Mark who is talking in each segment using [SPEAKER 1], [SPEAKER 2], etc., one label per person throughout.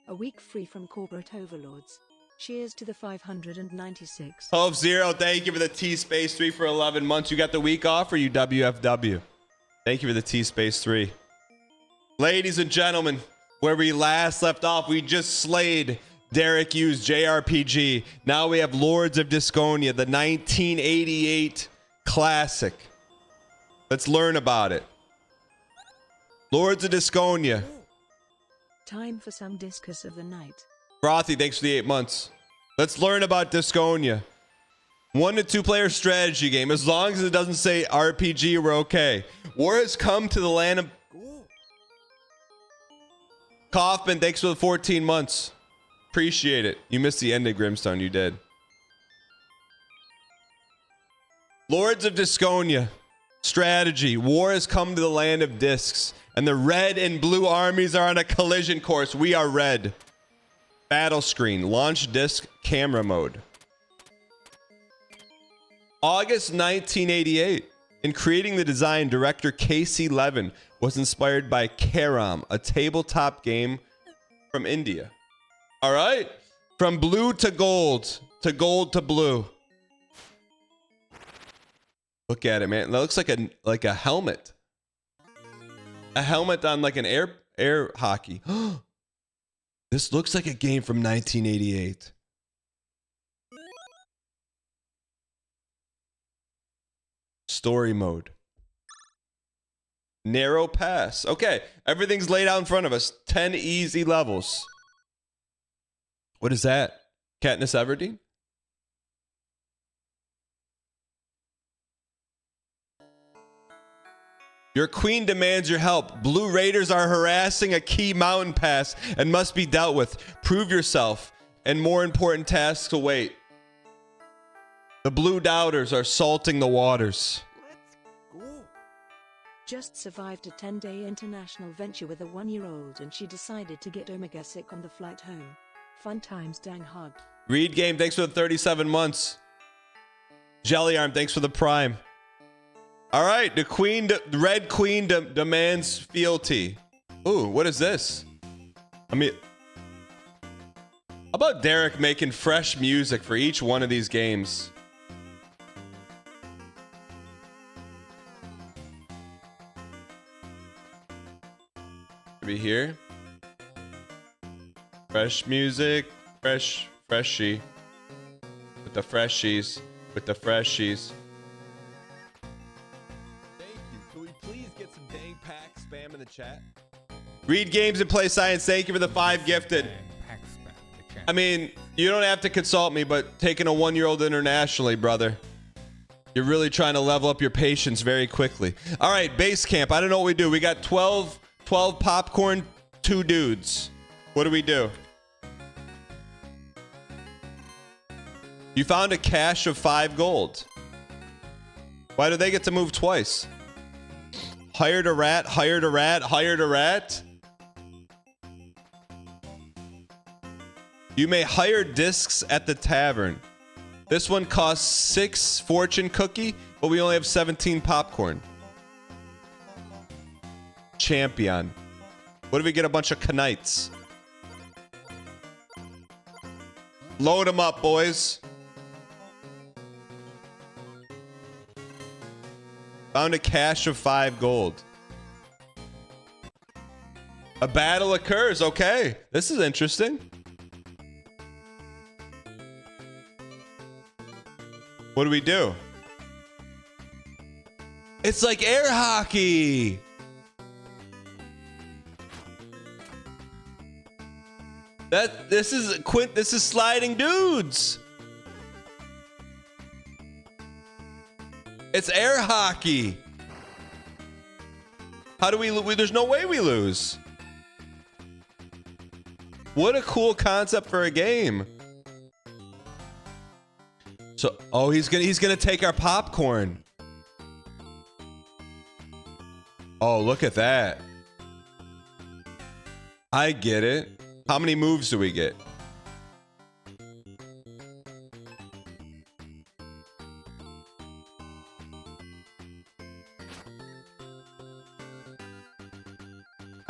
[SPEAKER 1] A week free from corporate overlords. Cheers to the 596.
[SPEAKER 2] Hove Zero, thank you for the T-Space 3 for 11 months. You got the week off or you WFW? Thank you for the T-Space 3. Ladies and gentlemen, where we last left off, we just slayed Derek Hughes' JRPG. Now we have Lords of Diskonia, the 1988 classic. Let's learn about it. Lords of Diskonia.
[SPEAKER 1] Time for some discus of the night.
[SPEAKER 2] Frothy, thanks for the 8 months. Let's learn about Diskonia. 1 to 2 player strategy game. As long as it doesn't say RPG, we're okay. War has come to the land of... Kaufman, thanks for the 14 months. Appreciate it. You missed the end of Grimstone. You did. Lords of Diskonia. Strategy. War has come to the land of discs. And the red and blue armies are on a collision course. We are red. Battle screen. Launch disc camera mode. August 1988. In creating the design, director Casey Levin was inspired by Carom, a tabletop game from India. All right. From blue to gold to blue. Look at it, man. That looks like a helmet. A helmet on like an air hockey. This looks like a game from 1988. Story mode. Narrow pass. Okay, everything's laid out in front of us. 10 easy levels. What is that? Katniss Everdeen? Your queen demands your help. Blue raiders are harassing a key mountain pass and must be dealt with. Prove yourself, and more important tasks await. The blue doubters are salting the waters.
[SPEAKER 1] Just survived a 10-day international venture with a 1-year-old and she decided to get omega sick on the flight home. Fun times, dang hug.
[SPEAKER 2] Reed Game, thanks for the 37 months. Jelly Arm, thanks for the prime. All right, the Red Queen demands fealty. Ooh, what is this? I mean, how about Derek making fresh music for each one of these games? Maybe here. Fresh music, freshie. With the freshies, Thank you. Can we please get some dang pack spam in the chat? Read games and play science. Thank you for the 5 gifted. I mean, you don't have to consult me, but taking a 1-year-old internationally, brother. You're really trying to level up your patience very quickly. All right, base camp. I don't know what we do. We got 12 popcorn, 2 dudes. What do we do? You found a cache of 5 gold. Why do they get to move twice? Hired a rat. You may hire discs at the tavern. This one costs 6 fortune cookie, but we only have 17 popcorn. Champion. What if we get a bunch of knights? Load them up, boys. Found a cache of 5 gold. A battle occurs. Okay. This is interesting. What do we do? It's like air hockey. This is sliding dudes. It's air hockey. How do we lose? There's no way we lose. What a cool concept for a game. So, oh, he's gonna take our popcorn. Oh, look at that. I get it. How many moves do we get?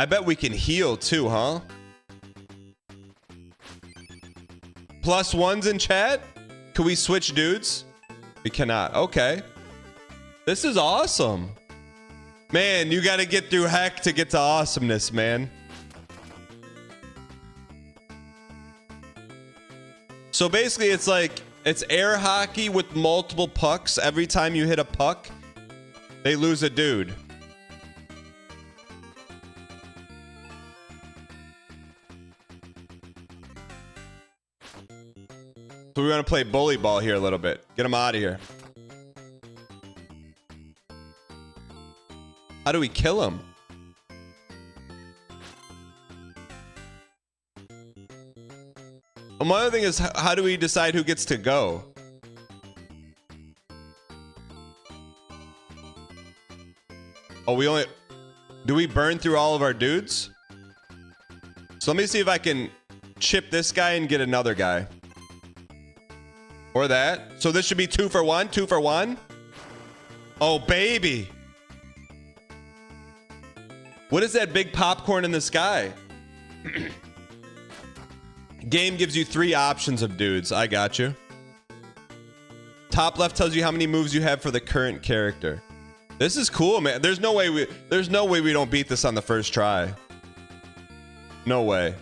[SPEAKER 2] I bet we can heal too, huh? +1s in chat? Can we switch dudes? We cannot. Okay. This is awesome. Man, you got to get through heck to get to awesomeness, man. So basically, it's like, it's air hockey with multiple pucks. Every time you hit a puck, they lose a dude. So we're going to play bully ball here a little bit. Get him out of here. How do we kill him? And one other thing is, how do we decide who gets to go? Oh, we only... Do we burn through all of our dudes? So let me see if I can chip this guy and get another guy. Or that. So this should be 2 for 1. 2 for 1. Oh, baby. What is that big popcorn in the sky? Game gives you 3 options of dudes. I got you. Top left tells you how many moves you have for the current character. This is cool, man. There's no way we don't beat this on the first try. No way.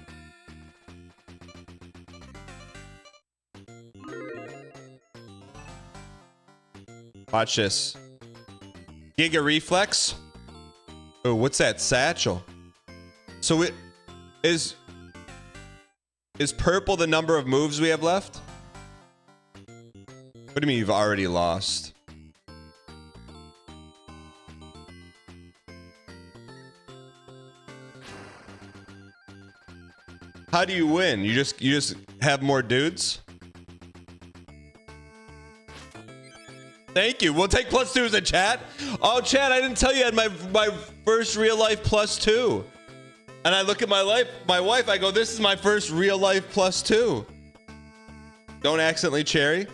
[SPEAKER 2] Watch this. Giga Reflex. Oh, what's that? Satchel. So it is purple the number of moves we have left? What do you mean you've already lost? How do you win? You just have more dudes? Thank you. We'll take +2s in chat. Oh, chat, I didn't tell you I had my first real life +2. And I look at my wife, I go, this is my first real life +2. Don't accidentally cherry.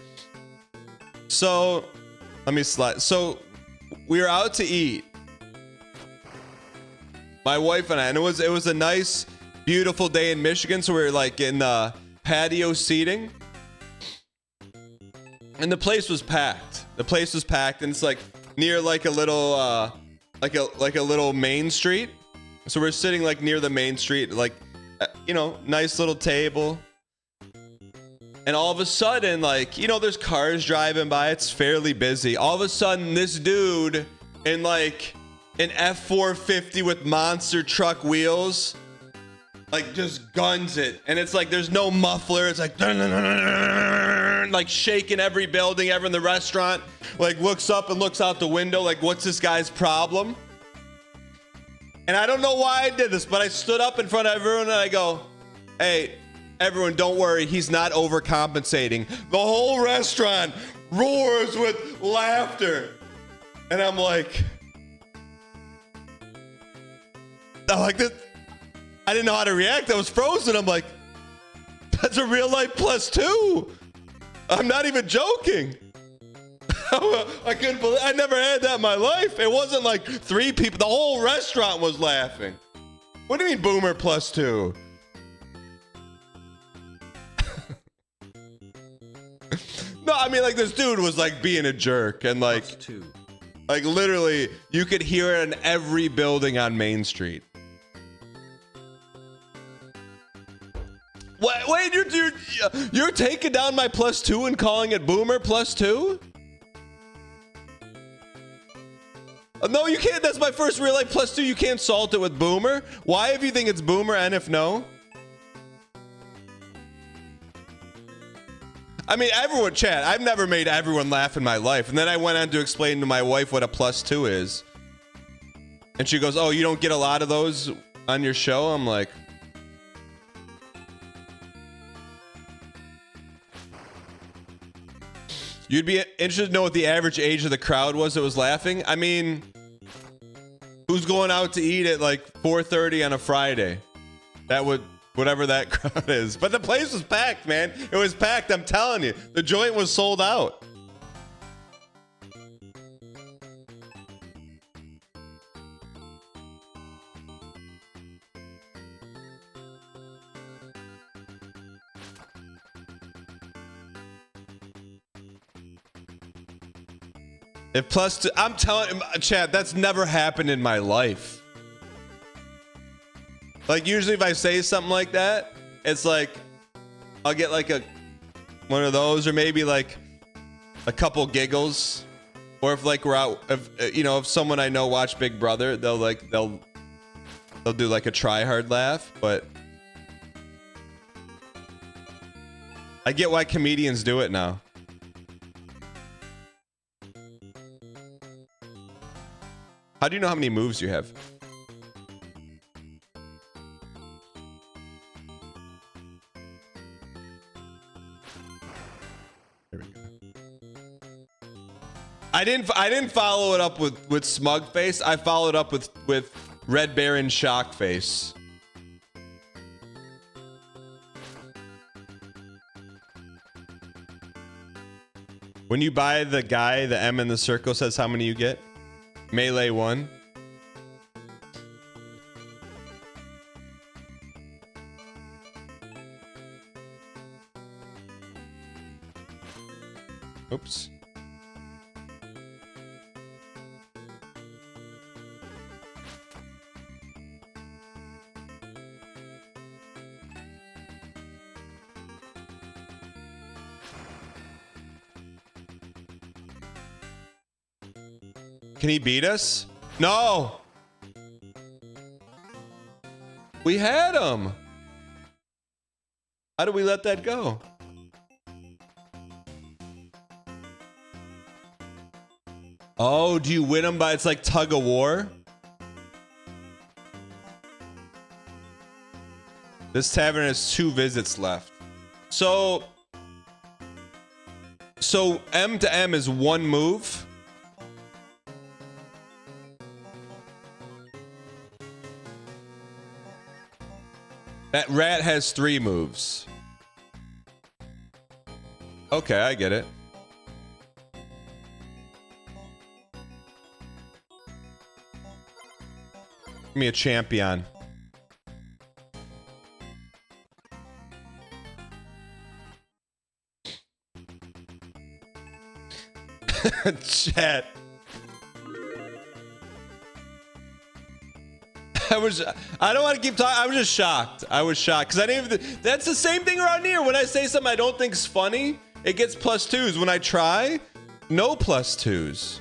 [SPEAKER 2] So, let me slide. So, we were out to eat. My wife and I, and it was a nice, beautiful day in Michigan. So we were like in patio seating. And the place was packed. The place was packed, and it's like near like a little like a little main street. So we're sitting like near the main street, like you know, nice little table. And all of a sudden, like, you know, there's cars driving by. It's fairly busy. All of a sudden, this dude in like an F450 with monster truck wheels, like just guns it. And it's like there's no muffler. It's like like shaking every building ever in the restaurant. Like looks up and looks out the window like, what's this guy's problem? And I don't know why I did this, but I stood up in front of everyone and I go, hey, everyone, don't worry. He's not overcompensating. The whole restaurant roars with laughter. And I'm like this. I didn't know how to react. I was frozen. I'm like, that's a real life +2. I'm not even joking. I couldn't believe, I never had that in my life. It wasn't like 3 people. The whole restaurant was laughing. What do you mean boomer +2? No, I mean like this dude was like being a jerk and like literally you could hear it in every building on Main Street. Wait, you're taking down my +2 and calling it boomer +2? No, you can't. That's my first real life +2. You can't salt it with boomer. Why, if you think it's boomer, and if no? I mean, everyone, chat. I've never made everyone laugh in my life. And then I went on to explain to my wife what a +2 is. And she goes, oh, you don't get a lot of those on your show? I'm like... You'd be interested to know what the average age of the crowd was that was laughing? I mean, who's going out to eat at like 4:30 on a Friday? That would, whatever that crowd is. But the place was packed, man. It was packed, I'm telling you. The joint was sold out. If +2, I'm telling chat, that's never happened in my life. Like usually if I say something like that, it's like I'll get like one of those, or maybe like a couple giggles, or if like we're out, if someone I know watch Big Brother, they'll do like a try hard laugh. But I get why comedians do it now. How do you know how many moves you have? There we go. I didn't follow it up with smug face. I followed up with Red Baron shock face. When you buy the guy, the M in the circle says how many you get. Melee 1. Oops. Can he beat us? No. We had him. How did we let that go? Oh, do you win him by, it's like tug of war? This tavern has 2 visits left. So M to M is 1 move. That rat has 3 moves. Okay, I get it. Give me a champion. Chat. I don't want to keep talking. I was just shocked. I was shocked because I didn't even. That's the same thing around here. When I say something I don't think is funny, it gets +2s. When I try, no +2s.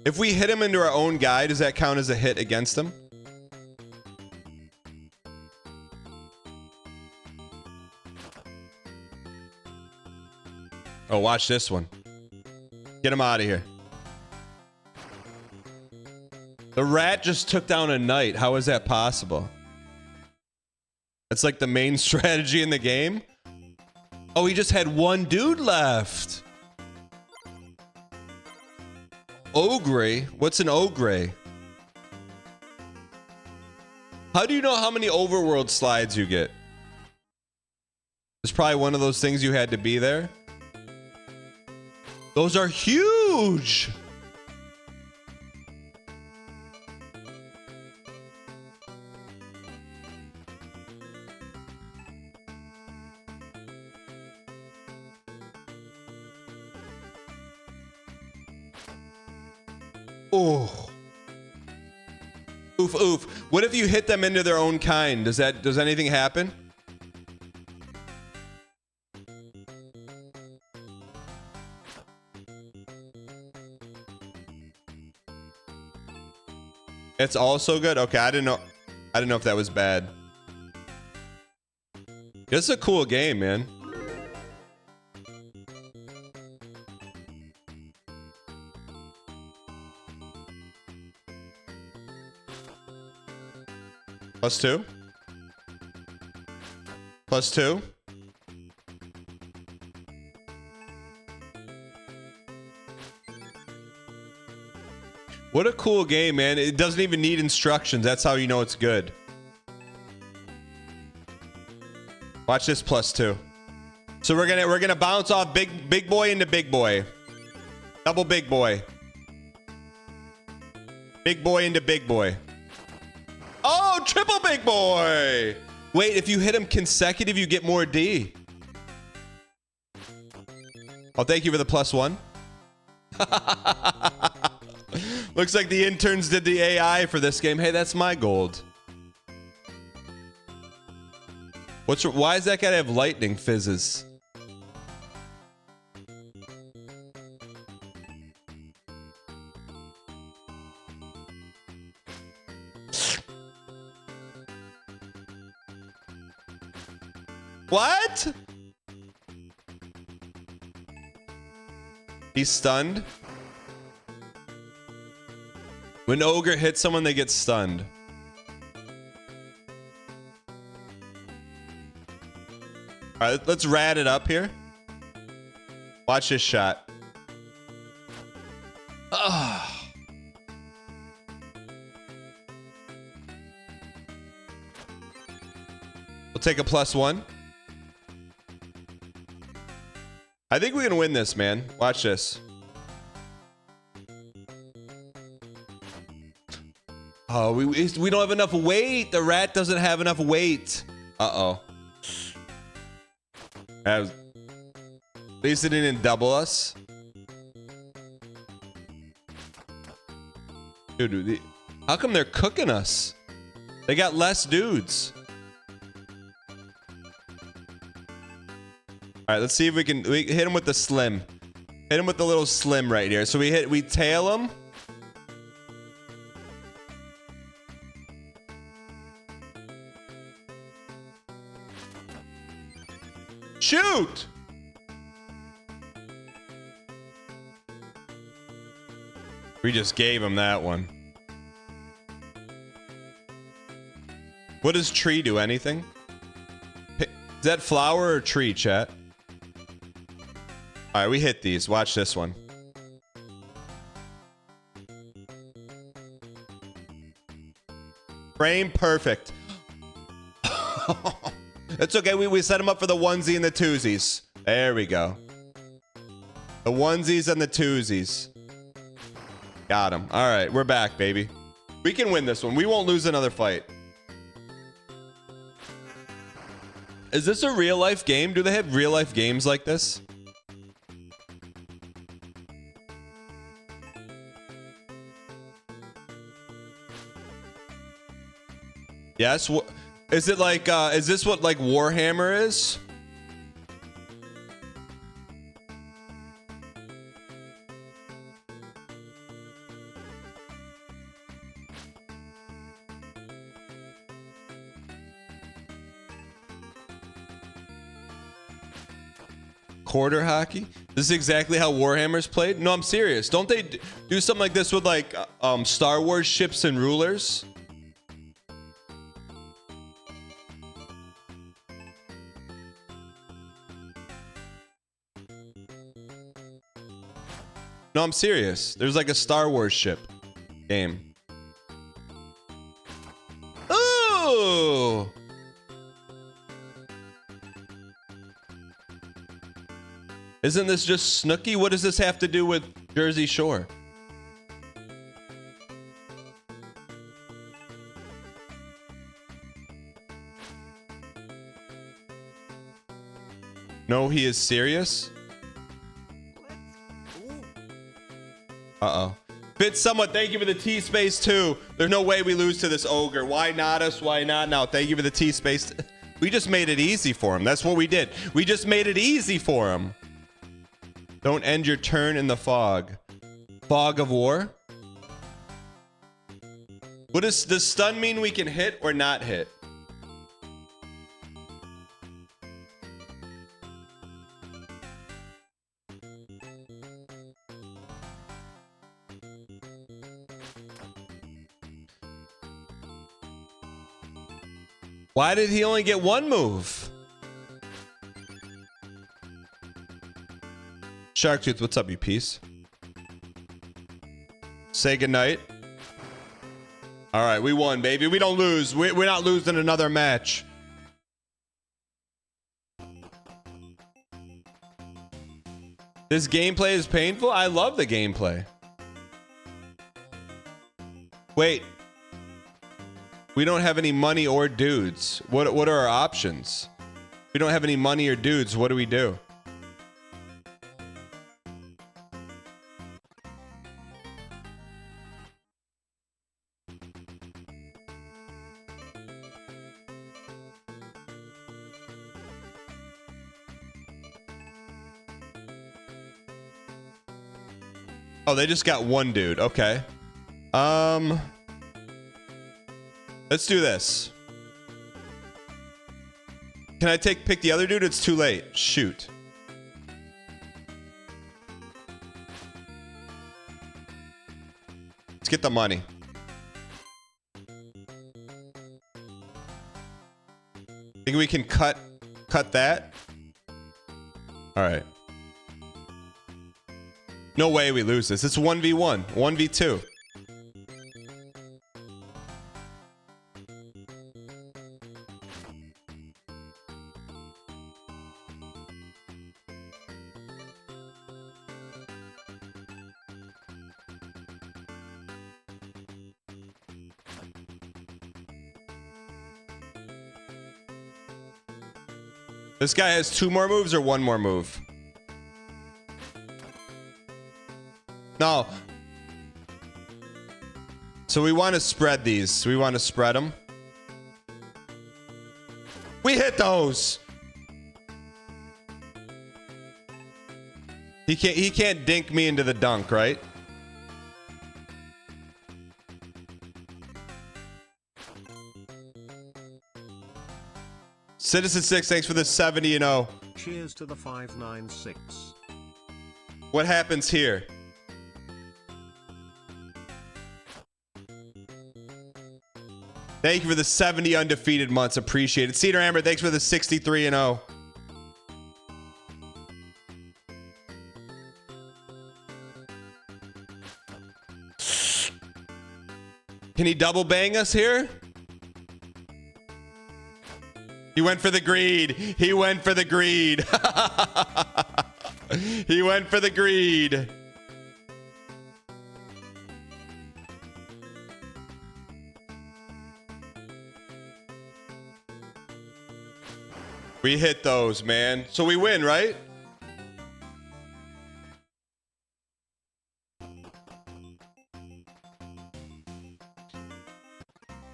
[SPEAKER 2] If we hit him into our own guy, does that count as a hit against him? Oh, watch this one. Get him out of here. The rat just took down a knight. How is that possible? That's like the main strategy in the game. Oh, he just had 1 dude left. Ogre? What's an ogre? How do you know how many overworld slides you get? It's probably one of those things you had to be there. Those are huge. Oh. Oof, oof. What if you hit them into their own kind? Does anything happen? It's also good. Okay, I didn't know if that was bad. This is a cool game, man. +2. +2. What a cool game, man. It doesn't even need instructions. That's how you know it's good. Watch this +2. So we're gonna bounce off big boy into big boy. Double big boy. Big boy into big boy. Oh, triple big boy. Wait, if you hit him consecutive, you get more D. Oh, thank you for the +1. Looks like the interns did the AI for this game. Hey, that's my gold. Why is that guy have lightning fizzes? What? He's stunned. When Ogre hits someone, they get stunned. All right, let's rat it up here. Watch this shot. Ugh. We'll take a +1. I think we're gonna win this, man. Watch this. Oh, we don't have enough weight. The rat doesn't have enough weight. Uh-oh. At least it didn't double us. Dude, how come they're cooking us? They got less dudes. All right, let's see if we hit him with the slim. Hit him with the little slim right here. So we tail him. Shoot! We just gave him that one. What does tree do? Anything? Is that flower or tree, chat? All right, we hit these. Watch this one. Frame perfect. It's okay. We set them up for the onesie and the twosies. There we go. The onesies and the twosies. Got him. All right, we're back, baby. We can win this one. We won't lose another fight. Is this a real life game? Do they have real life games like this? Yes. Is it like, is this what like Warhammer is? Quarter hockey? This is exactly how Warhammer's played? No, I'm serious. Don't they do something like this with like Star Wars ships and rulers? No, I'm serious. There's like a Star Wars ship game. Ooh! Isn't this just Snooki? What does this have to do with Jersey Shore? No, he is serious? Uh-oh. Fit somewhat, thank you for the T-Space too. There's no way we lose to this ogre. Why not us? Why not now? Thank you for the T-Space. We just made it easy for him. That's what we did. We just made it easy for him. Don't end your turn in the fog. Fog of war? Does stun mean we can hit or not hit? Why did he only get one move? Sharktooth, what's up, you piece? Say goodnight. All right, we won, baby. We don't lose. We're not losing another match. This gameplay is painful. I love the gameplay. Wait. We don't have any money or dudes. What are our options? We don't have any money or dudes. What do we do? Oh, they just got one dude. Okay. Let's do this. Can I pick the other dude? It's too late. Shoot. Let's get the money. Think we can cut that? All right. No way we lose this. It's 1v1, 1v2. This guy has 2 more moves or 1 more move? No. So we want to spread these. We want to spread them. We hit those. He can't dink me into the dunk, right? Citizen 6, thanks for the 70 and 0.
[SPEAKER 3] Cheers to the 596.
[SPEAKER 2] What happens here? Thank you for the 70 undefeated months. Appreciate it. Cedar Amber, thanks for the 63 and 0. Can he double bang us here? He went for the greed. He went for the greed. He went for the greed. We hit those, man. So we win, right?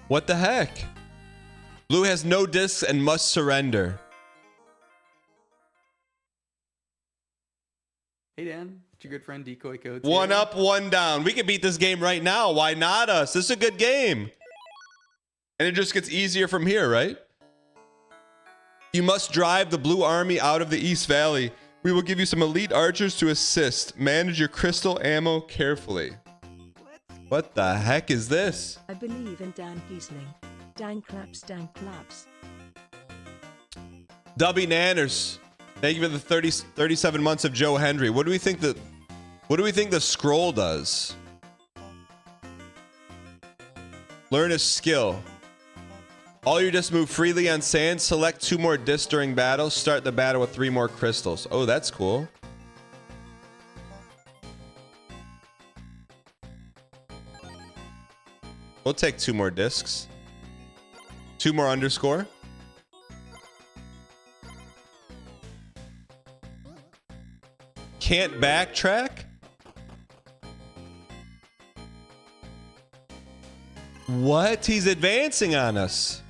[SPEAKER 2] What the heck? Blue has no discs and must surrender.
[SPEAKER 4] Hey Dan, it's your good friend Decoy Codes.
[SPEAKER 2] One up, one down. We can beat this game right now. Why not us? This is a good game. And it just gets easier from here, right? You must drive the blue army out of the East Valley. We will give you some elite archers to assist. Manage your crystal ammo carefully. What the heck is this?
[SPEAKER 1] I believe in DANGHEESLING. Dang claps, dang claps.
[SPEAKER 2] Dubby Nanners. Thank you for the 37 months of Joe Hendry. What do we think the scroll does? Learn a skill. All your discs move freely on sand. Select 2 more discs during battle. Start the battle with 3 more crystals. Oh, that's cool. We'll take 2 more discs. 2 more underscore. Can't backtrack? What? He's advancing on us.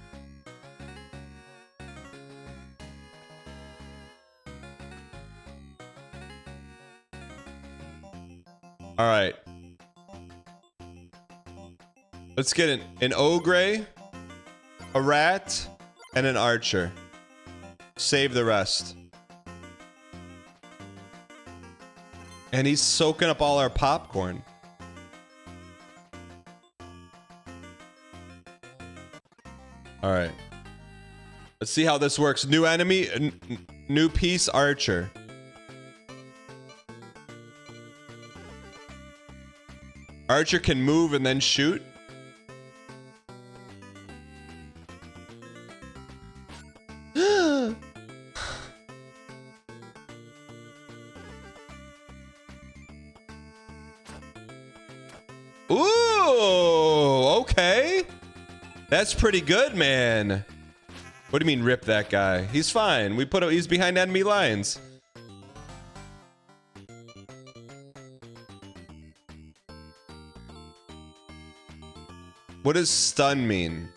[SPEAKER 2] All right. Let's get an ogre, a rat, and an archer. Save the rest. And he's soaking up all our popcorn. All right. Let's see how this works. New enemy, new piece, archer. Archer can move and then shoot. Ooh, That's pretty good, man. What do you mean rip that guy? He's fine. We put him, he's behind enemy lines. What does stun mean?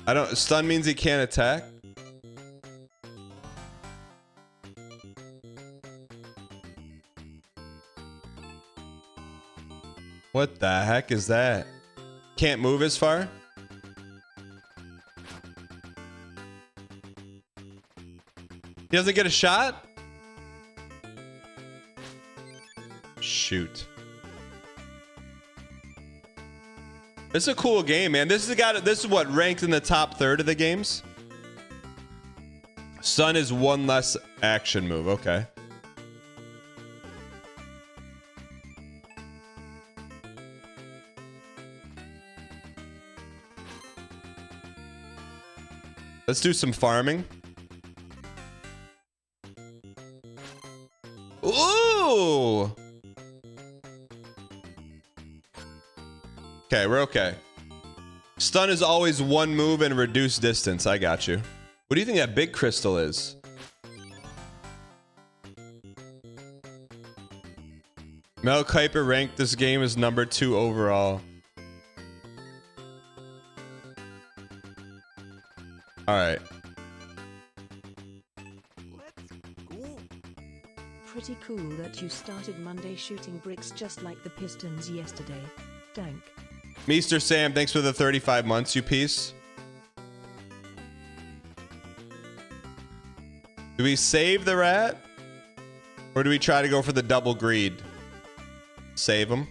[SPEAKER 2] I don't, stun means he can't attack? What the heck is that? Can't move as far? He doesn't get a shot? Shoot. This is a cool game, man. This is what ranked in the top third of the games. Stun is one less action move. Okay. Let's do some farming. Ooh! Okay, we're okay. Stun is always one move and reduce distance. I got you. What do you think that big crystal is? Mel Kiper ranked this game as number 2 overall. All right.
[SPEAKER 1] Pretty cool that you started Monday shooting bricks just like the Pistons yesterday. Dank.
[SPEAKER 2] Meester Sam, thanks for the 35 months, you piece. Do we save the rat? Or do we try to go for the double greed? Save him.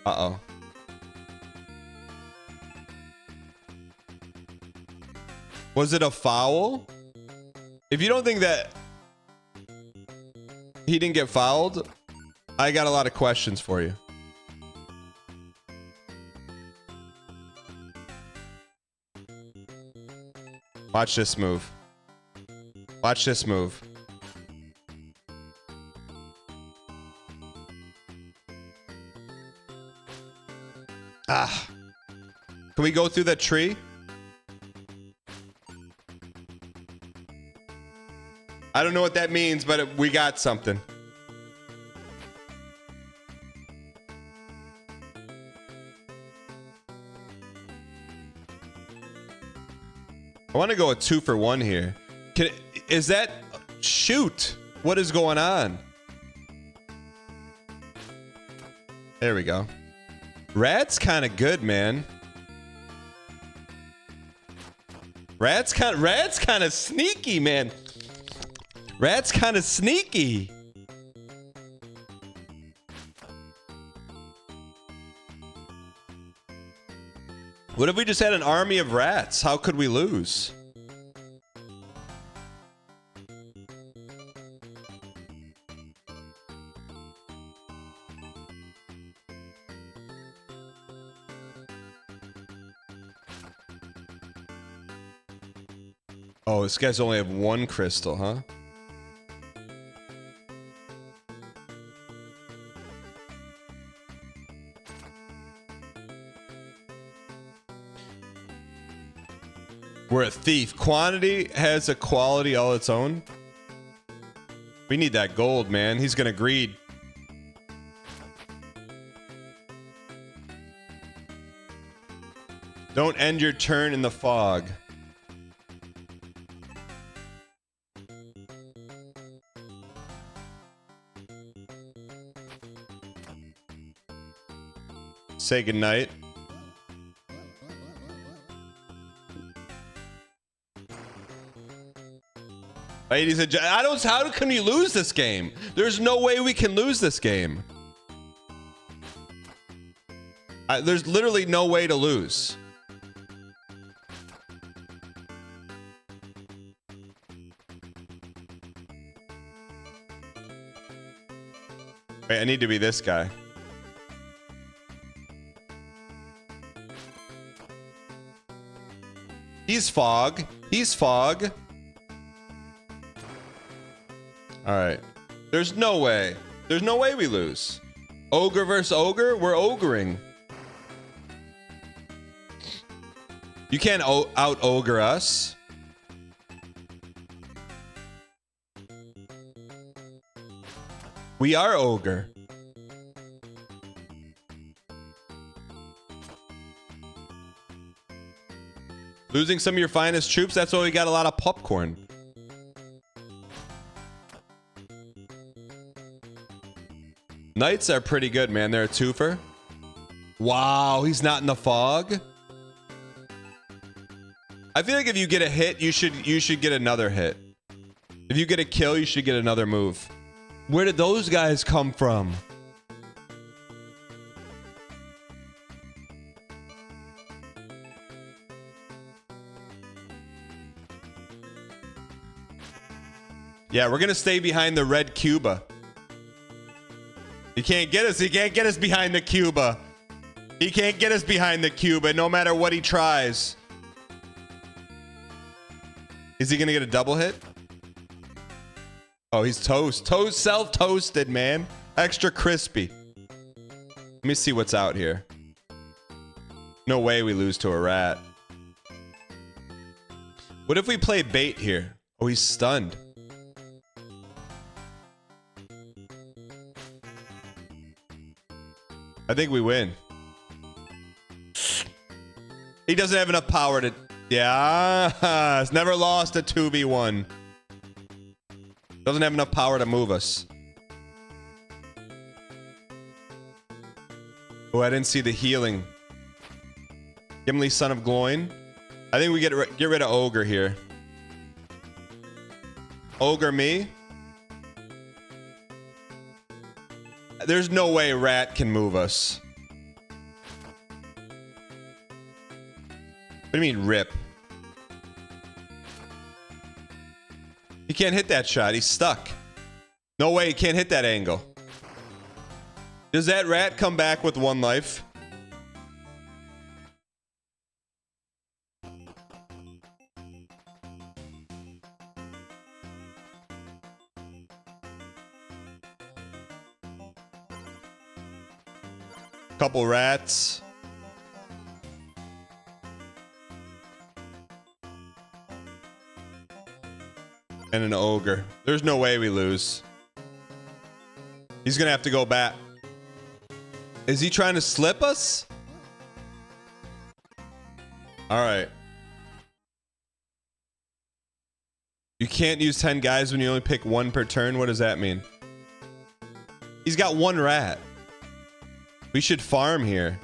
[SPEAKER 2] Uh-oh. Was it a foul? If you don't think that he didn't get fouled, I got a lot of questions for you. Watch this move. Watch this move. Ah. Can we go through that tree? I don't know what that means, but we got something. I want to go a 2 for 1 here. Is that... Shoot! What is going on? There we go. Rat's kind of good, man. Rat's kind of sneaky, man. Rat's kind of sneaky. What if we just had an army of rats? How could we lose? Oh, this guy's only have 1 crystal, huh? We're a thief. Quantity has a quality all its own. We need that gold, man. He's gonna greed. Don't end your turn in the fog. Say goodnight. Ladies and gentlemen, how can we lose this game? There's no way we can lose this game. There's literally no way to lose. Wait, I need to be this guy. He's fog. He's fog. All right. There's no way. There's no way we lose. Ogre versus ogre? We're ogring. You can't out-ogre us. We are ogre. Losing some of your finest troops, that's why we got a lot of popcorn. Knights are pretty good, man. They're a twofer. Wow, he's not in the fog. I feel like if you get a hit, you should get another hit. If you get a kill, you should get another move. Where did those guys come from? Yeah, we're gonna stay behind the red Cuba. He can't get us. He can't get us behind the Cuba. He can't get us behind the Cuba no matter what he tries. Is he gonna get a double hit? Oh, he's toast. Toast, self-toasted, man. Extra crispy. Let me see what's out here. No way we lose to a rat. What if we play bait here? Oh, he's stunned. I think we win. He doesn't have enough power to... Yeah, it's never lost a 2v1. Doesn't have enough power to move us. Oh, I didn't see the healing. Gimli, son of Gloin. I think we get rid of Ogre here. Ogre me. There's no way Rat can move us. What do you mean, rip? He can't hit that shot. He's stuck. No way he can't hit that angle. Does that rat come back with 1 life? Couple rats. And an ogre. There's no way we lose. He's gonna have to go back. Is he trying to slip us? All right. You can't use 10 guys when you only pick 1 per turn. What does that mean? He's got 1 rat. We should farm here.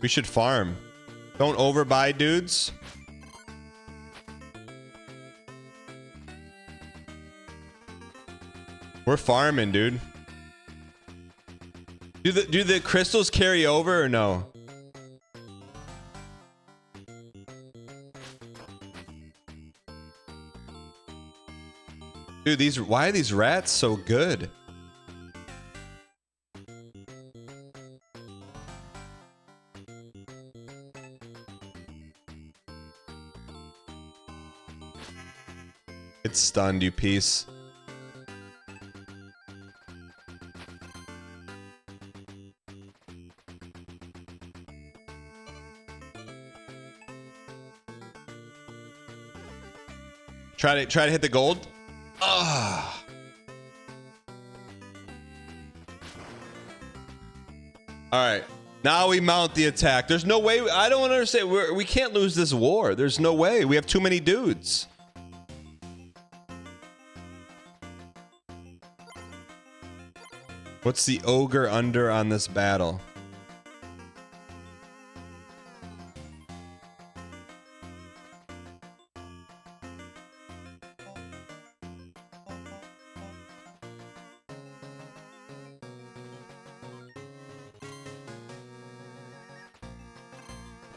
[SPEAKER 2] We should farm. Don't overbuy, dudes. We're farming, dude. Do the crystals carry over or no? Dude, why are these rats so good? It's stunned, you piece. Try to hit the gold. Ah. All right. Now we mount the attack. There's no way. I don't understand. We can't lose this war. There's no way. We have too many dudes. What's the ogre under on this battle?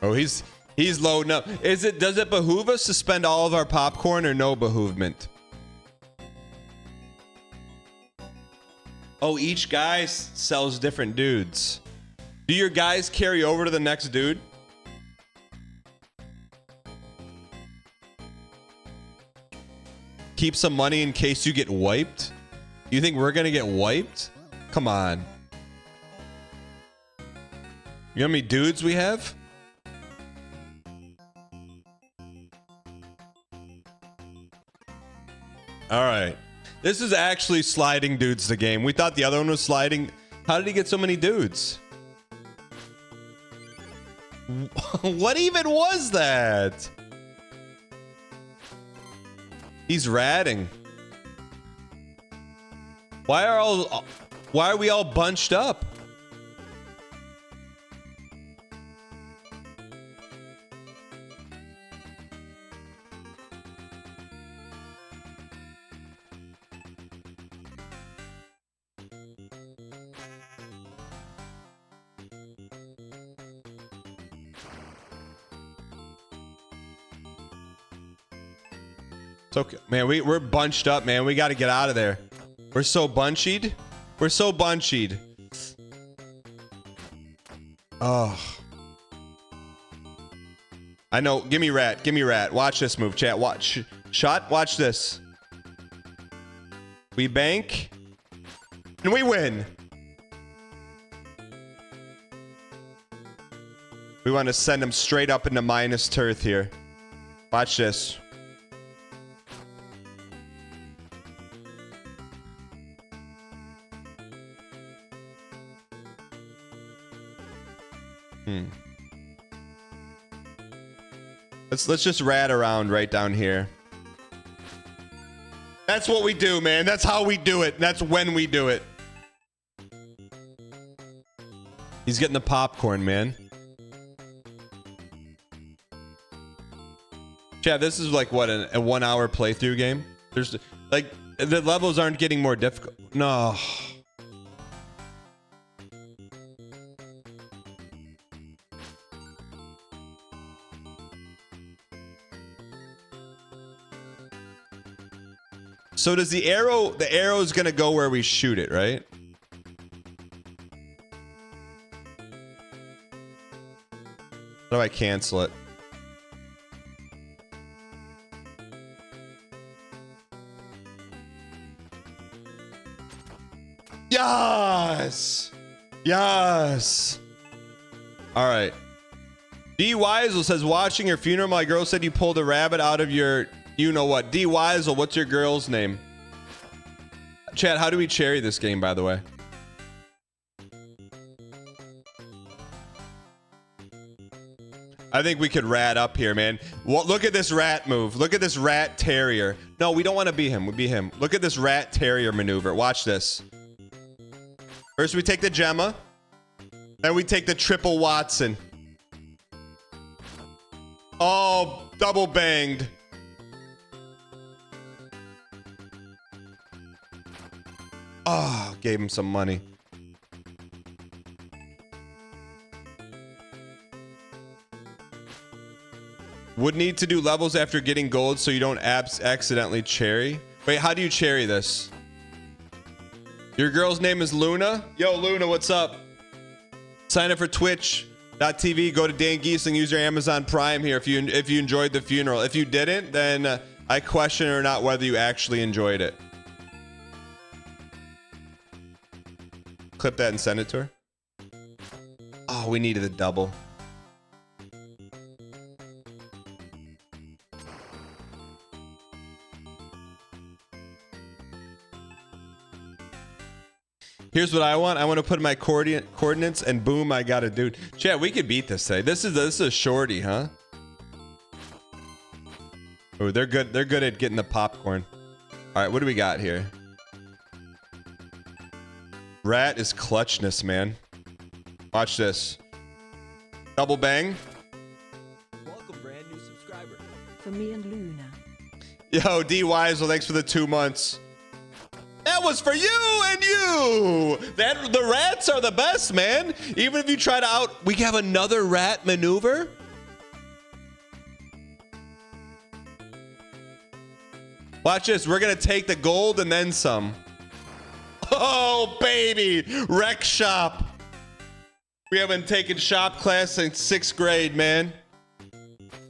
[SPEAKER 2] Oh, he's loading up. Does it behoove us to spend all of our popcorn or no behoovement? Oh, each guy sells different dudes. Do your guys carry over to the next dude? keep some money in case you get wiped? You think we're gonna get wiped? Come on. You know how many dudes we have? All right. This is actually sliding dudes the game. We thought the other one was sliding. How did he get so many dudes? What even was that? He's ratting. Why are we all bunched up? It's okay, man. We're bunched up, man. We got to get out of there. We're so bunchied. We're so bunchied. Oh. I know. Give me rat. Give me rat. Watch this move, chat. Watch. Shot. Watch this. We bank. And we win. We want to send him straight up into minus turf here. Watch this. Let's just rat around right down here. That's what we do, man. That's how we do it. That's when we do it. He's getting the popcorn, man. Chat, this is like what, a 1 hour playthrough game? There's like the levels aren't getting more difficult. No. So does the arrow is gonna go where we shoot it, right? How do I cancel it? Yes! Yes! Alright. D. Weisel says, watching your funeral, my girl said you pulled a rabbit out of your... You know what? D. Weisel, what's your girl's name? Chat, how do we cherry this game, by the way? I think we could rat up here, man. Well, look at this rat move. Look at this rat terrier. No, we don't want to be him. We be him. Look at this rat terrier maneuver. Watch this. First, we take the Gemma. Then we take the triple Watson. Oh, double banged. Oh, gave him some money. Would need to do levels after getting gold so you don't accidentally cherry. Wait, how do you cherry this? Your girl's name is Luna? Yo, Luna, what's up? Sign up for Twitch.tv. Go to Dan Giesling. Use your Amazon Prime here if you enjoyed the funeral. If you didn't, then I question or not whether you actually enjoyed it. Clip that and send it to her. Oh, we needed a double. Here's what I want. I want to put my coordinates and boom, I got a dude. Chat, we could beat this today. This is a shorty, huh? Oh, they're good. They're good at getting the popcorn. All right, what do we got here? Rat is clutchness, man. Watch this. Double bang.
[SPEAKER 5] Welcome, brand new subscriber.
[SPEAKER 1] For me and Luna.
[SPEAKER 2] Yo, D. Weisel, thanks for the 2 months. That was for you and you. The rats are the best, man. Even if you try to we have another rat maneuver. Watch this. We're gonna take the gold and then some. Oh, baby. Rec shop. We haven't taken shop class since 6th grade, man.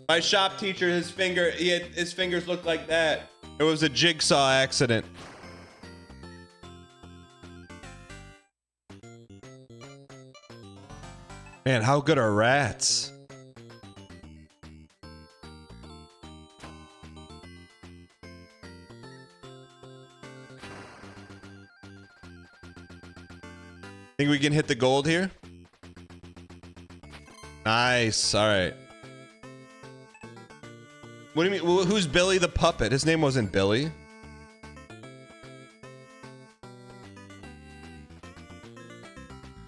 [SPEAKER 2] My shop teacher, his fingers look like that. It was a jigsaw accident. Man, how good are rats? Think we can hit the gold here? Nice. All right. What do you mean? Who's Billy the puppet? His name wasn't Billy.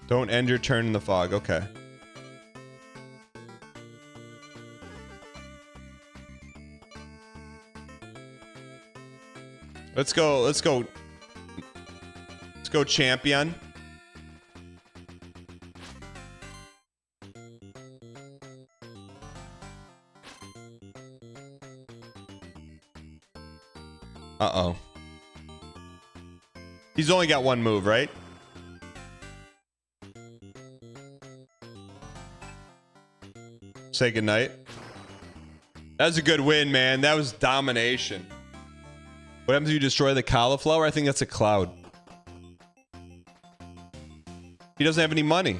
[SPEAKER 2] Don't end your turn in the fog. Okay. Let's go. Let's go. Let's go, champion. Uh-oh. He's only got one move, right? Say goodnight. That was a good win, man. That was domination. What happens if you destroy the cauliflower? I think that's a cloud. He doesn't have any money.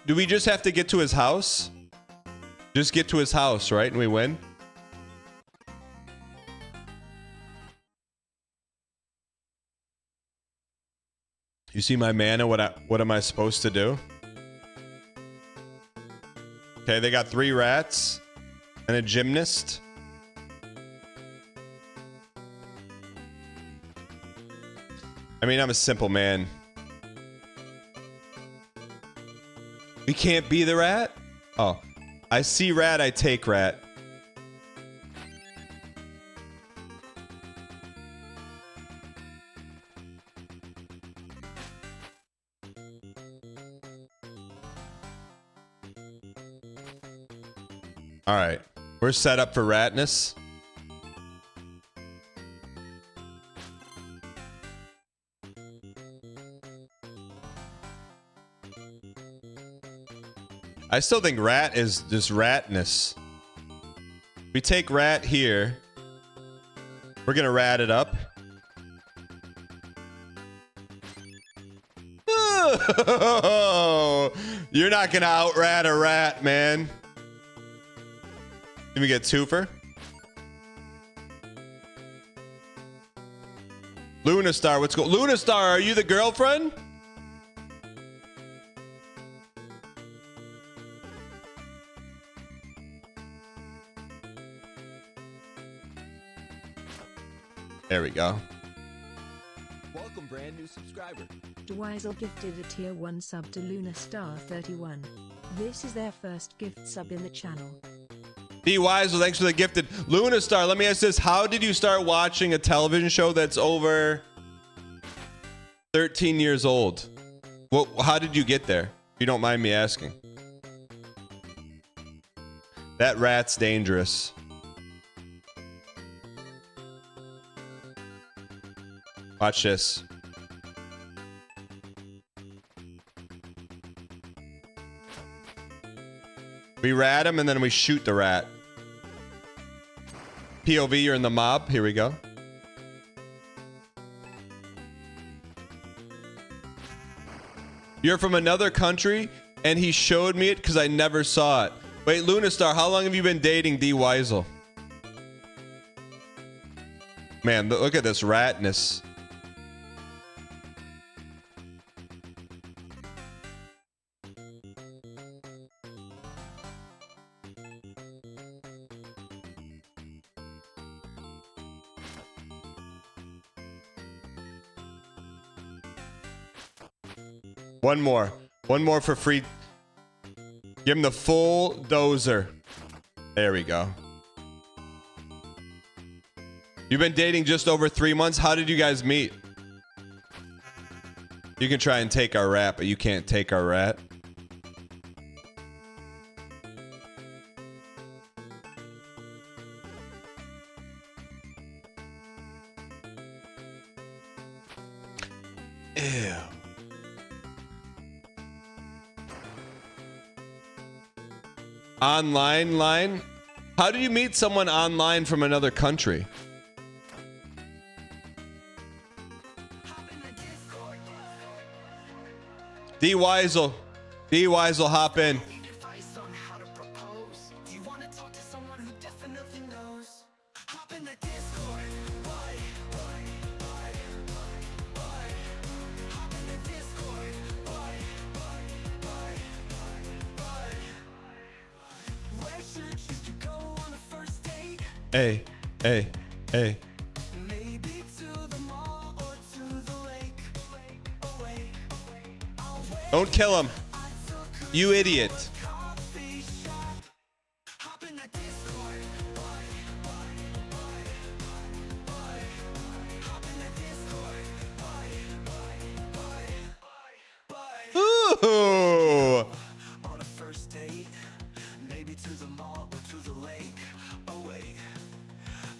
[SPEAKER 2] Do we just have to get to his house? Just get to his house, right? And we win? You see my mana? What am I supposed to do? Okay, they got 3 rats and a gymnast. I mean, I'm a simple man. We can't be the rat? Oh, I see rat, I take rat. All right, we're set up for ratness. I still think rat is just ratness. We take rat here. We're gonna rat it up. Oh, you're not gonna out rat a rat, man. Did we get twofer? Luna Star, what's going? Luna Star, are you the girlfriend? There we go.
[SPEAKER 5] Welcome, brand new subscriber.
[SPEAKER 1] Dweisel gifted a tier 1 sub to Luna Star 31. This is their first gift sub in the channel.
[SPEAKER 2] D Wise, well, thanks for the gifted. Luna Star, let me ask this. How did you start watching a television show that's over 13 years old? Well, how did you get there? If you don't mind me asking. That rat's dangerous. Watch this. We rat him and then we shoot the rat. POV, you're in the mob. Here we go. You're from another country and he showed me it because I never saw it. Wait, Luna Star, how long have you been dating D Weisel? Man, look at this ratness. One more. One more for free. Give him the full dozer. There we go. You've been dating just over 3 months. How did you guys meet? You can try and take our rat, but you can't take our rat. Ew. Online line? How do you meet someone online from another country? D Weisel. D Weisel, hop in. Hey, hey, hey. Don't kill him. You idiot. Ooh.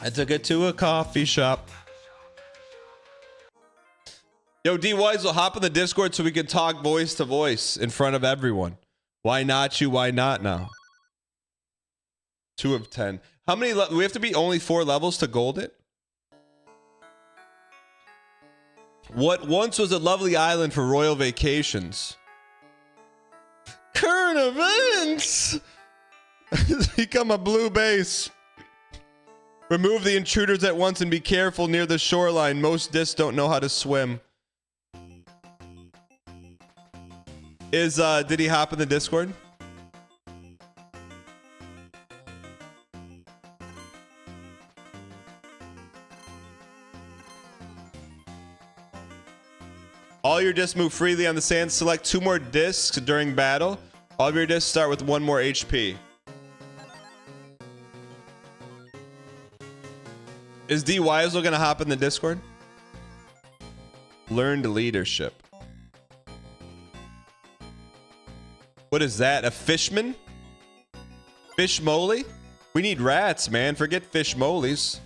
[SPEAKER 2] I took it to a coffee shop. Yo, D Weisel, hop in the Discord so we can talk voice to voice in front of everyone. Why not you? Why not now? 2 of 10. How many? We have to be only 4 levels to gold it? What once was a lovely island for royal vacations. Current events! Become a blue base. Remove the intruders at once and be careful near the shoreline. Most discs don't know how to swim. Did he hop in the Discord? All your discs move freely on the sand. Select 2 more discs during battle. All of your discs start with 1 more HP. Is D Weisel gonna hop in the Discord? Learned leadership. What is that? A fishman? Fish moly? We need rats, man. Forget fish molies.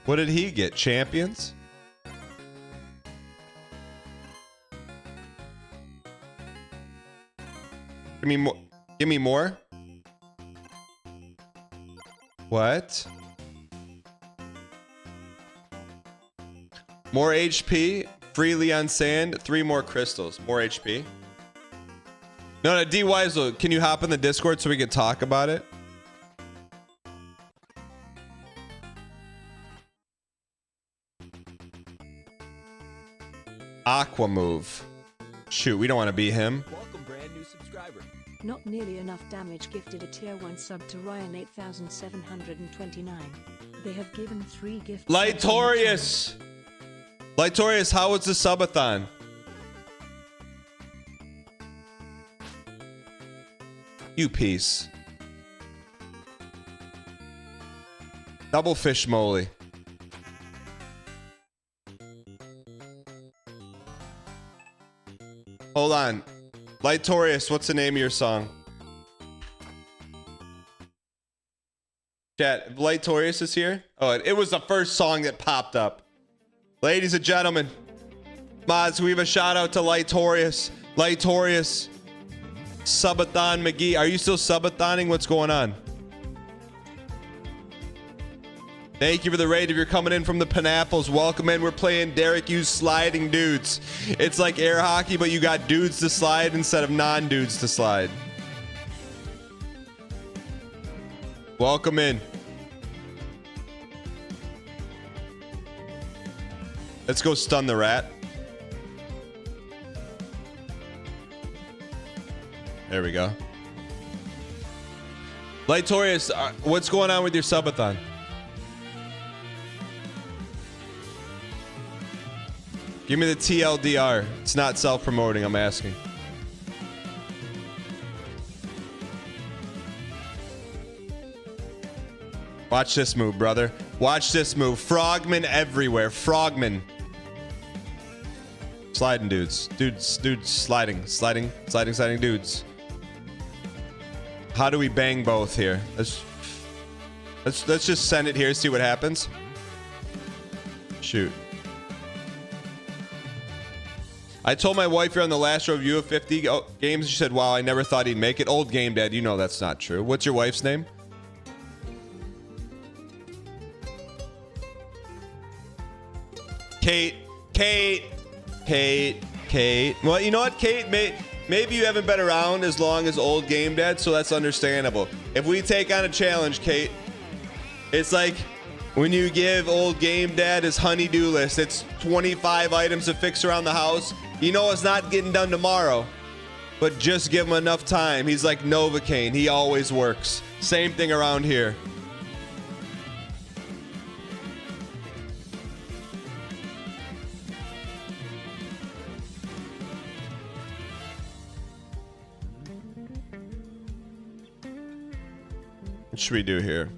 [SPEAKER 2] What did he get? Champions? Give me more. Give me more. What? More HP. Freely on sand. 3 more crystals. More HP. No, D Weisel, can you hop in the Discord so we can talk about it? Aqua move. Shoot, we don't want to be him.
[SPEAKER 5] Welcome, brand new subscriber.
[SPEAKER 1] Not nearly enough damage. Gifted a tier 1 sub to Ryan 8729. They have given 3 gifts.
[SPEAKER 2] Lightorius! Lightorius, how was the subathon? You piece. Double fish moly. Hold on. Lightorius, what's the name of your song? Chat, if Lightorius is here? Oh, it was the first song that popped up. Ladies and gentlemen, mods, we have a shout out to Lightorius. Lightorius. Subathon McGee. Are you still subathoning? What's going on? Thank you for the raid. If you're coming in from the Pineapples, welcome in. We're playing Derek Hughes Sliding Dudes. It's like air hockey, but you got dudes to slide instead of non-dudes to slide. Welcome in. Let's go stun the rat. There we go. Lightorius, what's going on with your subathon? Give me the TLDR. It's not self-promoting, I'm asking. Watch this move, brother. Watch this move. Frogmen everywhere. Frogmen. Sliding dudes. Dudes, sliding dudes. How do we bang both here? Let's just send it here, see what happens. Shoot. I told my wife you're on the last row of U of 50 games. She said, wow, I never thought he'd make it. Old game dad, you know that's not true. What's your wife's name? Kate. Well, you know what, Kate? Maybe you haven't been around as long as old game dad, so that's understandable. If we take on a challenge, Kate, it's like when you give old game dad his honey-do list. It's 25 items to fix around the house. You know it's not getting done tomorrow, but just give him enough time. He's like Novocaine. He always works. Same thing around here. What should we do here?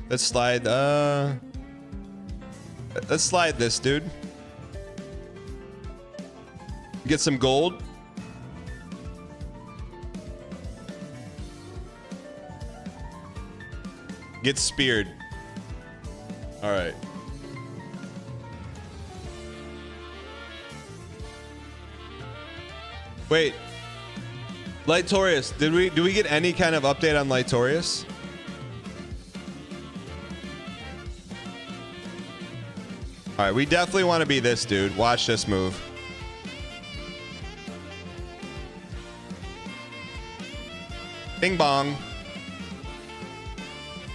[SPEAKER 2] Let's slide, let's slide this, dude. Get some gold. Get speared. All right. Wait, Lightorius, do we get any kind of update on Lightorius? All right, we definitely want to be this dude. Watch this move. Bing bong.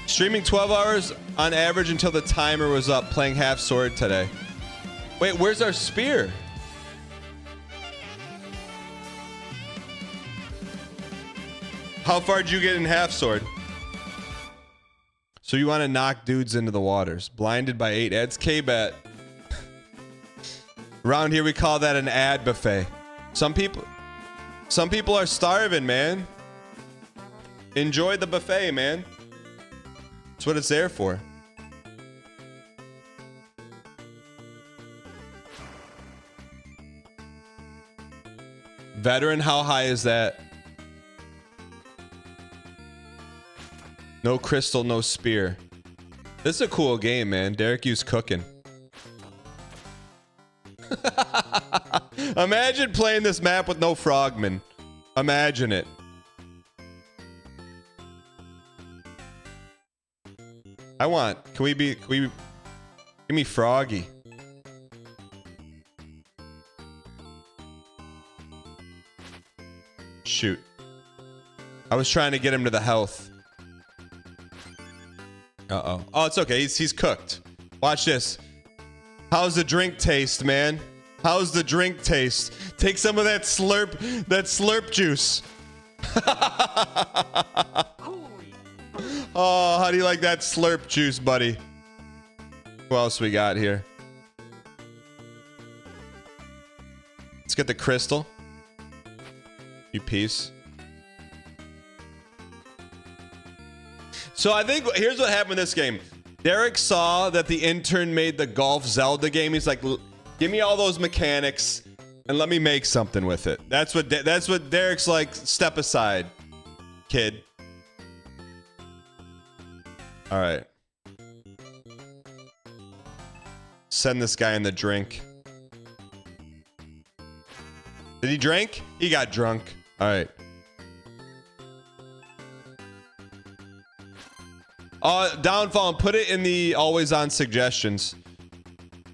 [SPEAKER 2] Streaming 12 hours on average until the timer was up, playing half sword today. Wait, where's our spear? How far did you get in half sword? So you want to knock dudes into the waters. Blinded by 8 ads. Kbat. Around here we call that an ad buffet. Some people are starving, man. Enjoy the buffet, man. That's what it's there for. Veteran, how high is that? No crystal, no spear. This is a cool game, man. Derek Hughes cooking. Imagine playing this map with no frogmen. Imagine it. Can we give me Froggy. Shoot. I was trying to get him to the health. Uh-oh. Oh, it's okay. He's cooked. Watch this. How's the drink taste, man? How's the drink taste? Take some of that slurp juice. Oh, how do you like that slurp juice, buddy? Who else we got here? Let's get the crystal. You piece. So I think here's what happened in this game. Derek saw that the intern made the Golf Zelda game. He's like, give me all those mechanics and let me make something with it. That's what Derek's like. Step aside, kid. All right. Send this guy in the drink. Did he drink? He got drunk. All right. Downfall, and put it in the always on suggestions.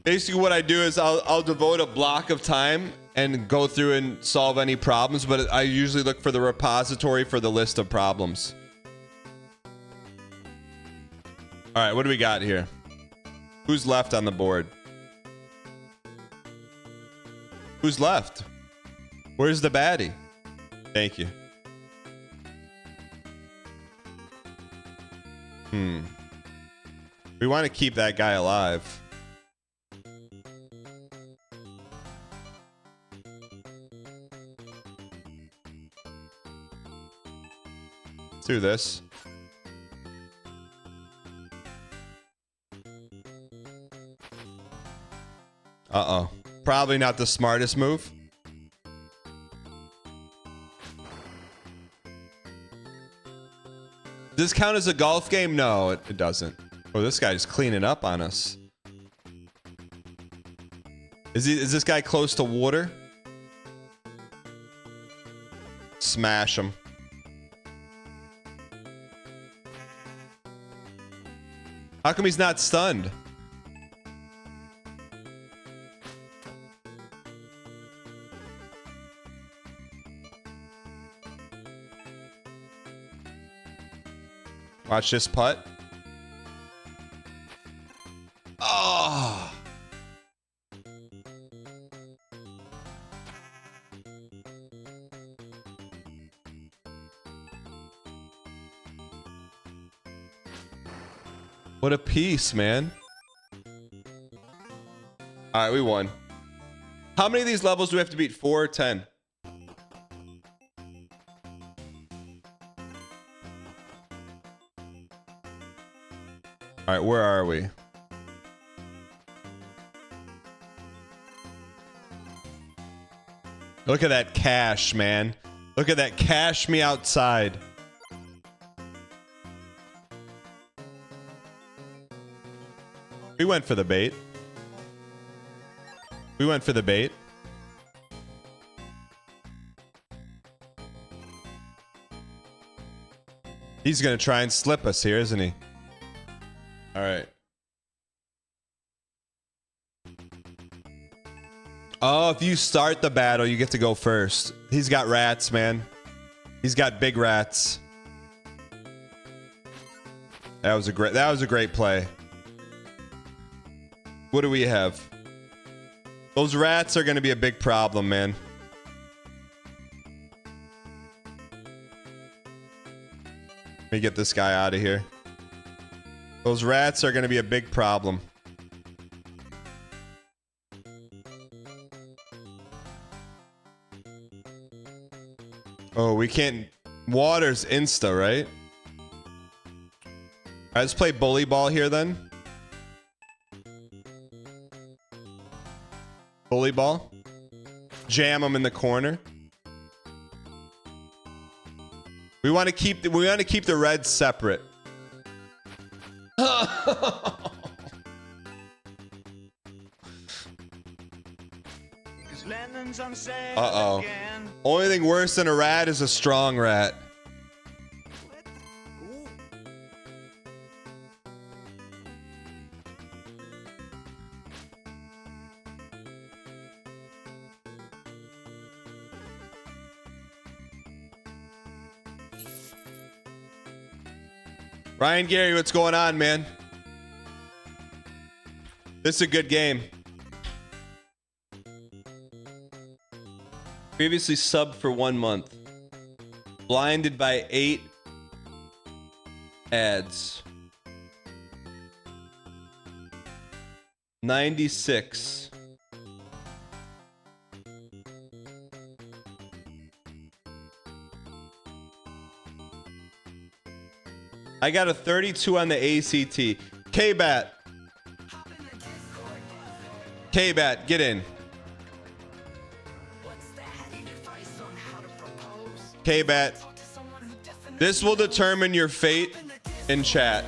[SPEAKER 2] Basically what I do is I'll devote a block of time and go through and solve any problems, but I usually look for the repository for the list of problems. All right, what do we got here? Who's left on the board? Who's left? Where's the baddie? Thank you. We want to keep that guy alive. Let's do this. Uh-oh. Probably not the smartest move. Does this count as a golf game? No, it doesn't. Oh, this guy's cleaning up on us. Is this guy close to water? Smash him. How come he's not stunned? Watch this putt. Oh. What a piece, man. All right, we won. How many of these levels do we have to beat? 4 or 10? All right, where are we? Look at that cash, man. Look at that cash me outside. We went for the bait. We went for the bait. He's gonna try and slip us here, isn't he? All right. Oh, if you start the battle, you get to go first. He's got rats, man. He's got big rats. That was a great play. What do we have? Those rats are going to be a big problem, man. Let me get this guy out of here. Those rats are going to be a big problem. Oh, we can't... Water's insta, right? Alright, let's play bully ball here then. Bully ball. Jam him in the corner. We want to keep the reds separate. Uh-oh. Only thing worse than a rat is a strong rat. Ryan Gary, what's going on, man? This is a good game. Previously subbed for 1 month. Blinded by 8 ads. 96. I got a 32 on the ACT. Kbat. Kbat, get in. Kbat. This will determine your fate in chat.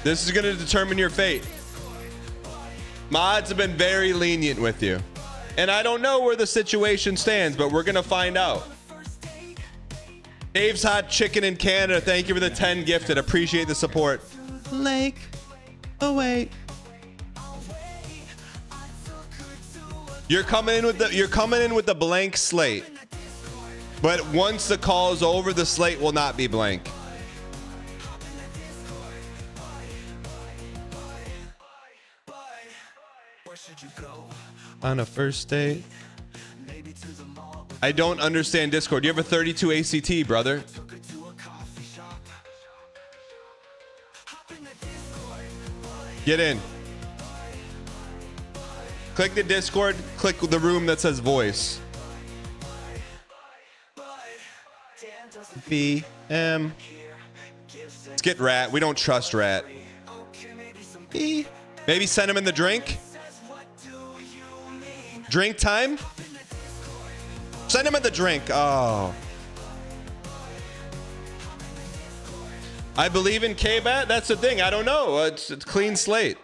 [SPEAKER 2] This is going to determine your fate. Mods have been very lenient with you. And I don't know where the situation stands, but we're going to find out. Dave's Hot Chicken in Canada, thank you for the 10 gifted. Appreciate the support. Lake. Oh, wait. You're coming in with the blank slate. But once the call is over, the slate will not be blank. On a first date. I don't understand Discord. You have a 32 ACT, brother. Get in. Click the Discord. Click the room that says voice. BM. Let's get Rat. We don't trust Rat. E. Maybe send him in the drink. Drink time. Send him in the drink. Oh. I believe in Kbat. That's the thing. I don't know. It's a clean slate.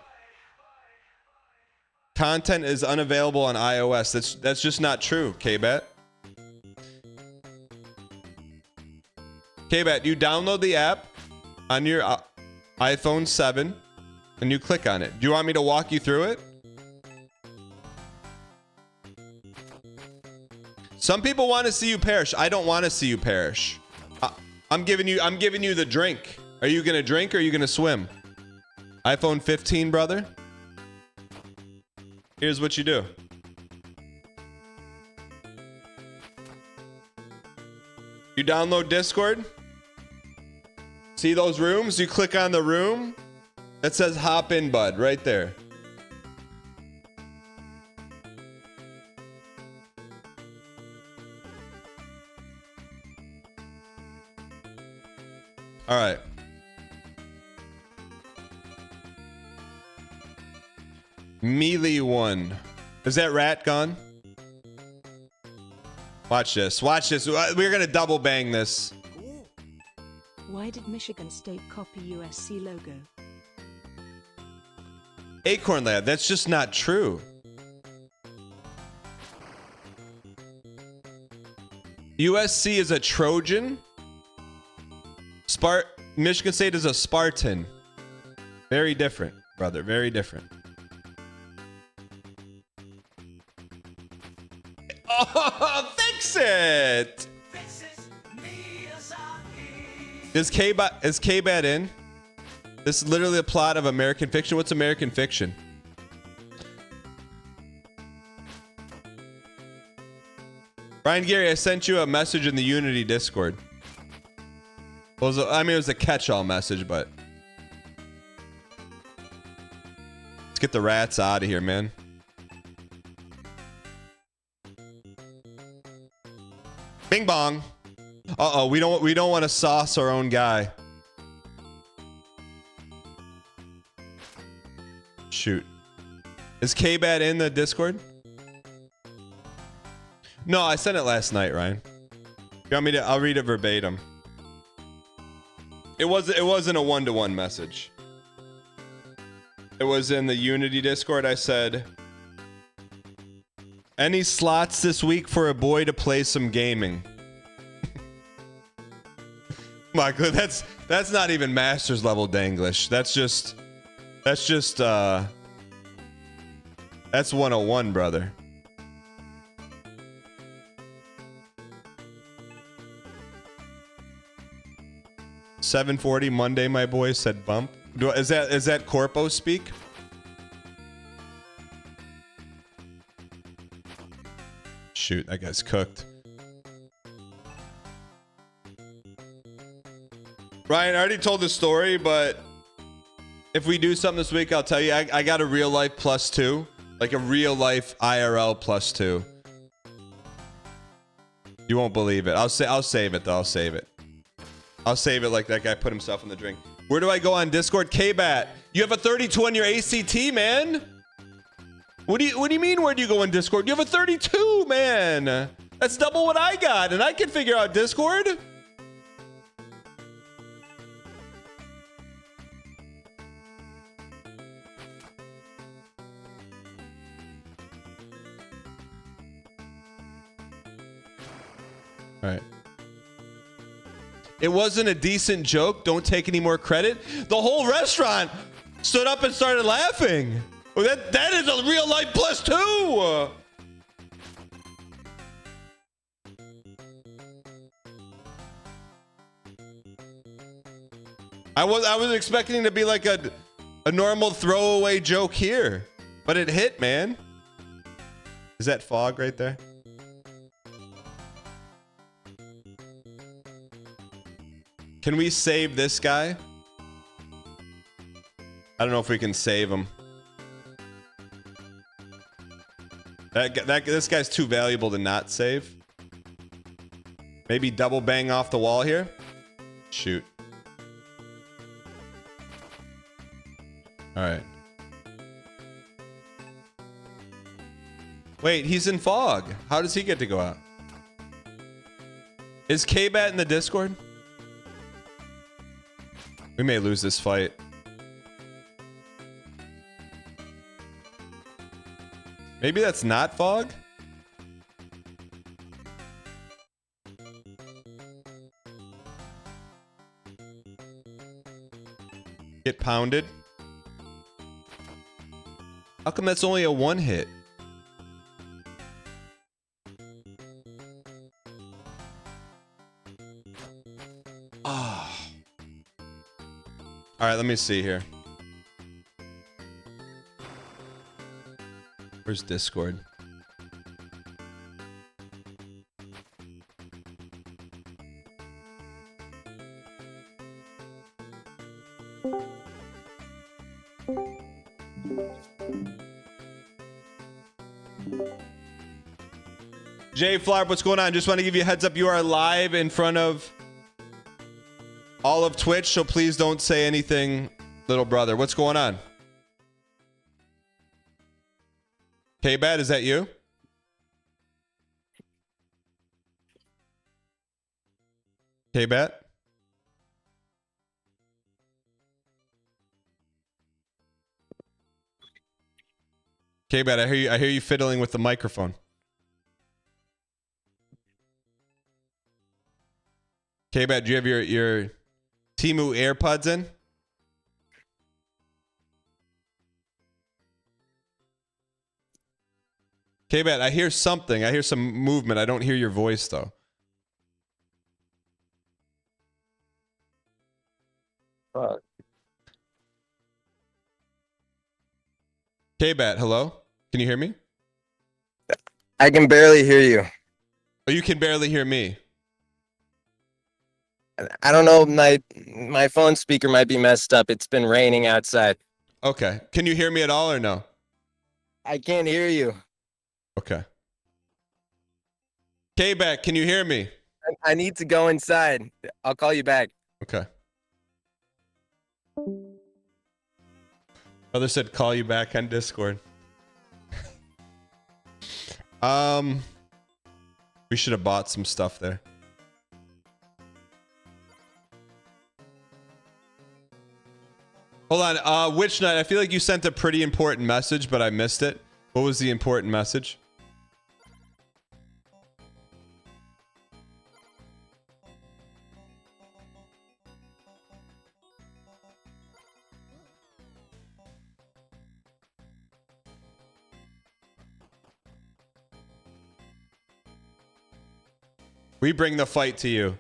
[SPEAKER 2] Content is unavailable on iOS. That's just not true, Kbat. Kbat, you download the app on your iPhone 7 and you click on it. Do you want me to walk you through it? Some people want to see you perish. I don't want to see you perish. I'm giving you the drink. Are you gonna drink or are you gonna swim? iPhone 15, brother. Here's what you do. You download Discord. See those rooms? You click on the room that says hop in, bud, right there. All right. Melee 1. Is that rat gone? Watch this. Watch this. We're going to double bang this.
[SPEAKER 1] Why did Michigan State copy USC logo?
[SPEAKER 2] Acorn Lad, that's just not true. USC is a Trojan. Michigan State is a Spartan. Very different, brother. Very different. Oh, fix it! Is Kbat in? This is literally a plot of American Fiction. What's American Fiction? Ryan Gary, I sent you a message in the Unity Discord. It was a catch-all message, but let's get the rats out of here, man. Bing bong. Uh-oh, we don't want to sauce our own guy. Shoot. Is Kbat in the Discord? No, I sent it last night, Ryan. You want me to? I'll read it verbatim. It wasn't a one-to-one message. It was in the Unity Discord. I said, any slots this week for a boy to play some gaming? Michael, that's not even master's level Danglish. That's 101, brother. $7.40 Monday, my boy said bump. Is that Corpo speak? Shoot, that guy's cooked. Ryan, I already told the story, but if we do something this week, I'll tell you. I got a real life +2, like a real life IRL +2. You won't believe it. I'll save it though. I'll save it. I'll save it like that guy put himself in the drink. Where do I go on Discord? Kbat, you have a 32 on your ACT, man. What do you mean? Where do you go on Discord? You have a 32, man. That's double what I got, and I can figure out Discord. All right. It wasn't a decent joke. Don't take any more credit. The whole restaurant stood up and started laughing. Well, that is a real life +2. I was expecting it to be like a normal throwaway joke here, but it hit, man. Is that fog right there? Can we save this guy? I don't know if we can save him. This guy's too valuable to not save. Maybe double bang off the wall here. Shoot. All right. Wait, he's in fog. How does he get to go out? Is Kbat in the Discord? We may lose this fight. Maybe that's not fog? Get pounded. How come that's only a one hit? Ah. All right, let me see here. Where's Discord? Jay Flarp, what's going on? Just want to give you a heads up. You are live in front of all of Twitch, so please don't say anything, little brother. What's going on? Kbat, is that you? Kbat? Kbat, I hear you fiddling with the microphone. Kbat, do you have your Temu AirPods in? Kbat, I hear something. I hear some movement. I don't hear your voice, though.
[SPEAKER 6] Fuck.
[SPEAKER 2] Kbat, hello? Can you hear me?
[SPEAKER 6] I can barely hear you.
[SPEAKER 2] Oh, you can barely hear me.
[SPEAKER 6] I don't know. My phone speaker might be messed up. It's been raining outside.
[SPEAKER 2] Okay. Can you hear me at all or no?
[SPEAKER 6] I can't hear you.
[SPEAKER 2] Okay. Kbat, can you hear me?
[SPEAKER 6] I need to go inside. I'll call you back.
[SPEAKER 2] Okay. Other said call you back on Discord. We should have bought some stuff there. Hold on, Witch Knight, I feel like you sent a pretty important message, but I missed it. What was the important message? We bring the fight to you.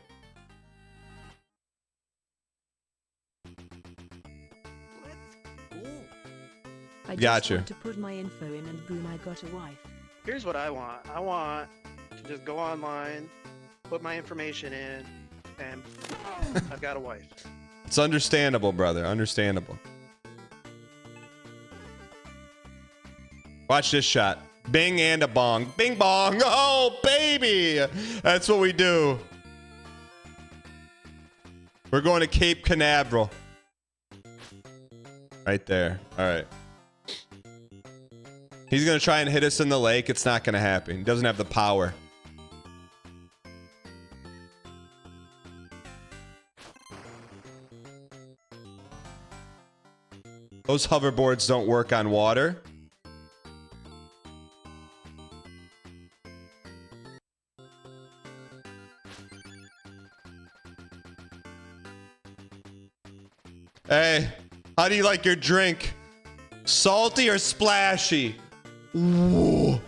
[SPEAKER 1] I just
[SPEAKER 2] Gotcha.
[SPEAKER 1] want to put my info in and boom, I got a wife.
[SPEAKER 7] Here's what I want. I want to just go online, put my information in, and I've got a wife.
[SPEAKER 2] It's understandable, brother. Understandable. Watch this shot. Bing and a bong. Bing bong. Oh, baby. That's what we do. We're going to Cape Canaveral. Right there. All right. He's going to try and hit us in the lake. It's not going to happen. He doesn't have the power. Those hoverboards don't work on water. Hey, how do you like your drink? Salty or splashy? Ooh.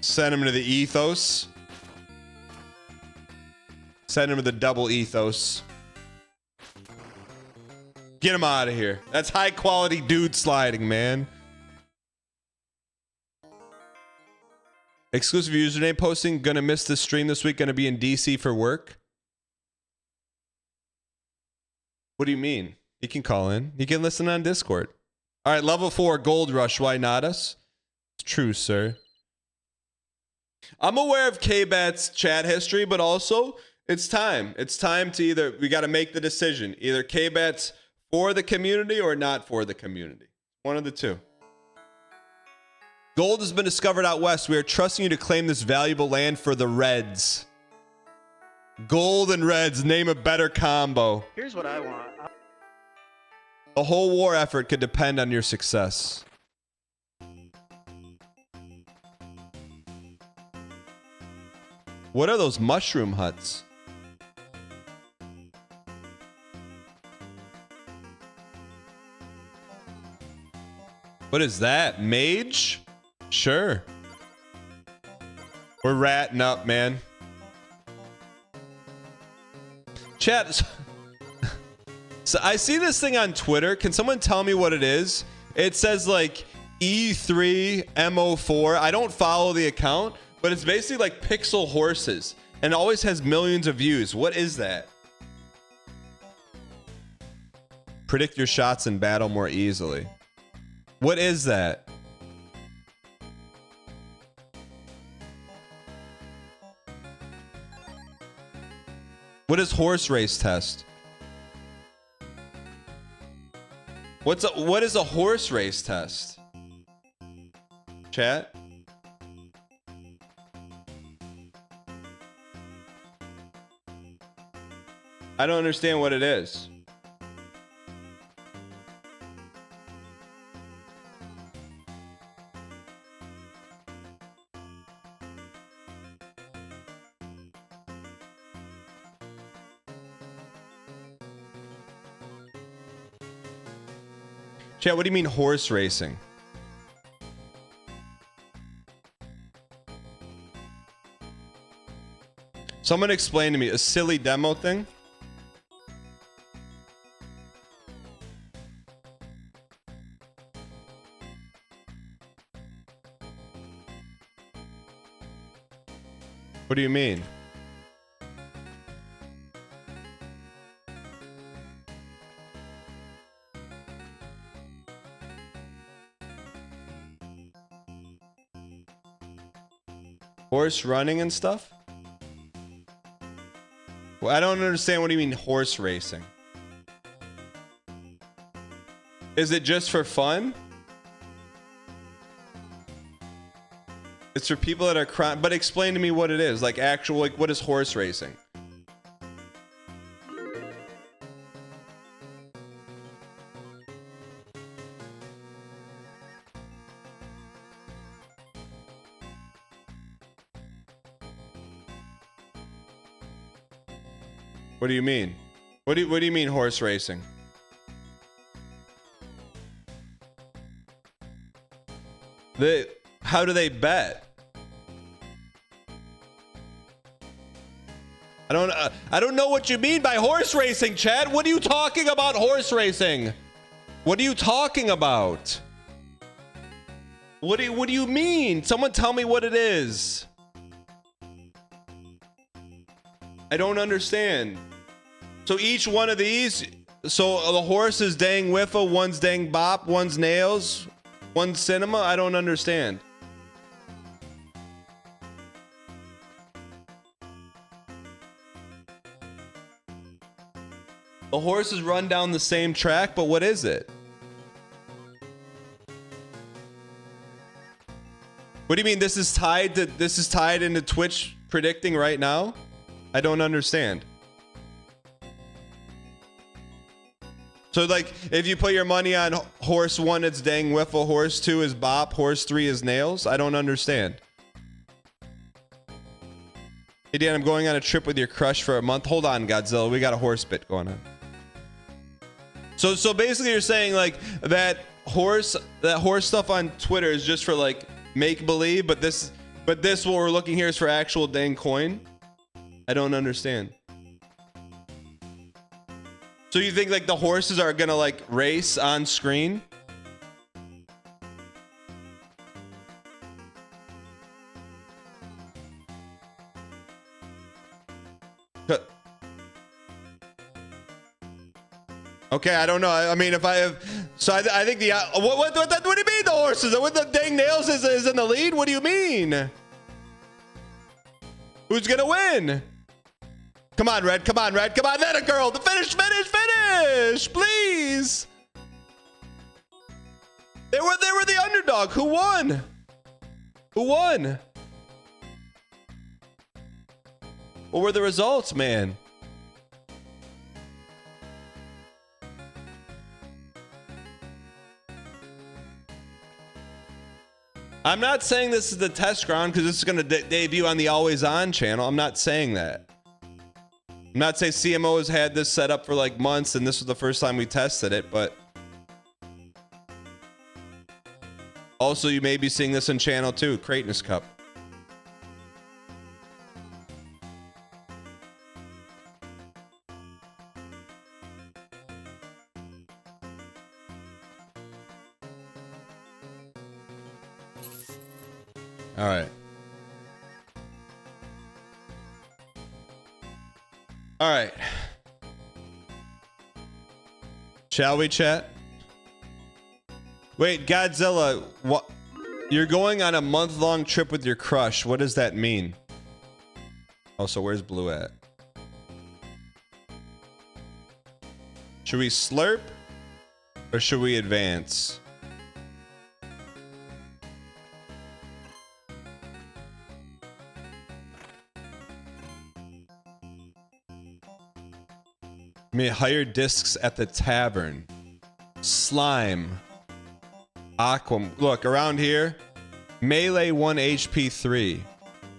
[SPEAKER 2] Send him to the ethos. Send him to the double ethos. Get him out of here. That's high quality dude sliding, man. Exclusive username posting. Gonna miss the stream this week. Gonna be in DC for work. What do you mean? You can call in. You can listen on Discord. All right, level 4 Gold Rush. Why not us? It's true, sir. I'm aware of Kbat's chat history, but also It's time. It's time to we got to make the decision. Either Kbat's for the community or not for the community. One of the two. Gold has been discovered out west. We are trusting you to claim this valuable land for the Reds. Gold and Reds, name a better combo.
[SPEAKER 7] Here's what I want.
[SPEAKER 2] The whole war effort could depend on your success. What are those mushroom huts? What is that? Mage? Sure. We're ratting up, man. Chat. So I see this thing on Twitter. Can someone tell me what it is? It says like E3MO4. I don't follow the account, but it's basically like pixel horses and it always has millions of views. What is that? Predict your shots in battle more easily. What is that? What is horse race test? What is a horse race test? Chat? I don't understand what it is. Chat, what do you mean horse racing? Someone explain to me a silly demo thing. What do you mean? Horse running and stuff? Well, I don't understand. What do you mean horse racing? Is it just for fun? It's for people that are crying. But explain to me what it is. Like actual, like what is horse racing? What do you mean? What do you mean horse racing? How do they bet? I don't know what you mean by horse racing, Chad. What are you talking about horse racing? What are you talking about? What do you mean? Someone tell me what it is. I don't understand. So each one of these, so the horse is dang whiffle, one's dang bop, one's nails, one's cinema. I don't understand. The horses run down the same track, but what is it? What do you mean this is tied into Twitch predicting right now? I don't understand. So like if you put your money on horse 1 it's dang whiffle, horse 2 is bop, horse 3 is nails? I don't understand. Hey Dan, I'm going on a trip with your crush for a month. Hold on, Godzilla, we got a horse bit going on. So basically you're saying like that horse stuff on Twitter is just for like make believe, but this what we're looking here is for actual dang coin? I don't understand. So you think like the horses are gonna like race on screen? Okay, I don't know. I mean, if I have, so I think the what do you mean the horses? What the dang nails is in the lead? What do you mean? Who's gonna win? Come on, Red. Come on, Red. Come on. That a girl. The finish. Please. They were the underdog. Who won? What were the results, man? I'm not saying this is the test ground because this is going to debut on the Always On channel. I'm not saying that. I'm not saying CMO has had this set up for like months and this was the first time we tested it, but also you may be seeing this in channel 2, Kratos Cup. All right. All right. Shall we chat? Wait, Godzilla, what? You're going on a month-long trip with your crush. What does that mean? Also, where's Blue at? Should we slurp or should we advance? May hire discs at the tavern. Slime. Aquam. Look, around here. Melee 1 HP 3.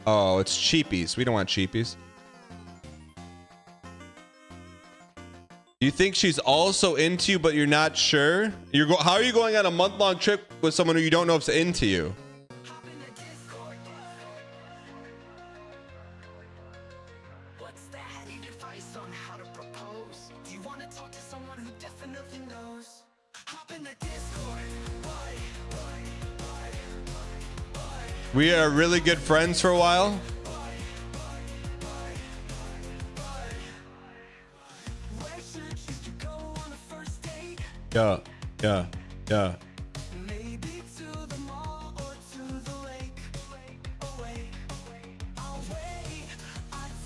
[SPEAKER 2] Oh, it's cheapies. We don't want cheapies. You think she's also into you, but you're not sure? How are you going on a month-long trip with someone who you don't know if's into you? We are really good friends for a while. Yeah.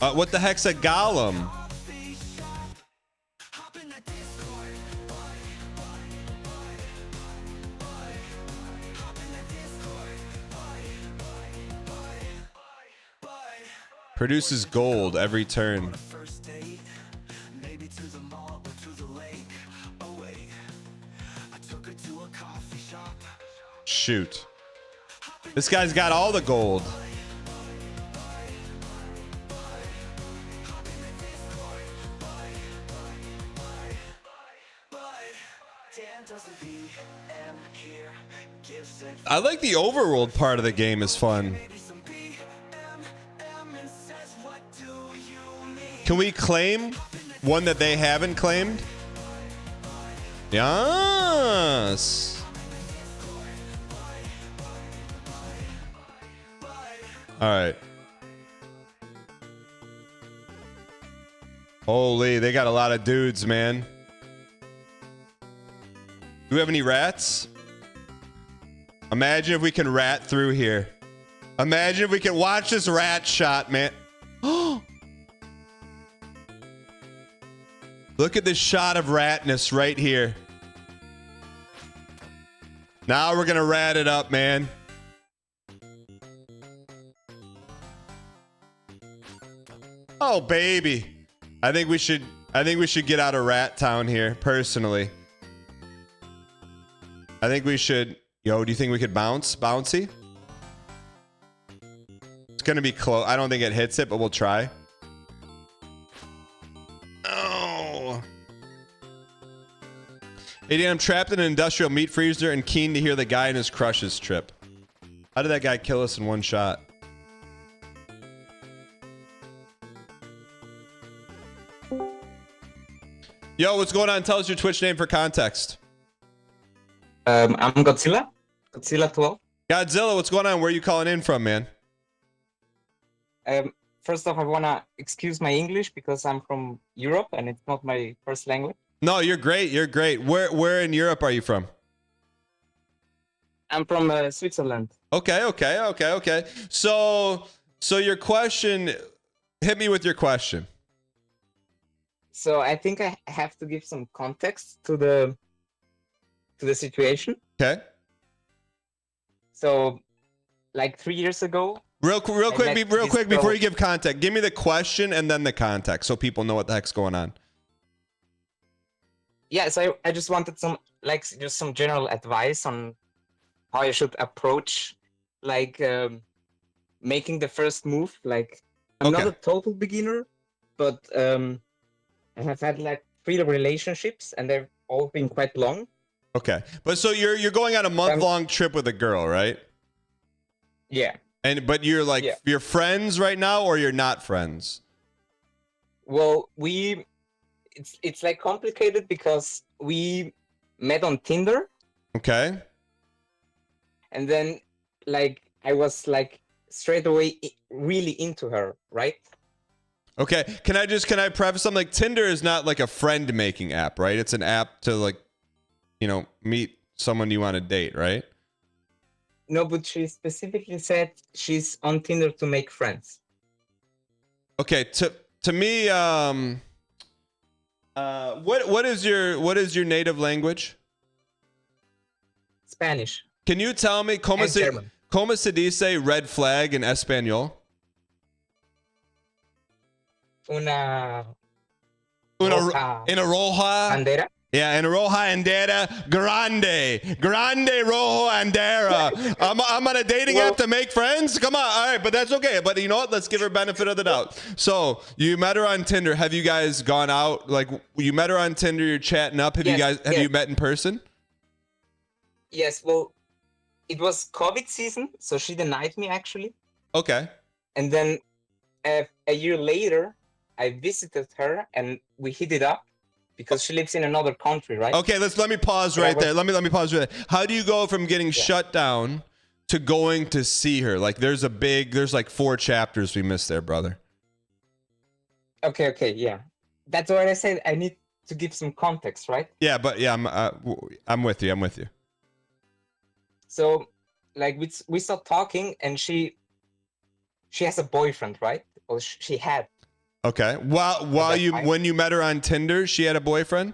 [SPEAKER 2] What the heck's a golem? Produces gold every turn. Shoot. This guy's got all the gold. I like the overworld part of the game is fun. Can we claim one that they haven't claimed? Yes. All right. Holy, they got a lot of dudes, man. Do we have any rats? Imagine if we can rat through here. Imagine if we can watch this rat shot, man. Look at this shot of ratness right here. Now we're gonna rat it up, man. Oh, baby. I think we should get out of Rat Town here, personally. I think we should. Yo, do you think we could bounce? Bouncy? It's gonna be close. I don't think it hits it, but we'll try. Oh. Hey, I'm trapped in an industrial meat freezer and keen to hear the guy in his crush's trip. How did that guy kill us in one shot? Yo, what's going on? Tell us your Twitch name for context.
[SPEAKER 8] I'm Godzilla. Godzilla 12.
[SPEAKER 2] Godzilla, what's going on? Where are you calling in from, man?
[SPEAKER 8] First off, I wanna excuse my English because I'm from Europe and it's not my first language.
[SPEAKER 2] No, you're great. You're great. Where in Europe are you from?
[SPEAKER 8] I'm from Switzerland.
[SPEAKER 2] Okay. So your question, hit me with your question.
[SPEAKER 8] So I think I have to give some context to the situation.
[SPEAKER 2] Okay.
[SPEAKER 8] So, like 3 years ago.
[SPEAKER 2] Real quick, before
[SPEAKER 8] girl.
[SPEAKER 2] you give context, give me the question and then the context so people know what the heck's going on.
[SPEAKER 8] Yeah, so I just wanted some just some general advice on how I should approach making the first move. Like I'm not
[SPEAKER 2] Okay.
[SPEAKER 8] a total beginner, but I have had like 3 relationships and they've all been quite long.
[SPEAKER 2] Okay. But so you're going on a month-long trip with a girl, right?
[SPEAKER 8] Yeah.
[SPEAKER 2] But you're like
[SPEAKER 8] Yeah.
[SPEAKER 2] you're friends right now or you're not friends?
[SPEAKER 8] Well, it's like complicated because we met on Tinder
[SPEAKER 2] Okay.
[SPEAKER 8] and then like I was like straight away really into her, right?
[SPEAKER 2] Okay. Can I preface something? Like Tinder is not like a friend making app, right? It's an app to like, meet someone you want to date, right?
[SPEAKER 8] No, but she specifically said she's on Tinder to make friends.
[SPEAKER 2] Okay. To me, what is your native language?
[SPEAKER 8] Spanish.
[SPEAKER 2] Can you tell me como
[SPEAKER 8] And German.
[SPEAKER 2] se dice red flag in español?
[SPEAKER 8] Una
[SPEAKER 2] Una
[SPEAKER 8] roja
[SPEAKER 2] roja.
[SPEAKER 8] bandera.
[SPEAKER 2] Yeah, and roja andera grande rojo andera. I'm on a dating app to make friends. Come on, all right, but that's okay. But you know what? Let's give her benefit of the doubt. So you met her on Tinder. Have you guys gone out? Like you met her on Tinder. You're chatting up. Have you met in person?
[SPEAKER 8] Yes. Well, it was COVID season, so she denied me actually.
[SPEAKER 2] Okay.
[SPEAKER 8] And then a year later, I visited her and we hit it up. Because she lives in another country, right?
[SPEAKER 2] Okay, let me pause right there. Let me pause right there. How do you go from getting shut down to going to see her? Like there's like 4 chapters we missed there, brother.
[SPEAKER 8] Okay, yeah. That's what I said. I need to give some context, right?
[SPEAKER 2] Yeah, but yeah, I'm with you. I'm with you.
[SPEAKER 8] So, like we started talking, and she has a boyfriend, right? Or she had.
[SPEAKER 2] Okay. When you met her on Tinder, she had a boyfriend?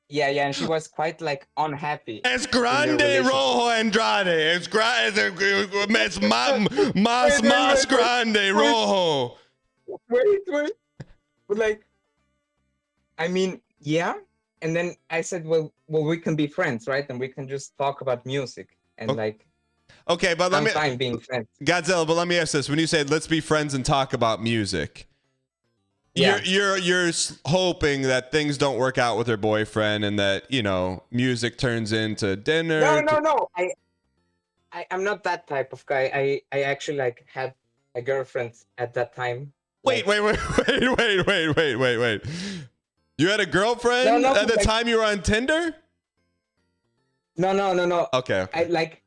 [SPEAKER 8] Yeah, and she was quite like unhappy.
[SPEAKER 2] Es grande rojo Andrade. Es más grande rojo.
[SPEAKER 8] Wait. But like, I mean, yeah. And then I said, well, we can be friends, right? And we can just talk about music and like.
[SPEAKER 2] Okay, but
[SPEAKER 8] being friends.
[SPEAKER 2] Godzilla, but let me ask this: when you say let's be friends and talk about music,
[SPEAKER 8] yeah.
[SPEAKER 2] you're hoping that things don't work out with her boyfriend and that music turns into dinner.
[SPEAKER 8] No. I'm not that type of guy. I actually like had a girlfriend at that time.
[SPEAKER 2] Wait. You had a girlfriend at the time you were on Tinder?
[SPEAKER 8] No.
[SPEAKER 2] Okay.
[SPEAKER 8] I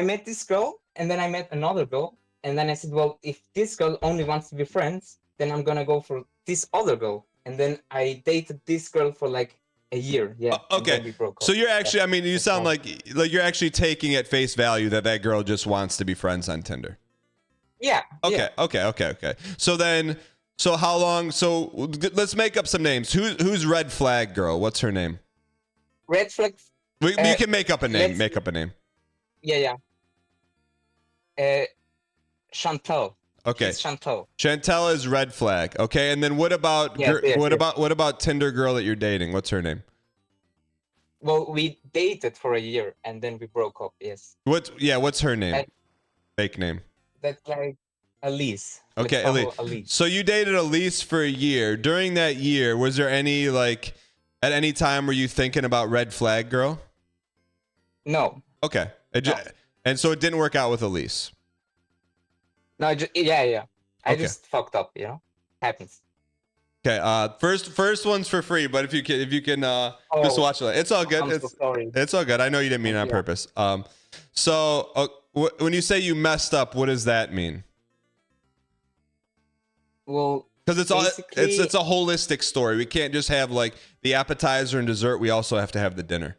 [SPEAKER 8] met this girl and then I met another girl and then I said, well, if this girl only wants to be friends, then I'm gonna go for this other girl. And then I dated this girl for like a year. Yeah.
[SPEAKER 2] Okay.
[SPEAKER 8] And then we broke up.
[SPEAKER 2] So you're actually, I mean, you sound like you're actually taking at face value that girl just wants to be friends on Tinder.
[SPEAKER 8] Yeah.
[SPEAKER 2] Okay.
[SPEAKER 8] Yeah.
[SPEAKER 2] Okay. So how long? So let's make up some names. Who's red flag girl? What's her name?
[SPEAKER 8] Red flag.
[SPEAKER 2] You can make up a name. Make up a name.
[SPEAKER 8] Yeah. Chantal.
[SPEAKER 2] Okay.
[SPEAKER 8] She's Chantal.
[SPEAKER 2] Chantal is red flag. Okay, and then what about what about Tinder girl that you're dating? What's her name?
[SPEAKER 8] Well, we dated for a year and then we broke up. Yes.
[SPEAKER 2] What's her name? Fake name.
[SPEAKER 8] That's like Elise.
[SPEAKER 2] Okay, Elise. So you dated Elise for a year. During that year, was there any at any time were you thinking about red flag girl?
[SPEAKER 8] No.
[SPEAKER 2] Okay. And so it didn't work out with Elise.
[SPEAKER 8] No, yeah. I just fucked up, happens.
[SPEAKER 2] Okay. First one's for free, but if you can just watch it, it's all good. It's all good. I know you didn't mean it on purpose. So when you say you messed up, what does that mean?
[SPEAKER 8] Well,
[SPEAKER 2] because it's a holistic story. We can't just have like the appetizer and dessert. We also have to have the dinner.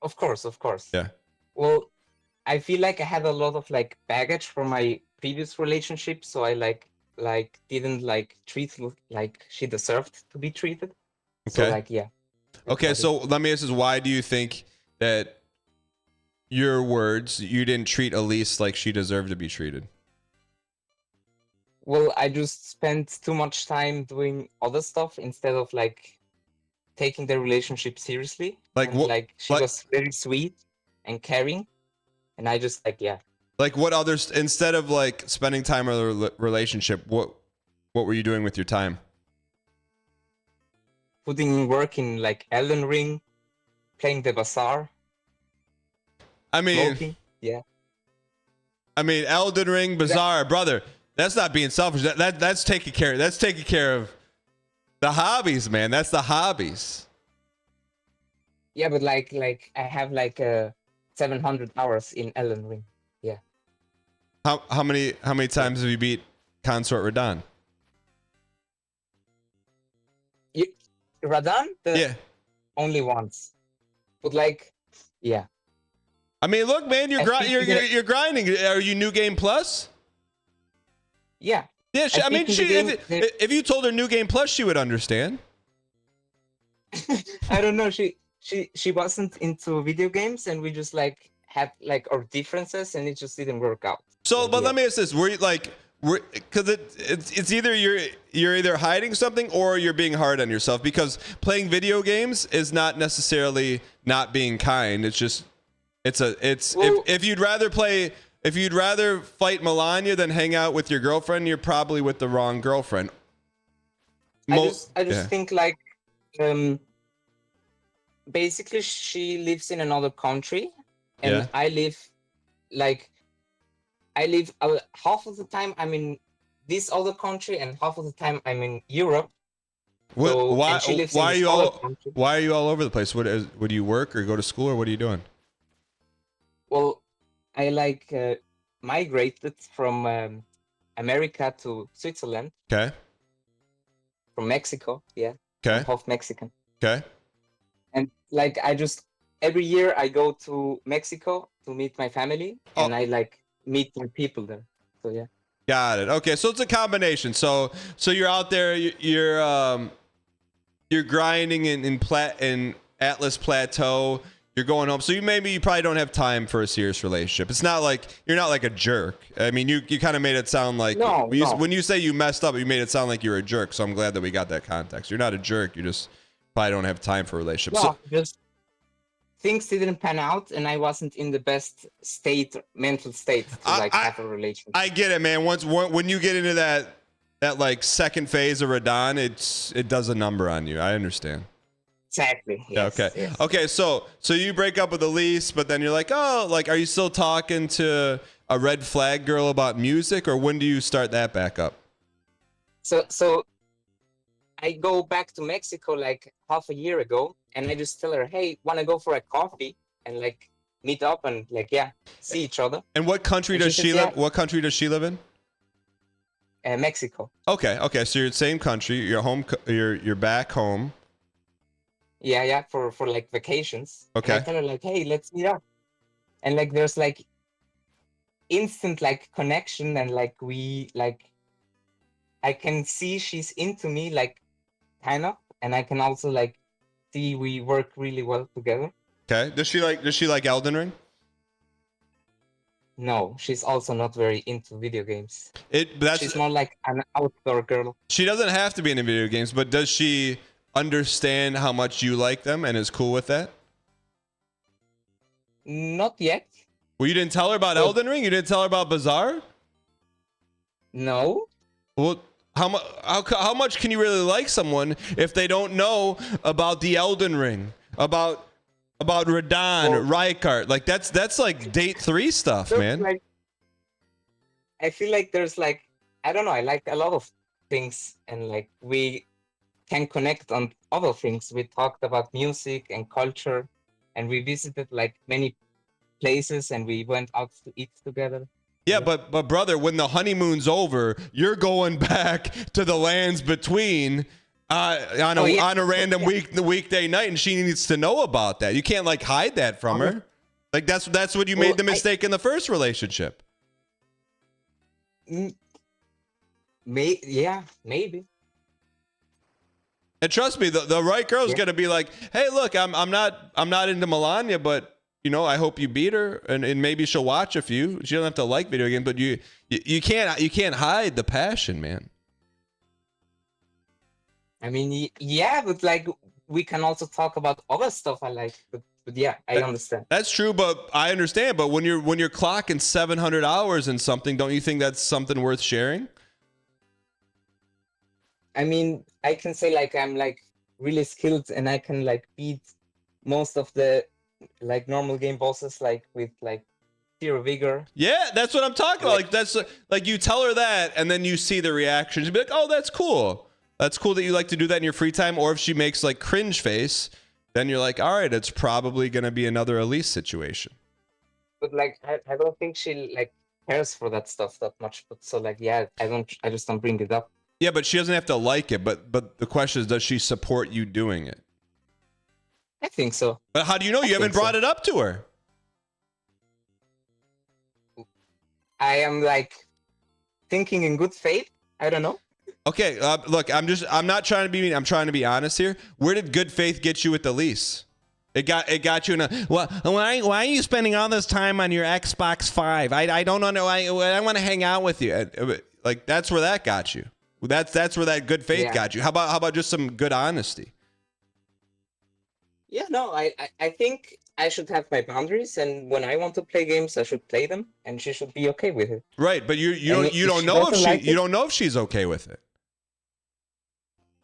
[SPEAKER 8] Of course.
[SPEAKER 2] Yeah.
[SPEAKER 8] Well, I feel like I had a lot of like baggage from my previous relationship, so I like like didn't like treat like she deserved to be treated. So
[SPEAKER 2] Okay.
[SPEAKER 8] like yeah. that's
[SPEAKER 2] Okay,
[SPEAKER 8] what it-
[SPEAKER 2] so let me ask this: why do you think that your words you didn't treat Elise like she deserved to be treated?
[SPEAKER 8] well, I just spent too much time doing other stuff instead of like taking the relationship seriously.
[SPEAKER 2] Like
[SPEAKER 8] And
[SPEAKER 2] what?
[SPEAKER 8] like she
[SPEAKER 2] like-
[SPEAKER 8] was very sweet and caring, and I just like yeah.
[SPEAKER 2] Like what others? Instead of like spending time in a relationship, what were you doing with your time?
[SPEAKER 8] Putting in work in like Elden Ring, playing the bazaar,
[SPEAKER 2] I mean,
[SPEAKER 8] smoking. Yeah.
[SPEAKER 2] I mean, Elden Ring, Bazaar, brother. That's not being selfish. That's taking care. That's taking care of the hobbies, man. That's the hobbies.
[SPEAKER 8] Yeah, but like I have like 700 hours in Elden Ring. Yeah.
[SPEAKER 2] How many times have you beat Consort Radon?
[SPEAKER 8] Radan?
[SPEAKER 2] Yeah.
[SPEAKER 8] Only once. But like, yeah.
[SPEAKER 2] I mean, look, man, you're
[SPEAKER 8] I think
[SPEAKER 2] you're grinding. Are you New Game Plus?
[SPEAKER 8] Yeah.
[SPEAKER 2] Yeah, I mean,
[SPEAKER 8] think in the game
[SPEAKER 2] if you told her New Game Plus, she would understand.
[SPEAKER 8] I don't know. She wasn't into video games, and we just like had like our differences, and it just didn't work out.
[SPEAKER 2] So, but
[SPEAKER 8] yeah.
[SPEAKER 2] let me ask this: were you like, because it's either you're either hiding something or you're being hard on yourself, because playing video games is not necessarily not being kind. It's just
[SPEAKER 8] Well-
[SPEAKER 2] if you'd rather fight Melania than hang out with your girlfriend, you're probably with the wrong girlfriend.
[SPEAKER 8] I just
[SPEAKER 2] yeah.
[SPEAKER 8] think like basically she lives in another country, and
[SPEAKER 2] Yeah.
[SPEAKER 8] I live half of the time I'm in this other country, and half of the time I'm in Europe. So-
[SPEAKER 2] why
[SPEAKER 8] and she lives in
[SPEAKER 2] why are
[SPEAKER 8] this
[SPEAKER 2] you
[SPEAKER 8] other
[SPEAKER 2] all
[SPEAKER 8] country.
[SPEAKER 2] why are you all over the place? Would you work or go to school, or what are you doing?
[SPEAKER 8] Well, I like migrated from America to Switzerland,
[SPEAKER 2] Okay.
[SPEAKER 8] from Mexico. Yeah, I'm
[SPEAKER 2] Okay.
[SPEAKER 8] half Mexican.
[SPEAKER 2] Okay.
[SPEAKER 8] And like I just every year I go to Mexico to meet my family, and
[SPEAKER 2] Oh.
[SPEAKER 8] I like meet new people there. So yeah.
[SPEAKER 2] Got it. Okay, so it's a combination. So you're out there, you're grinding in Atlas Plateau. You're going home, so you probably don't have time for a serious relationship. It's not like you're not like a jerk. I mean, you kind of made it sound like
[SPEAKER 8] No.
[SPEAKER 2] when you say you messed up, you made it sound like you're a jerk. So I'm glad that we got that context. You're not a jerk. You just probably don't have time for a relationship.
[SPEAKER 8] No, just things didn't pan out, and I wasn't in the best mental state to like have a relationship.
[SPEAKER 2] I get it, man. When you get into that like second phase of Radon, it does a number on you. I understand.
[SPEAKER 8] Exactly.
[SPEAKER 2] Yeah,
[SPEAKER 8] Yes,
[SPEAKER 2] okay.
[SPEAKER 8] yes.
[SPEAKER 2] Okay. So you break up with Elise, but then you're like, oh, like, are you still talking to a red flag girl about music, or when do you start that back up?
[SPEAKER 8] So I go back to Mexico like half a year ago, and I just tell her, "Hey, wanna go for a coffee and like meet up and like see each other?"
[SPEAKER 2] And what country
[SPEAKER 8] And
[SPEAKER 2] does
[SPEAKER 8] she
[SPEAKER 2] she
[SPEAKER 8] says,
[SPEAKER 2] live?
[SPEAKER 8] yeah.
[SPEAKER 2] What country does she live in?
[SPEAKER 8] Mexico.
[SPEAKER 2] Okay. So you're in the same country. You're home. You're back home.
[SPEAKER 8] Yeah, for like vacations. And
[SPEAKER 2] Okay.
[SPEAKER 8] I tell her like, "Hey, let's meet up," and like there's like instant like connection, and like we like I can see she's into me like kind of, and I can also like see we work really well together.
[SPEAKER 2] Okay. Does she like Elden Ring?
[SPEAKER 8] No, she's also not very into video games.
[SPEAKER 2] That's
[SPEAKER 8] She's more like an outdoor girl.
[SPEAKER 2] she doesn't have to be into video games, but does she understand how much you like them and is cool with that?
[SPEAKER 8] Not yet.
[SPEAKER 2] Well, you didn't tell her about
[SPEAKER 8] Well-
[SPEAKER 2] Elden Ring. You didn't tell her about Bazaar.
[SPEAKER 8] No.
[SPEAKER 2] Well, how much can you really like someone if they don't know about the Elden Ring, about Radon,
[SPEAKER 8] Well-
[SPEAKER 2] Rykart? Like that's like date 3 stuff,
[SPEAKER 8] There's,
[SPEAKER 2] man.
[SPEAKER 8] like, I feel like there's like I don't know. I like a lot of things, and like we can connect on other things. We talked about music and culture, and we visited like many places, and we went out to eat together.
[SPEAKER 2] Yeah, but brother, when the honeymoon's over, you're going back to the lands between on a random weekday night, and she needs to know about that. You can't like hide that from her. Like that's what you made the mistake in the first relationship.
[SPEAKER 8] Yeah, maybe.
[SPEAKER 2] And trust me, the right girl's
[SPEAKER 8] Yeah.
[SPEAKER 2] gonna be like, hey, look, I'm not into Melania, but you know, I hope you beat her, and maybe she'll watch a few. She doesn't have to like video games, but you can't hide the passion, man.
[SPEAKER 8] I mean, yeah, but like we can also talk about other stuff I like. But yeah, I understand.
[SPEAKER 2] That's true, but I understand. But when you're clocking 700 hours in something, don't you think that's something worth sharing?
[SPEAKER 8] I mean, I can say like I'm like really skilled and I can like beat most of the like normal game bosses like with like zero vigor.
[SPEAKER 2] Yeah, that's what I'm talking about. Like that's like you tell her that, and then you see the reactions. You'd be like, oh, that's cool. That's cool that you like to do that in your free time. Or if she makes like cringe face, then you're like, all right, it's probably gonna be another Elise situation.
[SPEAKER 8] But like I don't think she like cares for that stuff that much. But so like yeah, I just don't bring it up.
[SPEAKER 2] Yeah, but she doesn't have to like it. But the question is, does she support you doing it?
[SPEAKER 8] I think so.
[SPEAKER 2] But how do you know? You haven't brought it up to her.
[SPEAKER 8] I am like thinking in good faith. I don't know.
[SPEAKER 2] Okay, look, I'm not trying to be mean. I'm trying to be honest here. Where did good faith get you with Elise? It got you in a why are you spending all this time on your Xbox 5? I don't know. I want to hang out with you. Like that's where that got you. That's where that good faith got you. How about just some good honesty?
[SPEAKER 8] Yeah, no, I think I should have my boundaries, and when I want to play games, I should play them, and she should be okay with it.
[SPEAKER 2] Right, but you don't know if she's okay with it.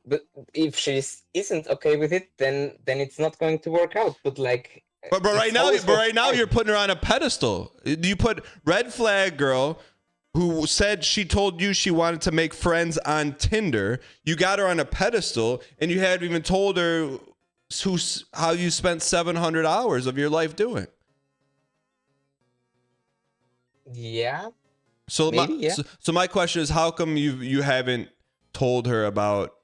[SPEAKER 8] But if she isn't okay with it, then it's not going to work out. But like,
[SPEAKER 2] but right now you're putting her on a pedestal. You put red flag girl who said she told you she wanted to make friends on Tinder. You got her on a pedestal, and you haven't even told her how you spent 700 hours of your life doing.
[SPEAKER 8] Yeah.
[SPEAKER 2] So
[SPEAKER 8] maybe,
[SPEAKER 2] so my question is, how come you haven't told her about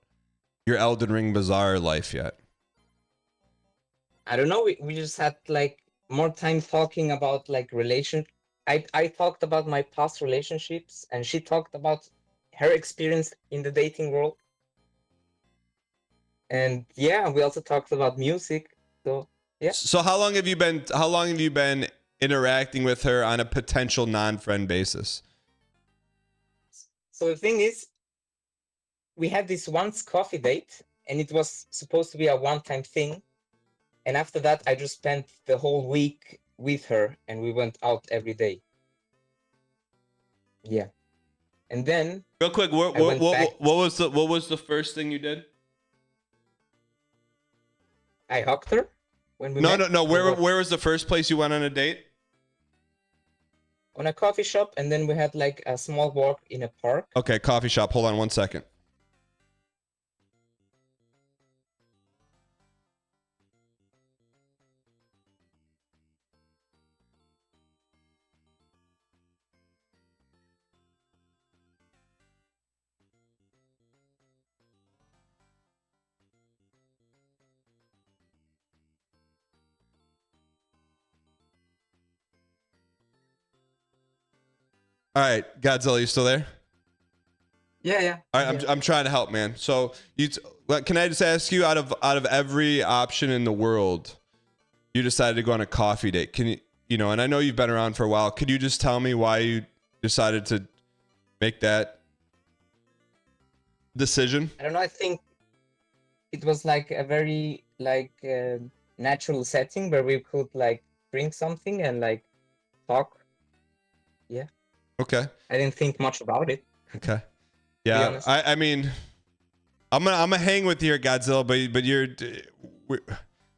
[SPEAKER 2] your Elden Ring Bazaar life yet?
[SPEAKER 8] I don't know. We just had like more time talking about like I talked about my past relationships, and she talked about her experience in the dating world. And yeah, we also talked about music. So yeah.
[SPEAKER 2] So how long have you been interacting with her on a potential non-friend basis?
[SPEAKER 8] So the thing is, we had this once coffee date, and it was supposed to be a one-time thing. And after that, I just spent the whole week with her, and we went out every day. Yeah. And then
[SPEAKER 2] real quick, what was the first thing you did?
[SPEAKER 8] I hugged her when we met.
[SPEAKER 2] No. Where was the first place you went on a date?
[SPEAKER 8] On a coffee shop, and then we had like a small walk in a park.
[SPEAKER 2] Okay, coffee shop. Hold on 1 second. All right, Godzilla, you still there?
[SPEAKER 8] Yeah.
[SPEAKER 2] All right, I'm trying to help, man. So can I just ask you, out of every option in the world, you decided to go on a coffee date. Can you know? And I know you've been around for a while. Could you just tell me why you decided to make that decision?
[SPEAKER 8] I don't know. I think it was like a very like natural setting where we could like drink something and like talk. Yeah.
[SPEAKER 2] Okay.
[SPEAKER 8] I didn't think much about it.
[SPEAKER 2] Okay. Yeah. I mean, I'm gonna hang with you here, Godzilla, but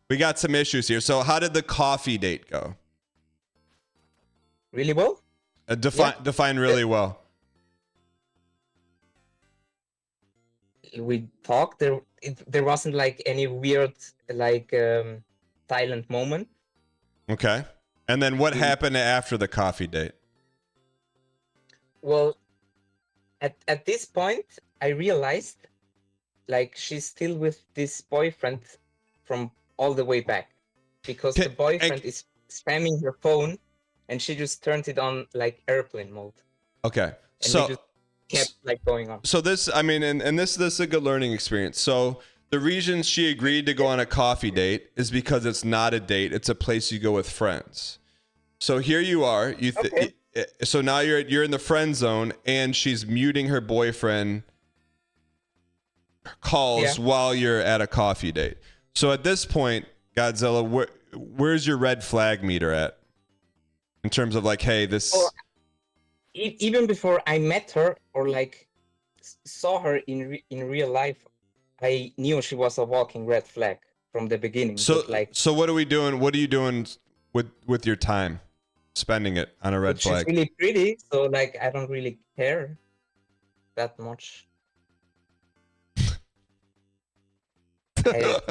[SPEAKER 2] we got some issues here. So how did the coffee date go?
[SPEAKER 8] Really well.
[SPEAKER 2] Define really well.
[SPEAKER 8] We talked. There wasn't like any weird like silent moment.
[SPEAKER 2] Okay. And then what happened after the coffee date?
[SPEAKER 8] Well, at this point, I realized like she's still with this boyfriend from all the way back, because the boyfriend is spamming her phone, and she just turned it on like airplane mode.
[SPEAKER 2] Okay.
[SPEAKER 8] And kept like going on.
[SPEAKER 2] So this, I mean, and this is a good learning experience. So the reason she agreed to go on a coffee date is because it's not a date; it's a place you go with friends. So here you are. So now you're in the friend zone, and she's muting her boyfriend calls while you're at a coffee date. So at this point, Godzilla, where's your red flag meter at? In terms of like, hey, this.
[SPEAKER 8] Or even before I met her or like saw her in real life, I knew she was a walking red flag from the beginning.
[SPEAKER 2] So
[SPEAKER 8] like,
[SPEAKER 2] so what are we doing? What are you doing with your time? Spending it on a red flag.
[SPEAKER 8] She's really pretty, so like I don't really care that much.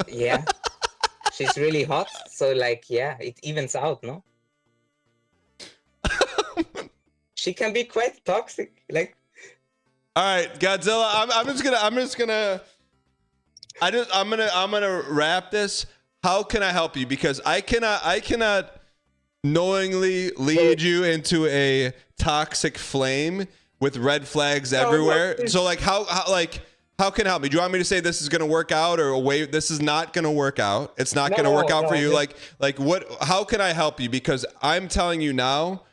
[SPEAKER 8] Yeah, she's really hot, so like yeah, it evens out, no? She can be quite toxic, like.
[SPEAKER 2] All right, Godzilla. I'm gonna wrap this. How can I help you? because I cannot knowingly lead you into a toxic flame with red flags everywhere. So like how can I help me? Do you want me to say this is gonna work out, or wait, this is not gonna work out? It's not gonna work out for you. Like what? How can I help you? Because I'm telling you now,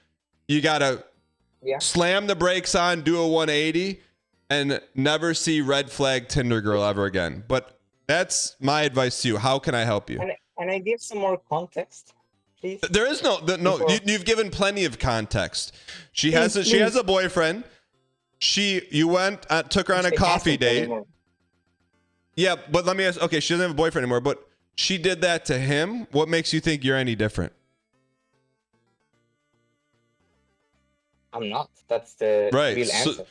[SPEAKER 2] you gotta slam the brakes on, do a 180, and never see red flag Tinder girl ever again. But that's my advice to you. How can I help you?
[SPEAKER 8] Can I give some more context, please?
[SPEAKER 2] There is no. You've given plenty of context. She has a boyfriend. You went took her on a coffee date. Anymore. Yeah, but let me ask. Okay, she doesn't have a boyfriend anymore, but she did that to him. What makes you think you're any different?
[SPEAKER 8] I'm not. That's the real answer.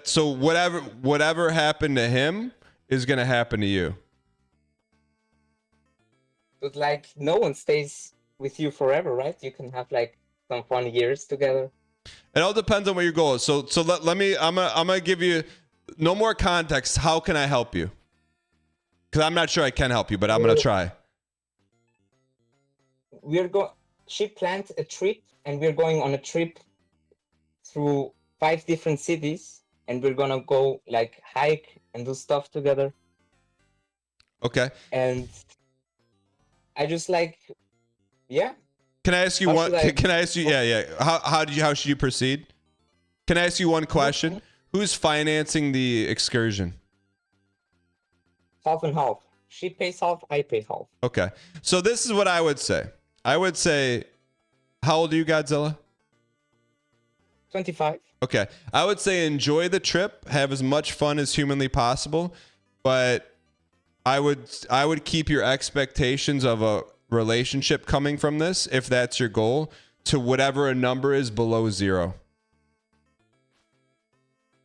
[SPEAKER 2] So whatever happened to him is gonna happen to you.
[SPEAKER 8] But like no one stays with you forever, right? You can have like some fun years together.
[SPEAKER 2] It all depends on what your goal is. So let me. I'm gonna give you no more context. How can I help you? Because I'm not sure I can help you, but I'm gonna try.
[SPEAKER 8] She planned a trip, and we're going on a trip through 5 different cities, and we're gonna go like hike and do stuff together.
[SPEAKER 2] Okay.
[SPEAKER 8] And I just like, yeah.
[SPEAKER 2] Can I ask you one? Can I ask you? Yeah. How should you proceed? Can I ask you one question? Who's financing the excursion?
[SPEAKER 8] Half and half. She pays half, I pay half.
[SPEAKER 2] Okay. So this is what I would say. I would say, how old are you, Godzilla?
[SPEAKER 8] 25.
[SPEAKER 2] Okay. I would say enjoy the trip, have as much fun as humanly possible, but I would keep your expectations of a relationship coming from this, if that's your goal, to whatever a number is below 0.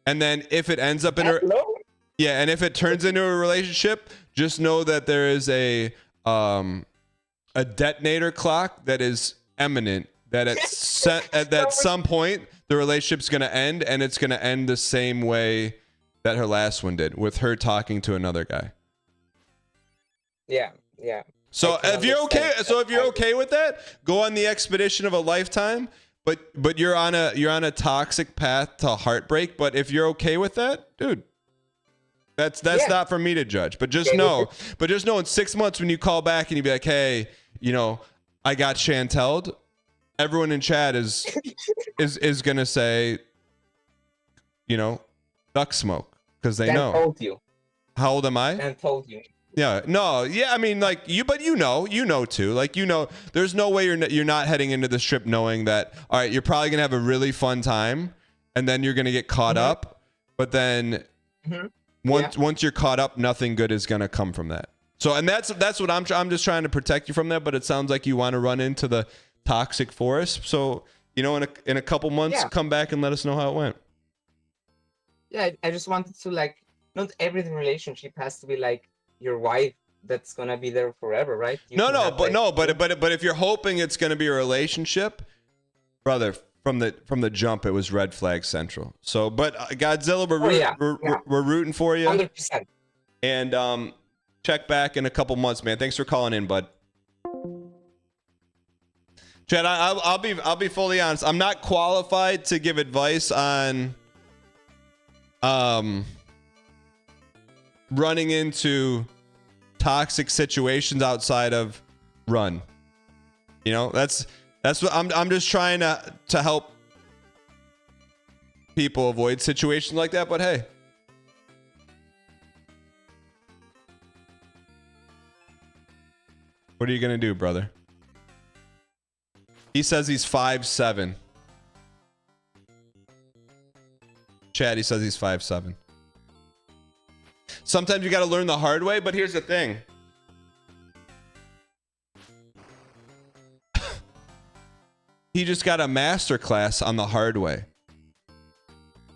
[SPEAKER 2] And then if it ends up in and if it turns into a relationship, just know that there is a detonator clock that is imminent, that at some point the relationship's going to end, and it's going to end the same way that her last one did, with her talking to another guy.
[SPEAKER 8] Yeah.
[SPEAKER 2] So if you're okay with that, go on the expedition of a lifetime. But you're on a toxic path to heartbreak. But if you're okay with that, dude, that's not for me to judge. But just know in 6 months when you call back and you be like, hey, I got Chantel'd, everyone in chat is gonna say, duck smoke, because they know.
[SPEAKER 8] Told you.
[SPEAKER 2] How old am I?
[SPEAKER 8] And told you.
[SPEAKER 2] Yeah, no, yeah, I mean, like but you know too, like there's no way you're not heading into this trip knowing that, all right, you're probably gonna have a really fun time, and then you're gonna get caught up, but then once you're caught up, nothing good is gonna come from that. So, and that's what I'm just trying to protect you from that, but it sounds like you want to run into the toxic forest. So, in a couple months, come back and let us know how it went.
[SPEAKER 8] Yeah, I just wanted to not every relationship has to be like your wife that's gonna be there forever, right? But
[SPEAKER 2] if you're hoping it's gonna be a relationship, brother, from the jump it was red flag central. So, but Godzilla, we're rooting for you.
[SPEAKER 8] 100%.
[SPEAKER 2] And check back in a couple months, man. Thanks for calling in, bud. Chad, I'll be fully honest. I'm not qualified to give advice on running into toxic situations outside of run. You know, that's what I'm just trying to help people avoid situations like that, but hey. What are you going to do, brother? He says he's 5'7". Chad, he says he's 5'7". Sometimes you got to learn the hard way, but here's the thing. He just got a master class on the hard way.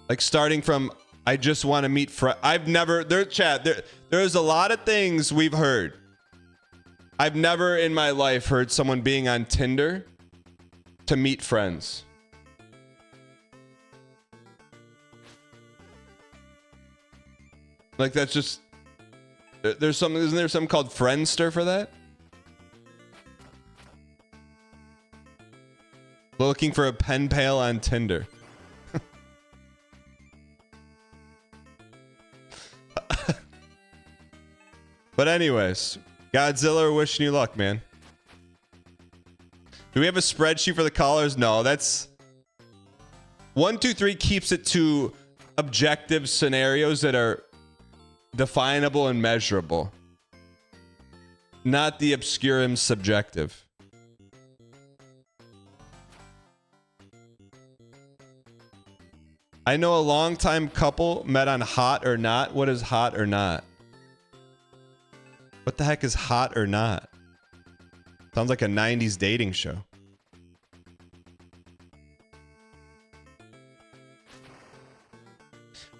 [SPEAKER 2] Like starting from, I just want to meet friends. I've never, there's a lot of things we've heard. I've never in my life heard someone being on Tinder to meet friends. Like that's just, there's something, isn't there something called Friendster for that? Looking for a pen pal on Tinder. But anyways, Godzilla, wishing you luck, man. Do we have a spreadsheet for the callers? No, that's 1, 2, 3 keeps it to objective scenarios that are definable and measurable, not the obscure and subjective. I know a longtime couple met on Hot or Not. What is Hot or Not? What the heck is Hot or Not? Sounds like a 90s dating show.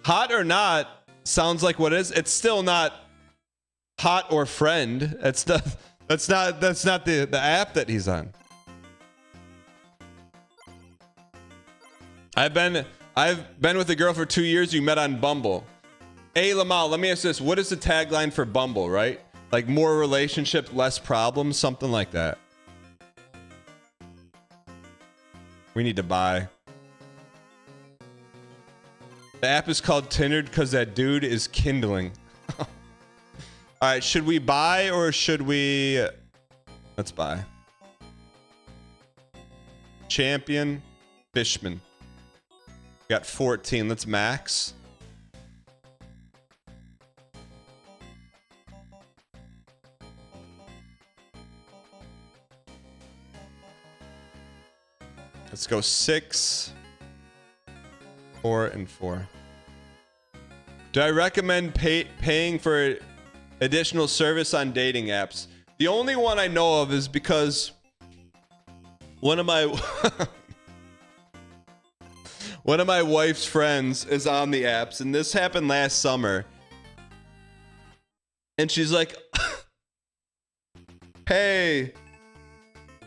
[SPEAKER 2] Hot or Not sounds like what is. It's still not Hot or Friend. That's not the app that he's on. I've been with a girl for 2 years. You met on Bumble. Hey, Lamal, let me ask this. What is the tagline for Bumble, right? Like more relationship, less problems, something like that. We need to buy. The app is called Tinder because that dude is kindling. All right, should we buy or should we... Let's buy. Champion Fishman. Got 14. Let's max. Let's go 6, 4, and 4. Do I recommend paying for additional service on dating apps? The only one I know of is because one of my one of my wife's friends is on the apps, and this happened last summer. And she's like, hey.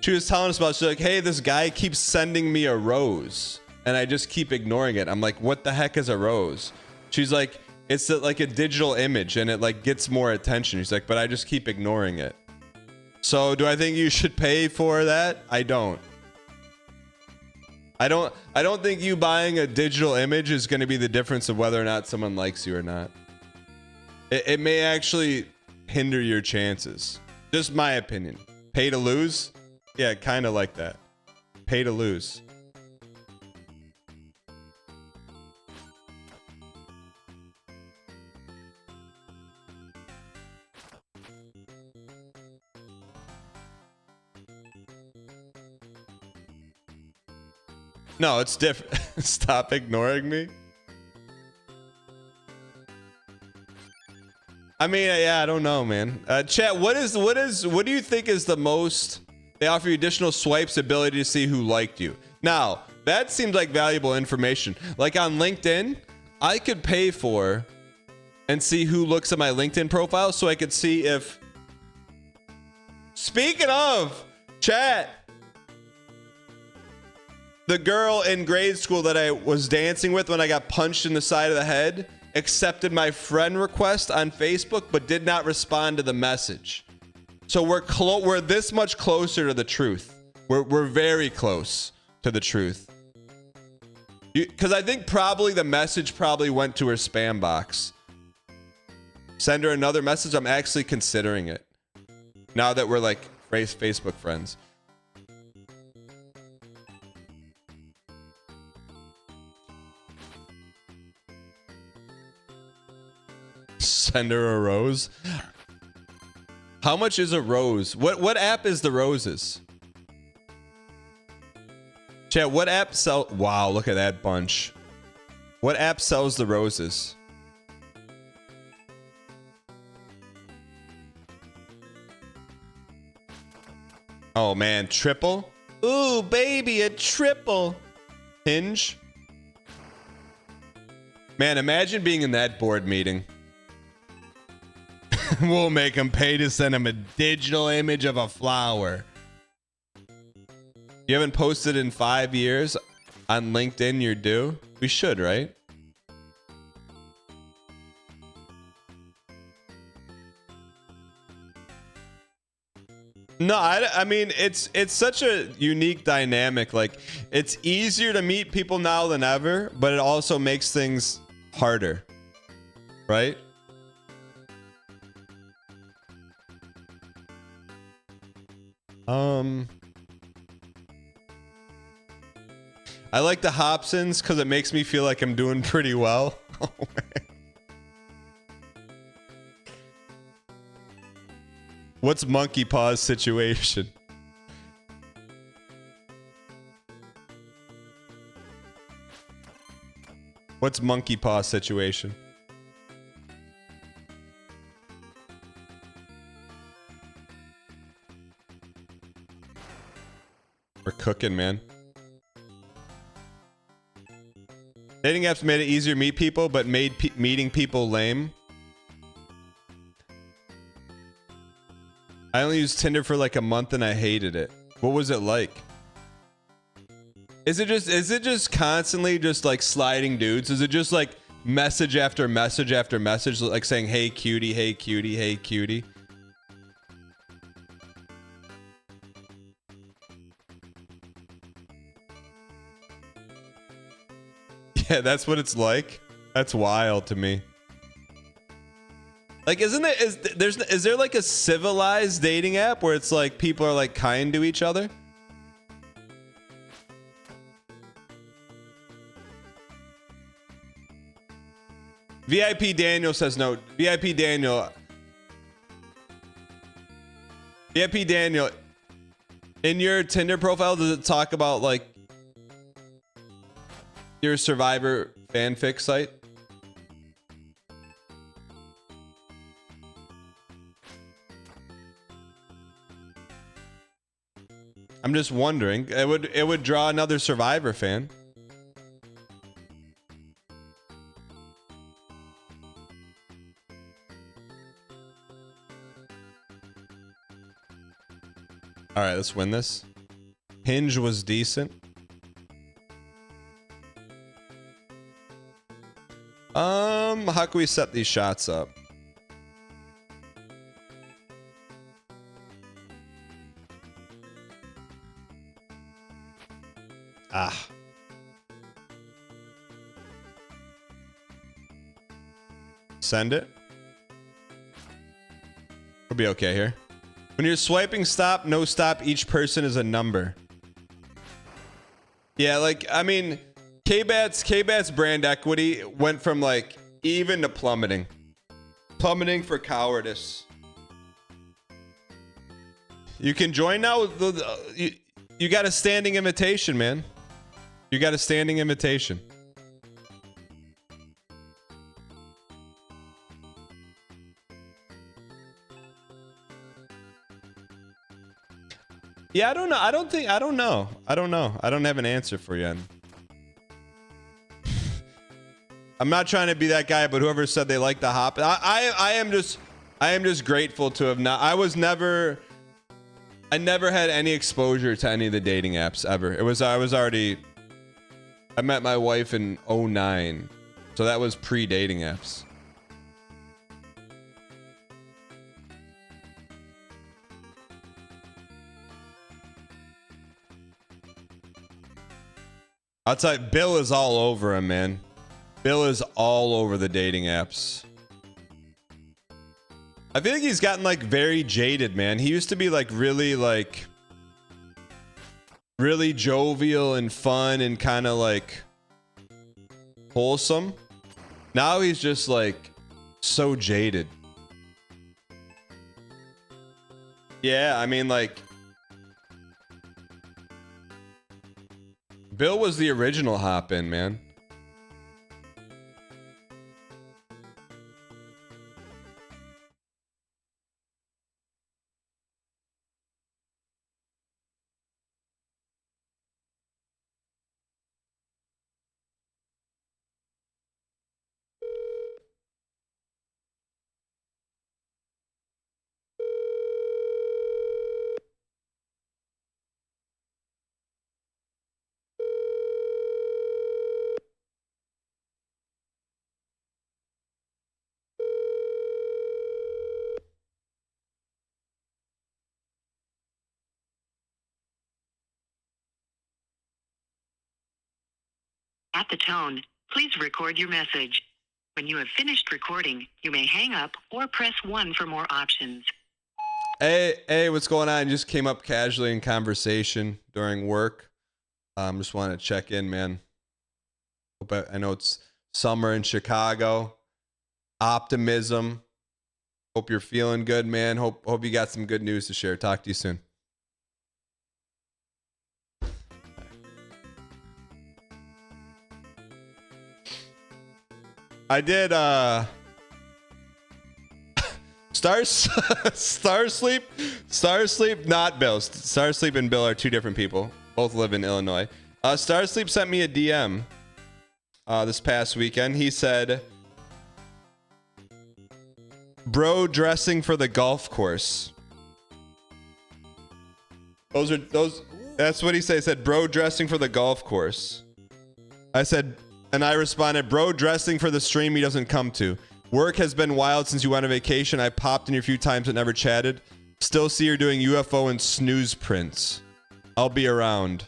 [SPEAKER 2] She was telling us about, she's like, hey, this guy keeps sending me a rose and I just keep ignoring it. I'm like, what the heck is a rose? She's like, it's like a digital image and it like gets more attention. She's like, but I just keep ignoring it. So do I think you should pay for that? I don't. I don't think you buying a digital image is going to be the difference of whether or not someone likes you or not. It may actually hinder your chances. Just my opinion. Pay to lose? Yeah, kind of like that. Pay to lose. No, it's different. Stop ignoring me. I mean, yeah, I don't know, man. Chat, what do you think is the most? They offer you additional swipes, ability to see who liked you. Now, that seems like valuable information. Like on LinkedIn, I could pay for and see who looks at my LinkedIn profile so I could see if... Speaking of, chat, the girl in grade school that I was dancing with when I got punched in the side of the head accepted my friend request on Facebook but did not respond to the message. So we're this much closer to the truth. We're very close to the truth. Because I think probably the message probably went to her spam box. Send her another message. I'm actually considering it. Now that we're like Facebook friends. Send her a rose. How much is a rose? What app is the roses? Chat, what app sell? Wow, look at that bunch. What app sells the roses? Oh man, triple? Ooh, baby, a triple. Hinge? Man, imagine being in that board meeting. We'll make him pay to send him a digital image of a flower. You haven't posted in 5 years on LinkedIn, you're due? We should, right? No, I mean, it's such a unique dynamic. Like, it's easier to meet people now than ever, but it also makes things harder, right? I like the Hobsons because it makes me feel like I'm doing pretty well. Oh, man. What's Monkey Paw's situation? What's Monkey Paw's situation? We're cooking, man. Dating apps made it easier to meet people, but made meeting people lame. I only used Tinder for like a month and I hated it. What was it like? Is it just constantly just like sliding dudes? Is it just like message after message after message, like saying, hey cutie, hey cutie, hey cutie? Yeah, that's what it's like. That's wild to me. Like, isn't it? Is there like a civilized dating app where it's like people are like kind to each other? VIP Daniel says no. VIP Daniel. VIP Daniel. In your Tinder profile, does it talk about like your Survivor fanfic site? I'm just wondering. It would draw another Survivor fan. All right, let's win this. Hinge was decent. How can we set these shots up? Ah. Send it. We'll be okay here. When you're swiping stop, no stop, each person is a number. Yeah, like, I mean, Kbat's brand equity went from like even to plummeting. Plummeting for cowardice. You can join now. You got a standing invitation, man. You got a standing invitation. Yeah, I don't know. I don't know. I don't have an answer for you. I'm not trying to be that guy, but whoever said they like the hop, I am just grateful to have not. I never had any exposure to any of the dating apps ever. I met my wife in 2009, so that was pre-dating apps. I'll tell you, Bill is all over him, man. Bill is all over the dating apps. I feel like he's gotten like very jaded, man. He used to be like really jovial and fun and kind of like wholesome. Now he's just like so jaded. Yeah, I mean, like, Bill was the original hop-in, man.
[SPEAKER 9] At the tone, please record your message. When you have finished recording, you may hang up or press 1 for more options.
[SPEAKER 2] Hey, what's going on? Just came up casually in conversation during work. Just wanted to check in, man. I know it's summer in Chicago. Optimism. Hope you're feeling good, man. Hope you got some good news to share. Talk to you soon. I did Starsleep, not Bill. Starsleep and Bill are two different people. Both live in Illinois. Starsleep sent me a DM this past weekend. He said, "Bro dressing for the golf course." That's what he said. He said, "Bro dressing for the golf course." And I responded, "Bro dressing for the stream he doesn't come to. Work has been wild since you went on vacation. I popped in here a few times but never chatted. Still see you're doing UFO and snooze prints. I'll be around."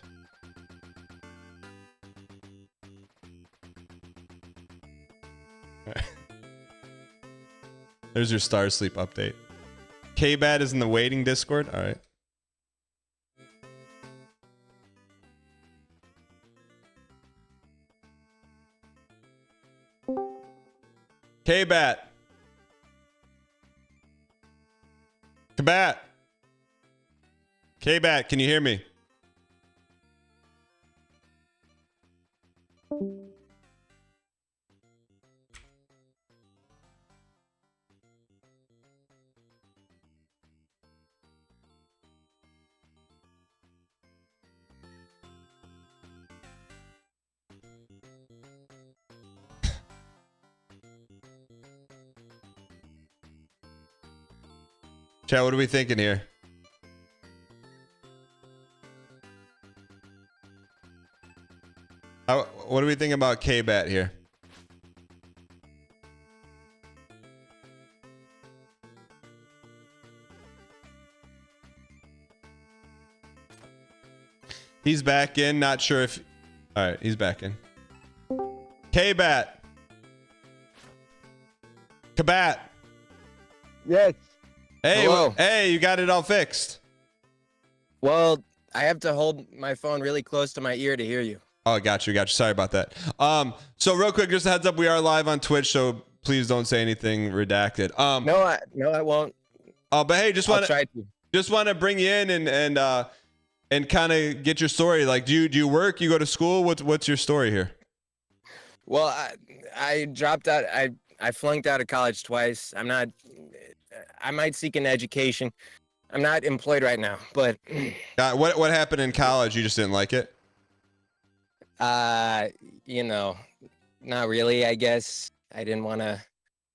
[SPEAKER 2] There's your Starsleep update. Kbat is in the waiting Discord. All right. Kbat. Kbat. Kbat, can you hear me? Chat, what are we thinking here? What do we think about Kbat here? He's back in. Not sure if... All right, he's back in. Kbat. Kbat.
[SPEAKER 6] Yes.
[SPEAKER 2] Hey,
[SPEAKER 6] Hello.
[SPEAKER 2] Hey, you got it all fixed.
[SPEAKER 6] Well, I have to hold my phone really close to my ear to hear you.
[SPEAKER 2] Oh, got you. Sorry about that. So real quick, just a heads up, we are live on Twitch, so please don't say anything redacted.
[SPEAKER 6] No, I won't.
[SPEAKER 2] Oh, but hey, just want
[SPEAKER 6] to
[SPEAKER 2] bring you in and kind of get your story. Like, do you work? You go to school? What's your story here?
[SPEAKER 6] Well, I dropped out. I flunked out of college twice. I might seek an education. I'm not employed right now, but
[SPEAKER 2] what happened in college? You just didn't like it?
[SPEAKER 6] Not really, I guess. I didn't want to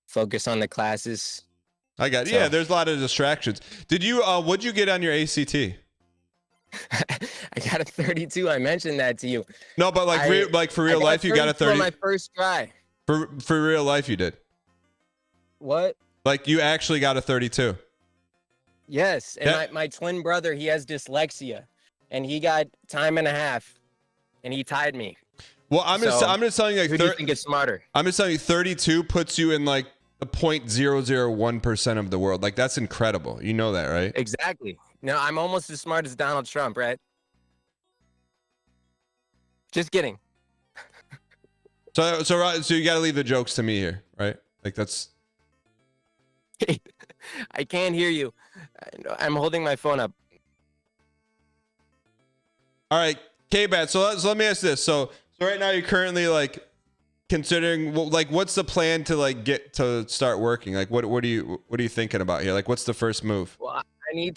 [SPEAKER 6] focus on the classes.
[SPEAKER 2] I got it. Yeah, there's a lot of distractions. Did you what'd you get on your ACT?
[SPEAKER 6] I got a 32. I mentioned that to you.
[SPEAKER 2] No, but for real life, you got a 30
[SPEAKER 6] on my first try.
[SPEAKER 2] For real life, you did.
[SPEAKER 6] What?
[SPEAKER 2] Like, you actually got a 32.
[SPEAKER 6] Yes, and my twin brother, he has dyslexia, and he got time and a half. and he tied me.
[SPEAKER 2] Well, I'm just telling you, like,
[SPEAKER 6] Who do you think is smarter?
[SPEAKER 2] I'm just telling you, 32 puts you in like the 0.001% of the world. Like, that's incredible. You know that, right?
[SPEAKER 6] Exactly. No, I'm almost as smart as Donald Trump, right? Just kidding.
[SPEAKER 2] So you got to leave the jokes to me here, right? Like, that's.
[SPEAKER 6] I can't hear you. I'm holding my phone up.
[SPEAKER 2] All right, Kbat. So let me ask this. So right now you're currently like considering, like, what's the plan to like get to start working? Like, what are you thinking about here? Like, what's the first move?
[SPEAKER 6] Well, I need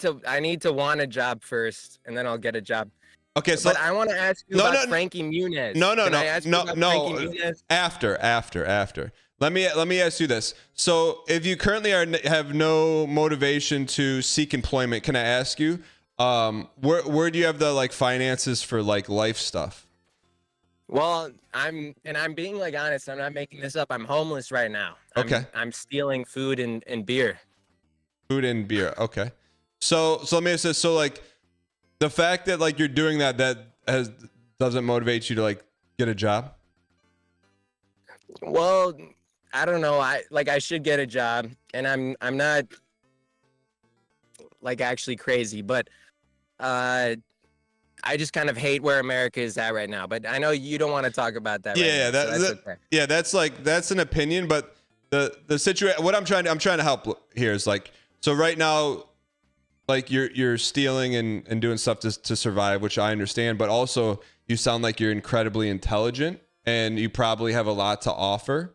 [SPEAKER 6] to want a job first, and then I'll get a job.
[SPEAKER 2] Okay, so
[SPEAKER 6] but I want to ask you about Frankie Muniz.
[SPEAKER 2] No.
[SPEAKER 6] Muniz?
[SPEAKER 2] After. Let me ask you this. So if you currently have no motivation to seek employment, can I ask you, where do you have the like finances for like life stuff?
[SPEAKER 6] Well, I'm being like honest. I'm not making this up. I'm homeless right now.
[SPEAKER 2] Okay.
[SPEAKER 6] I'm stealing food and beer.
[SPEAKER 2] Food and beer. Okay. So let me ask this. So like the fact that like you're doing that doesn't motivate you to like get a job?
[SPEAKER 6] Well, I don't know. I should get a job, and I'm not like actually crazy, but I just kind of hate where America is at right now. But I know you don't want to talk about that.
[SPEAKER 2] Yeah,
[SPEAKER 6] okay.
[SPEAKER 2] That's an opinion, but the situation. What I'm trying to help here is like, so right now, like you're stealing and doing stuff to survive, which I understand, but also you sound like you're incredibly intelligent and you probably have a lot to offer.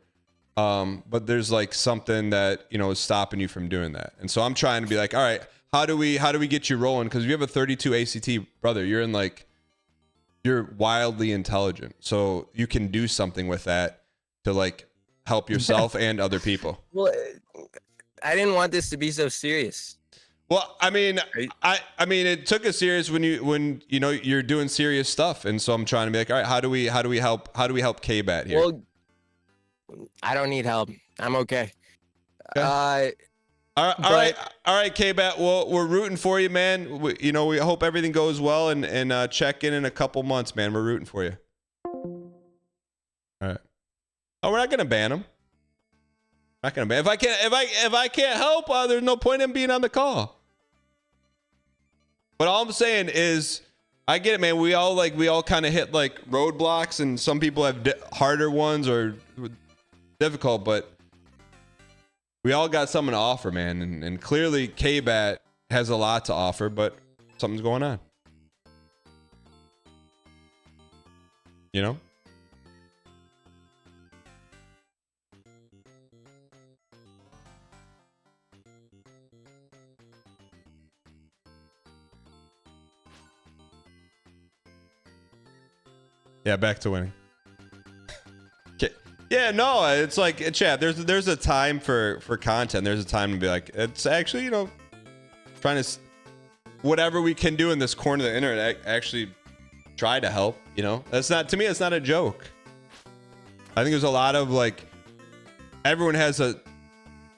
[SPEAKER 2] But there's like something that, you know, is stopping you from doing that. And so I'm trying to be like, all right, how do we get you rolling? Because if you have a 32 ACT, brother, you're wildly intelligent. So you can do something with that to like help yourself and other people.
[SPEAKER 6] Well, I didn't want this to be so serious.
[SPEAKER 2] Well, I mean, I mean, it took us serious when you know you're doing serious stuff, and so I'm trying to be like, all right, how do we help Kbat here?
[SPEAKER 6] Well, I don't need help. I'm okay.
[SPEAKER 2] All right, Kbat. Well, we're rooting for you, man. We hope everything goes well, and check in a couple months, man. We're rooting for you. All right. Oh, we're not gonna ban him. Not gonna ban. If I can't help, there's no point in being on the call. But all I'm saying is, I get it, man. We all kind of hit like roadblocks, and some people have harder ones or difficult, but we all got something to offer, man. And clearly, Kbat has a lot to offer, but something's going on. You know? Yeah, back to winning. Yeah, no, it's like, chat. There's a time for content. There's a time to be like, it's actually, trying to whatever we can do in this corner of the internet, actually try to help. That's not, to me, it's not a joke. I think there's a lot of like, everyone has a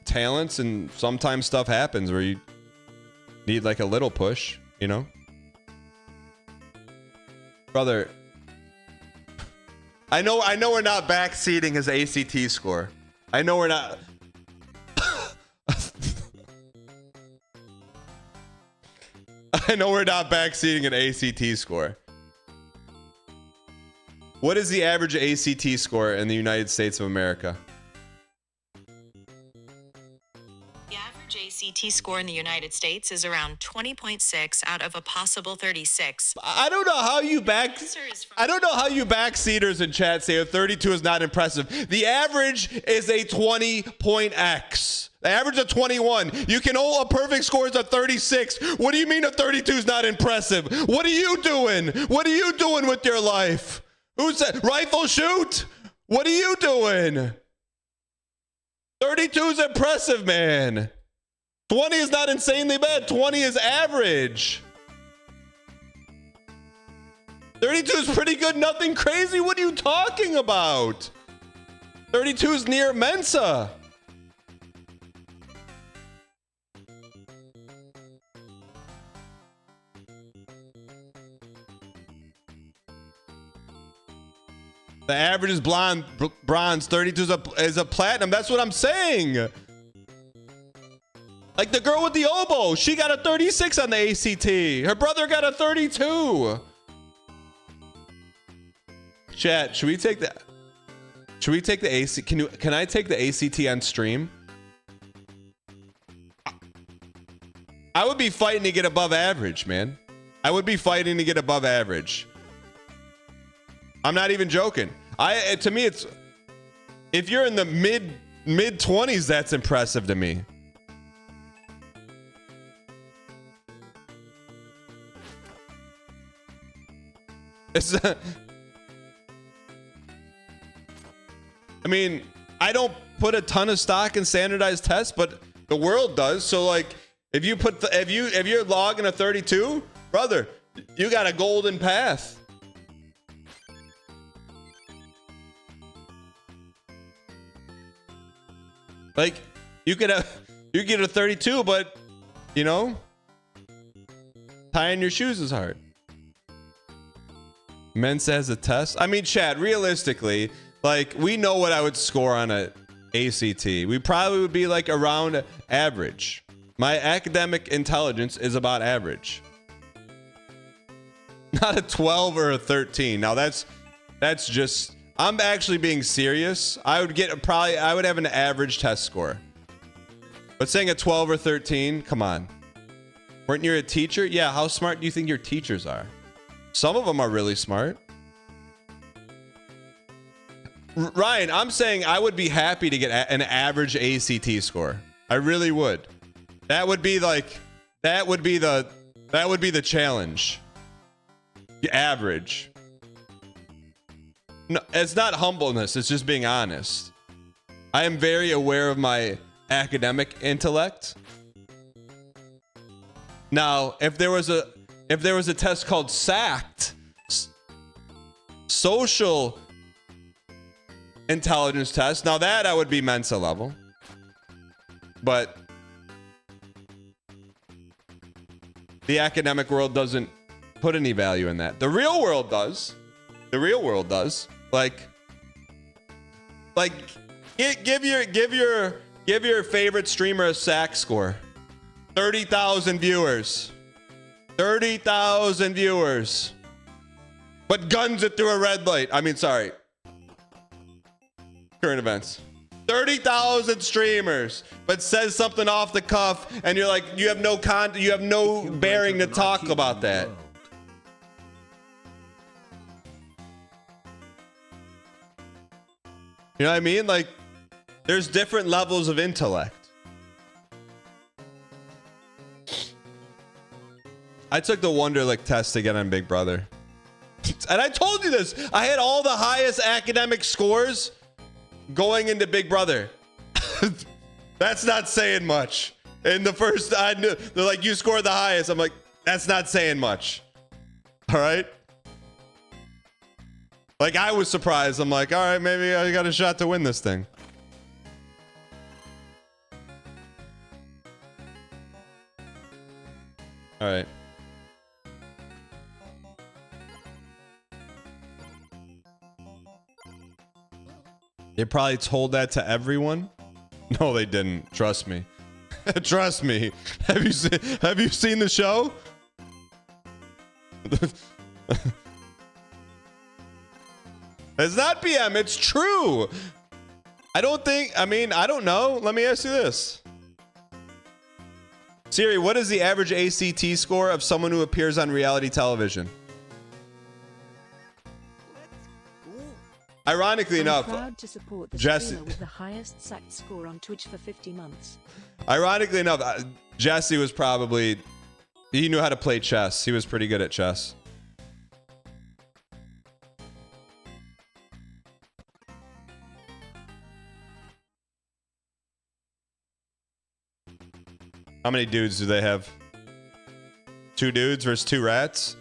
[SPEAKER 2] talents, and sometimes stuff happens where you need like a little push. Brother. I know we're not backseating his ACT score. I know we're not. I know we're not backseating an ACT score. What is the average ACT score in the United States of America?
[SPEAKER 10] The average ACT score in the United States is around 20.6 out of a possible 36.
[SPEAKER 2] I don't know how you backseaters in chat say a 32 is not impressive. The average is a 20.x. The average of 21. You can a perfect score is a 36. What do you mean a 32 is not impressive? What are you doing? What are you doing with your life? Who said rifle shoot? What are you doing? 32 is impressive, man. 20 is not insanely bad. 20 is average. 32 is pretty good. Nothing crazy. What are you talking about? 32 is near Mensa. The average is bronze. 32 is a platinum. That's what I'm saying. Like the girl with the oboe, she got a 36 on the ACT. Her brother got a 32. Chat, should we take the ACT? Can I take the ACT on stream? I would be fighting to get above average, man. I would be fighting to get above average. I'm not even joking. To me, it's if you're in the mid 20s, that's impressive to me. It's I mean, I don't put a ton of stock in standardized tests, but the world does. So like, if you're logging a 32, brother, you got a golden path. Like, you get a 32, but you know, tying your shoes is hard. Mensa has a test. I mean, Chad, realistically, like, we know what I would score on a ACT. We probably would be like around average. My academic intelligence is about average. Not a 12 or a 13. Now that's just, I'm actually being serious. I would have an average test score. But saying a 12 or 13, come on. Weren't you a teacher? Yeah, how smart do you think your teachers are? Some of them are really smart. Ryan, I'm saying I would be happy to get an average ACT score. I really would. That would be the challenge. The average. No, it's not humbleness, it's just being honest. I am very aware of my academic intellect. Now, if there was a test called SACT, social intelligence test, now that I would be Mensa level. But the academic world doesn't put any value in that. The real world does. The real world does. Like give your favorite streamer a SAC score. 30,000 viewers. 30,000 viewers. But guns it through a red light. I mean, sorry. Current events. 30,000 streamers, but says something off the cuff, and you're like, you have no bearing to talk about that. You know what I mean? Like, there's different levels of intellect. I took the Wonderlic test to get on Big Brother. And I told you this. I had all the highest academic scores going into Big Brother. That's not saying much. In the first, I knew, they're like, you scored the highest. I'm like, that's not saying much. All right? Like, I was surprised. I'm like, all right, maybe I got a shot to win this thing. All right. They probably told that to everyone. No, they didn't. Trust me. Trust me. Have you seen the show? It's not PM. It's true. I don't know. Let me ask you this. Siri, what is the average ACT score of someone who appears on reality television? Ironically enough,
[SPEAKER 1] proud to support the
[SPEAKER 2] Jesse
[SPEAKER 1] streamer with the highest SACT score on Twitch for 50 months.
[SPEAKER 2] Ironically enough, Jesse was probably, he knew how to play chess. He was pretty good at chess. How many dudes do they have? 2 dudes versus 2 rats?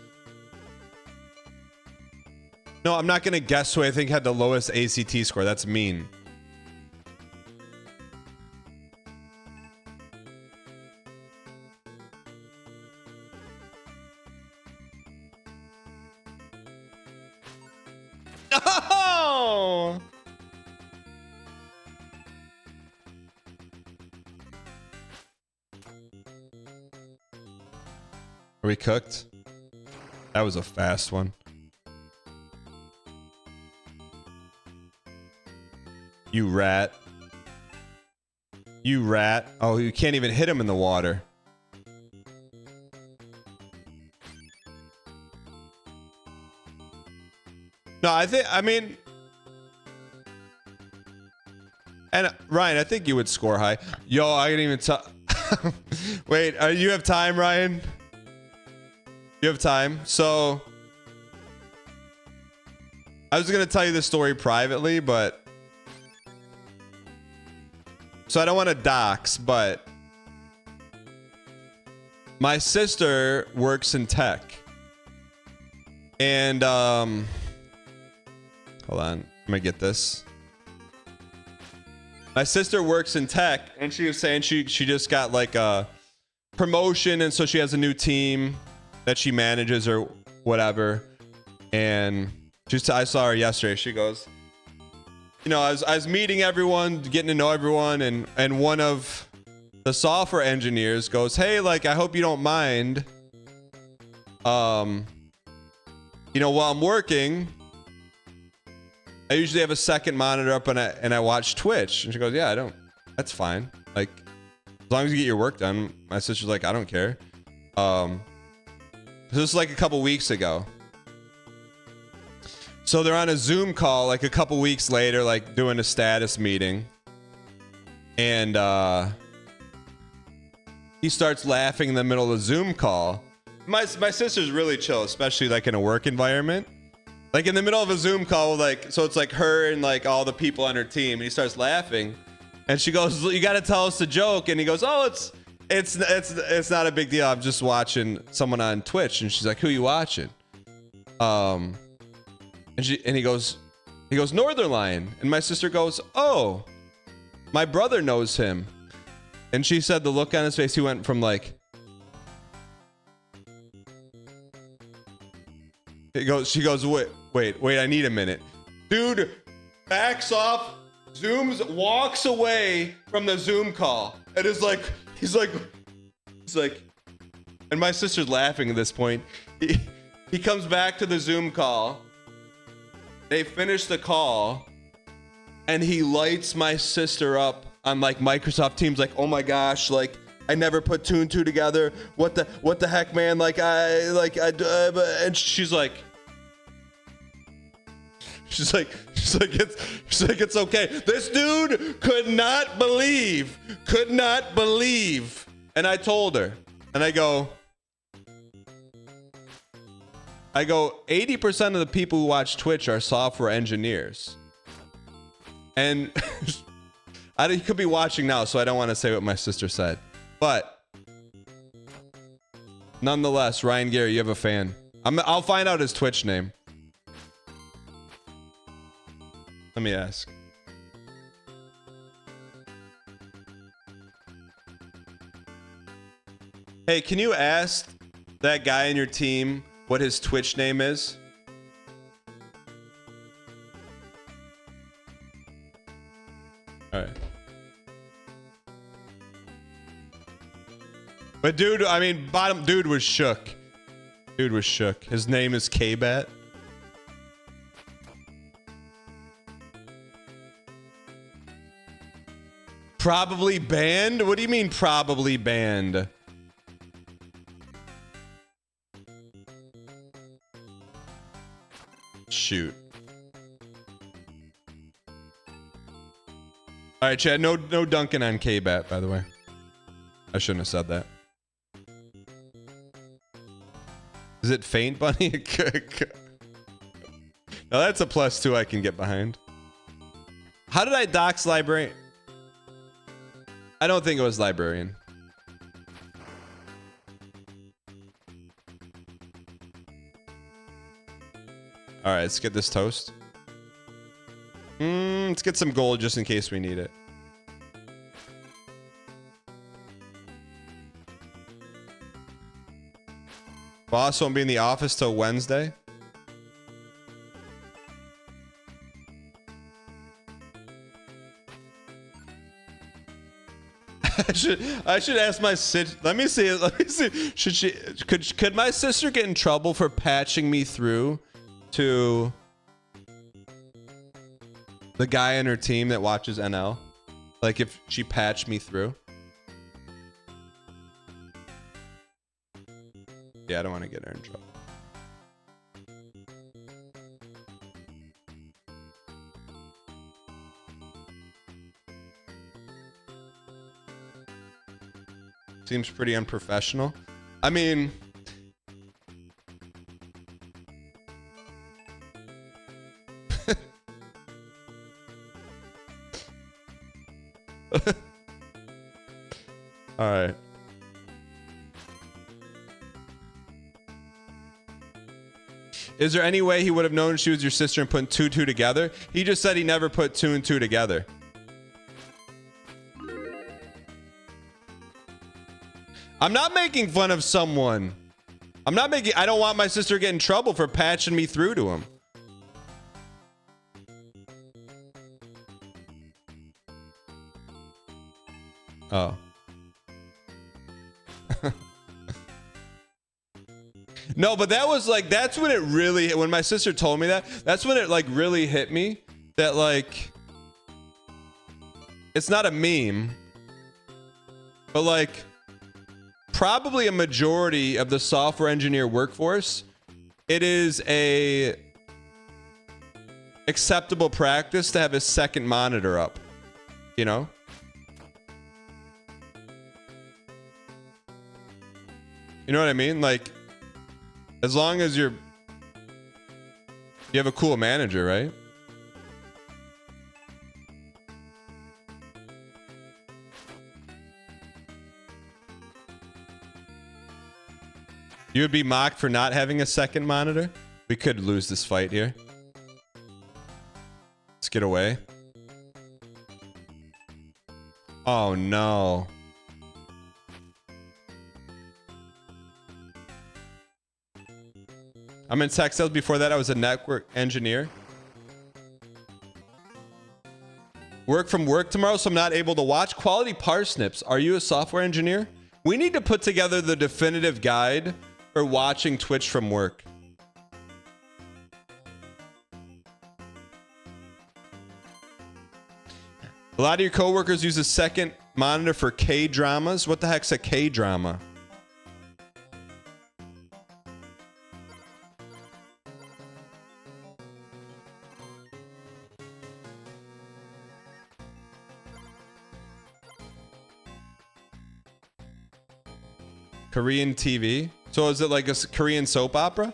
[SPEAKER 2] No, I'm not going to guess who I think had the lowest ACT score. That's mean. Are we cooked? That was a fast one. You rat. You rat. Oh, you can't even hit him in the water. No, I mean, and Ryan, I think you would score high. Yo, I didn't even tell. Wait, you have time, Ryan? You have time? So, I was going to tell you this story privately, but so I don't want to dox, but my sister works in tech. And, hold on. I'm going to get this. My sister works in tech, and she was saying she just got like a promotion, and so she has a new team that she manages or whatever. And I saw her yesterday. She goes, you know, I was meeting everyone, getting to know everyone, and one of the software engineers goes, hey, like, I hope you don't mind. You know, while I'm working, I usually have a second monitor up and I watch Twitch. And she goes, yeah, I don't. That's fine. Like, as long as you get your work done. My sister's like, I don't care. This is like a couple weeks ago. So they're on a Zoom call like a couple weeks later, like doing a status meeting. And he starts laughing in the middle of the Zoom call. My sister's really chill, especially like in a work environment. Like in the middle of a Zoom call, like, so it's like her and like all the people on her team, and he starts laughing, and she goes, "You got to tell us a joke." And he goes, "Oh, it's not a big deal. I'm just watching someone on Twitch." And she's like, "Who you watching?" And he goes, "Northern Lion." And my sister goes, "Oh, my brother knows him." And she said the look on his face, he went from like, she goes, wait, I need a minute. Dude backs off, zooms, walks away from the Zoom call. And he's like, and my sister's laughing at this point. He comes back to the Zoom call. They finish the call, and he lights my sister up on like Microsoft Teams, like, oh my gosh, like, I never put two and two together. What the heck, man? Like, and she's like, it's okay. This dude could not believe. And I told her, and I go, 80% of the people who watch Twitch are software engineers. And he could be watching now, so I don't want to say what my sister said. But nonetheless, Ryan Gary, you have a fan. I'll find out his Twitch name. Let me ask. Hey, can you ask that guy in your team what his Twitch name is? All right. But dude, I mean, dude was shook. His name is Kbat. Probably banned? What do you mean probably banned? Shoot. All right, Chad, no dunking on Kbat, by the way. I shouldn't have said that. Is it Faint Bunny? No, that's a +2 I can get behind. How did I dox Librarian? I don't think it was Librarian. All right, let's get this toast. Let's get some gold just in case we need it. Boss won't be in the office till Wednesday. I should ask my sis. Let me see. Could my sister get in trouble for patching me through to the guy on her team that watches NL? Like if she patched me through? Yeah, I don't want to get her in trouble. Seems pretty unprofessional. I mean, all right. Is there any way he would have known she was your sister and put 2 2 together? He just said he never put 2 and 2 together. I'm not making fun of someone. I don't want my sister to get in trouble for patching me through to him. Oh. No, but that was like, that's when it really, when my sister told me that, that's when it like really hit me that like, it's not a meme, but like, probably a majority of the software engineer workforce, it is a acceptable practice to have a second monitor up, you know? You know what I mean? Like, as long as you have a cool manager, right? You would be mocked for not having a second monitor? We could lose this fight here. Let's get away. Oh no. I'm in tech sales. Before that, I was a network engineer. Work from work tomorrow, so I'm not able to watch. Quality parsnips. Are you a software engineer? We need to put together the definitive guide for watching Twitch from work. A lot of your coworkers use a second monitor for K-dramas. What the heck's a K-drama? Korean TV? So is it like a Korean soap opera?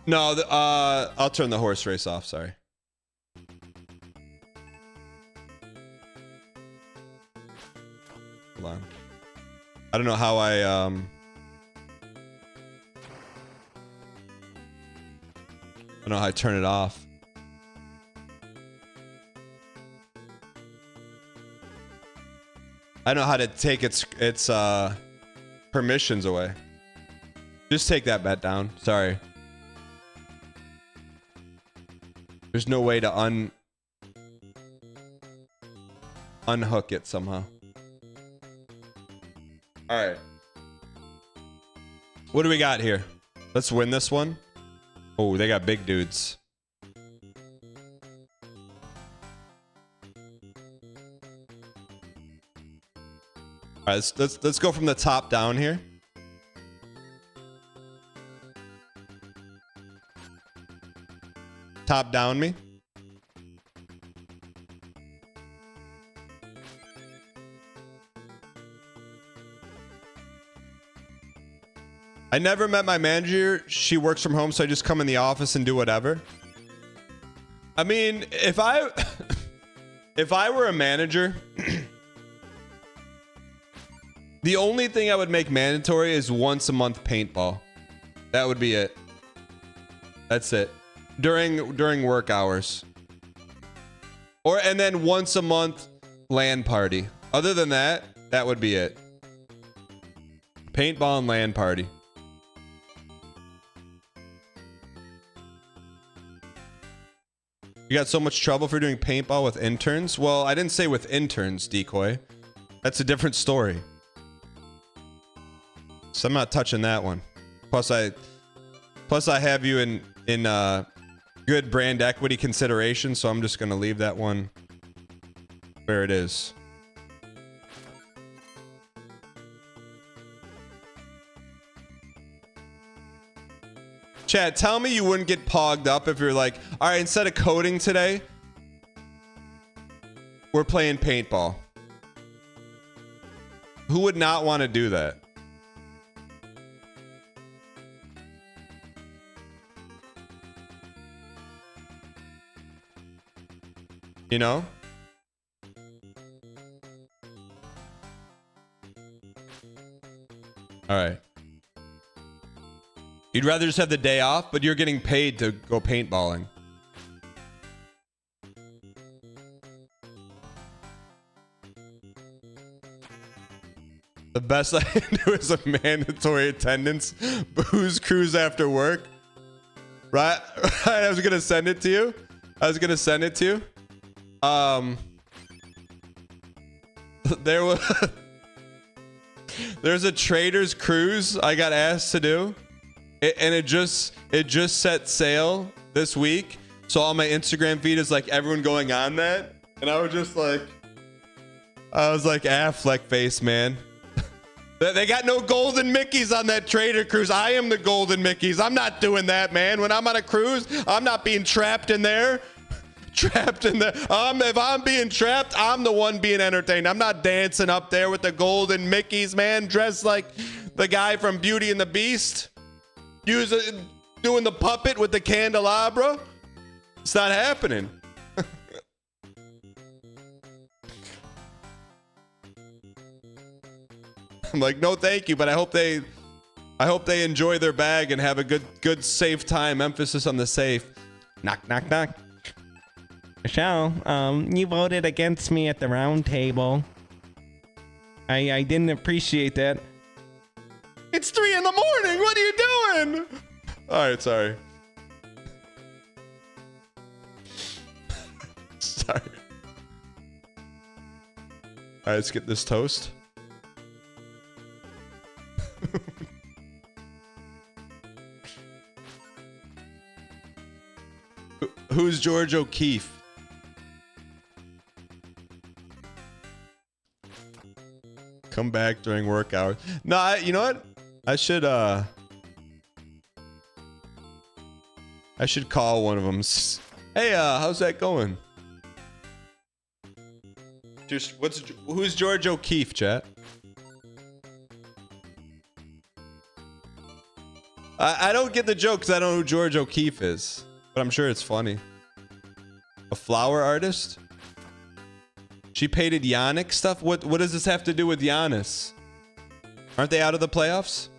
[SPEAKER 2] No, I'll turn the horse race off, sorry. Hold on. I don't know how I don't know how I turn it off. I don't know how to take its permissions away. Just take that bet down. Sorry. There's no way to unhook it somehow. All right. What do we got here? Let's win this one. Oh, they got big dudes. All right, let's go from the top down here. Top down me. I never met my manager. She works from home, so I just come in the office and do whatever. I mean, if I were a manager, the only thing I would make mandatory is once a month paintball. That would be it. That's it. During work hours. And then once a month LAN party. Other than that, that would be it. Paintball and LAN party. You got so much trouble for doing paintball with interns? Well, I didn't say with interns, Decoy. That's a different story. So I'm not touching that one. Plus I have you in good brand equity consideration, so I'm just gonna leave that one where it is. Chad, tell me you wouldn't get pogged up if you're like, all right, instead of coding today, we're playing paintball. Who would not want to do that? You know? All right. You'd rather just have the day off, but you're getting paid to go paintballing. The best I can do is a mandatory attendance booze cruise after work. Right? I was gonna send it to you. There's a trader's cruise I got asked to do. And it just set sail this week. So all my Instagram feed is like everyone going on that. And I was like, Affleck face, man. They got no golden Mickeys on that trader cruise. I am the golden Mickeys. I'm not doing that, man. When I'm on a cruise, I'm not being trapped in there. If I'm being trapped, I'm the one being entertained. I'm not dancing up there with the golden Mickeys, man, dressed like the guy from Beauty and the Beast. Doing the puppet with the candelabra. It's not happening. I'm like, no, thank you, but I hope they enjoy their bag and have a good safe time. Emphasis on the safe. Knock, knock, knock.
[SPEAKER 11] Michelle, you voted against me at the round table. I didn't appreciate that.
[SPEAKER 2] It's 3 in the morning. What are you doing? All right, sorry. Sorry. All right, let's get this toast. Who's George O'Keefe? Come back during work hours. No, you know what? I should call one of them. Hey, how's that going? Who's George O'Keefe, chat? I don't get the joke because I don't know who George O'Keefe is, but I'm sure it's funny. A flower artist? She painted Giannis stuff? What does this have to do with Giannis? Aren't they out of the playoffs?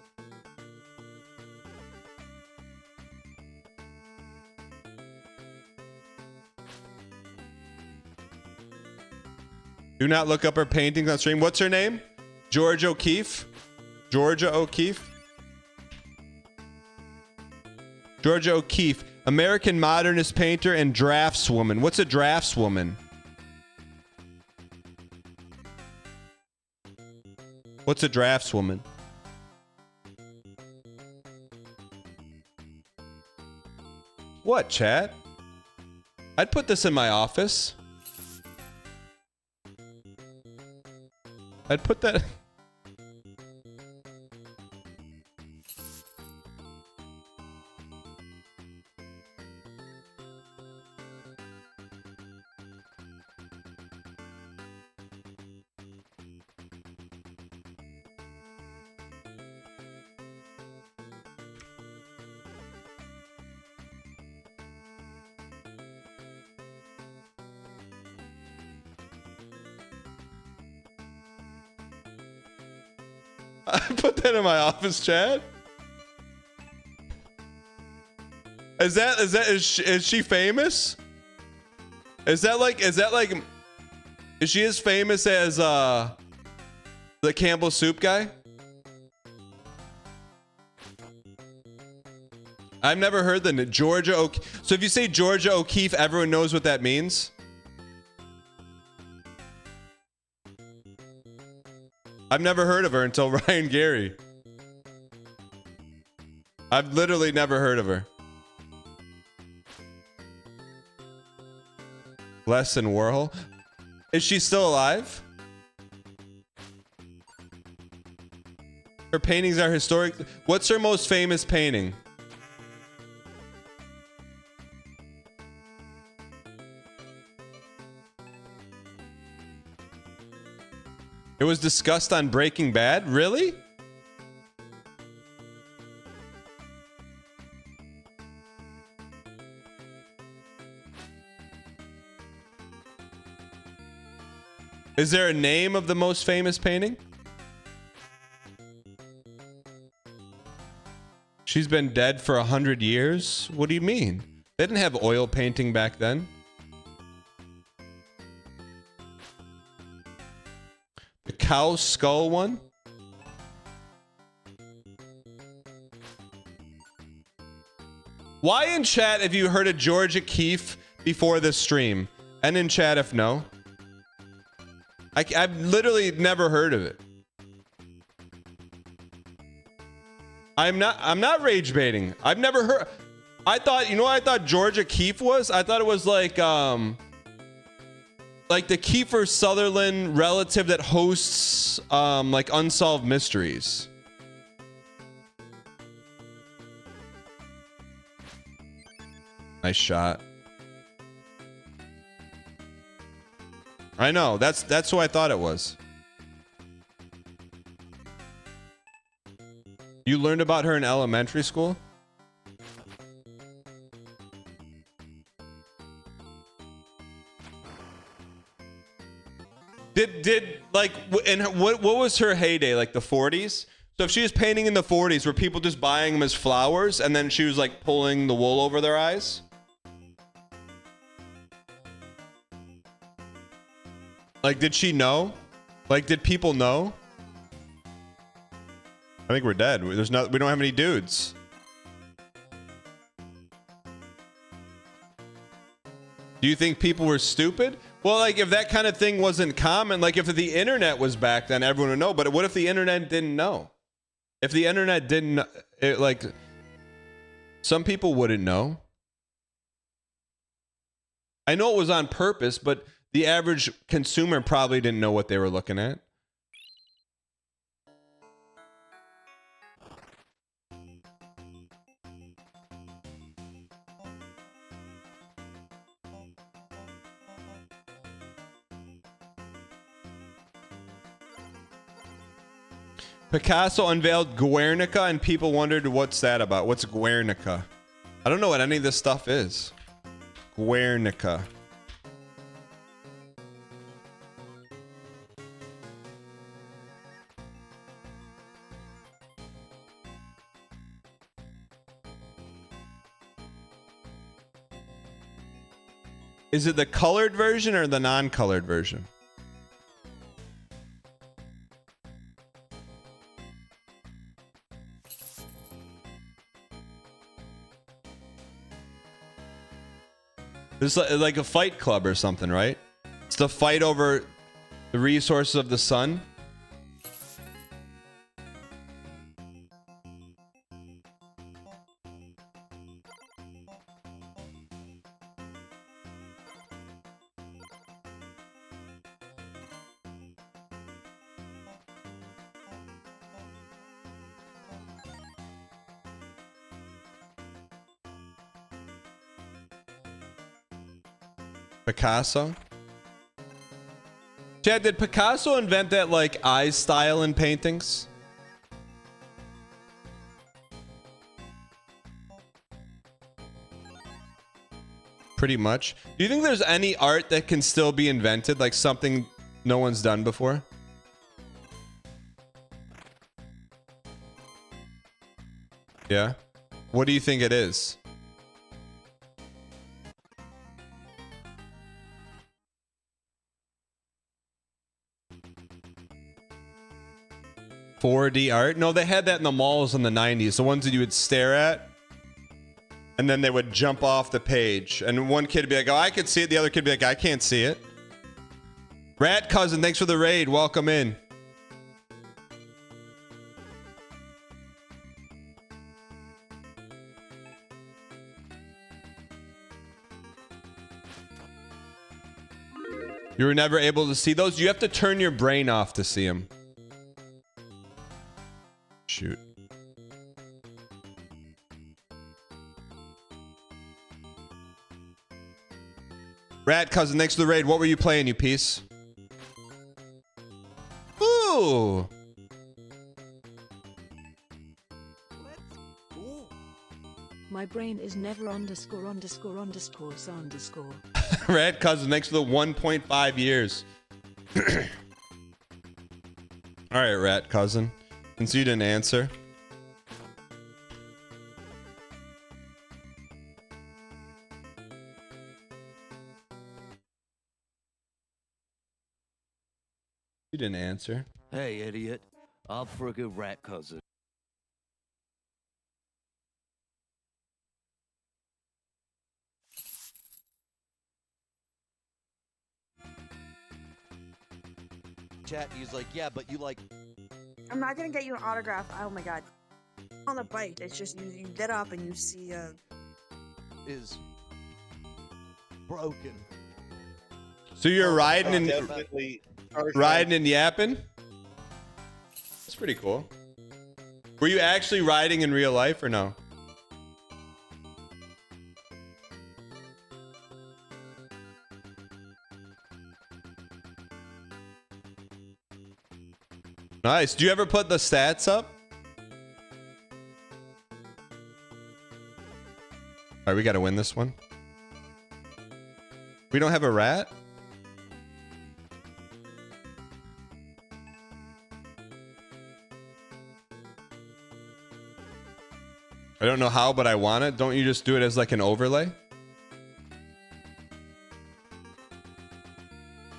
[SPEAKER 2] Do not look up her paintings on stream. What's her name? Georgia O'Keefe? Georgia O'Keefe? Georgia O'Keefe, American modernist painter and draftswoman. What's a draftswoman? What's a draftswoman? What, chat? I'd put this in my office. I'd put that... I put that in my office, chat. Is she famous? Is she as famous as the Campbell soup guy? I've never heard the Georgia O'Keeffe. So if you say Georgia O'Keeffe, everyone knows what that means? I've never heard of her until Ryan Gary. I've literally never heard of her. Lesson Warhol. Is she still alive? Her paintings are historic. What's her most famous painting? It was discussed on Breaking Bad? Really? Is there a name of the most famous painting? She's been dead for 100 years? What do you mean? They didn't have oil painting back then. The cow skull one? Why in chat if you heard of Georgia O'Keeffe before this stream? And in chat if no. I've literally never heard of it. I'm not rage baiting. I've never heard. I thought, you know what I thought Georgia O'Keeffe was? I thought it was like the Kiefer Sutherland relative that hosts like Unsolved Mysteries. Nice shot. I know, that's who I thought it was. You learned about her in elementary school? Did like, and what was her heyday, like the 40s? So if she was painting in the 40s, were people just buying them as flowers and then she was like pulling the wool over their eyes? Like, did she know? Like, did people know? I think we're dead. We don't have any dudes. Do you think people were stupid? Well, like, if that kind of thing wasn't common, like if the internet was back then, everyone would know. But what if the internet didn't know? If the internet didn't, like, some people wouldn't know. I know it was on purpose, but the average consumer probably didn't know what they were looking at. Picasso unveiled Guernica and people wondered what's that about. What's Guernica? I don't know what any of this stuff is. Guernica. Is it the colored version or the non-colored version? This is like a fight club or something, right? It's the fight over the resources of the sun. Picasso? Chad, did Picasso invent that like eyes style in paintings? Pretty much. Do you think there's any art that can still be invented, like something no one's done before? Yeah. What do you think it is? .4D art? No, they had that in the malls in the 90s. The ones that you would stare at. and then they would jump off the page. And one kid would be like, oh, I could see it. The other kid would be like, I can't see it. Rat Cousin, thanks for the raid. Welcome in. You were never able to see those? You have to turn your brain off to see them. Shoot. Rat Cousin, thanks for the raid. What were you playing, you piece? Ooh.
[SPEAKER 1] My brain is never underscore underscore underscore so underscore.
[SPEAKER 2] Rat Cousin, thanks for the 1.5 years. All right, Rat Cousin. Since you didn't answer. You didn't answer.
[SPEAKER 5] Hey, idiot. I'll friggin' Rat Cousin. Chat, he's like, yeah, but you like...
[SPEAKER 12] I'm not gonna get you an autograph. Oh my god. On the bike, it's just you get up and you see
[SPEAKER 5] is broken.
[SPEAKER 2] So you're riding and yapping? That's pretty cool. Were you actually riding in real life or no? Nice. Do you ever put the stats up? All right, we got to win this one. We don't have a rat? I don't know how, but I want it. Don't you just do it as like an overlay?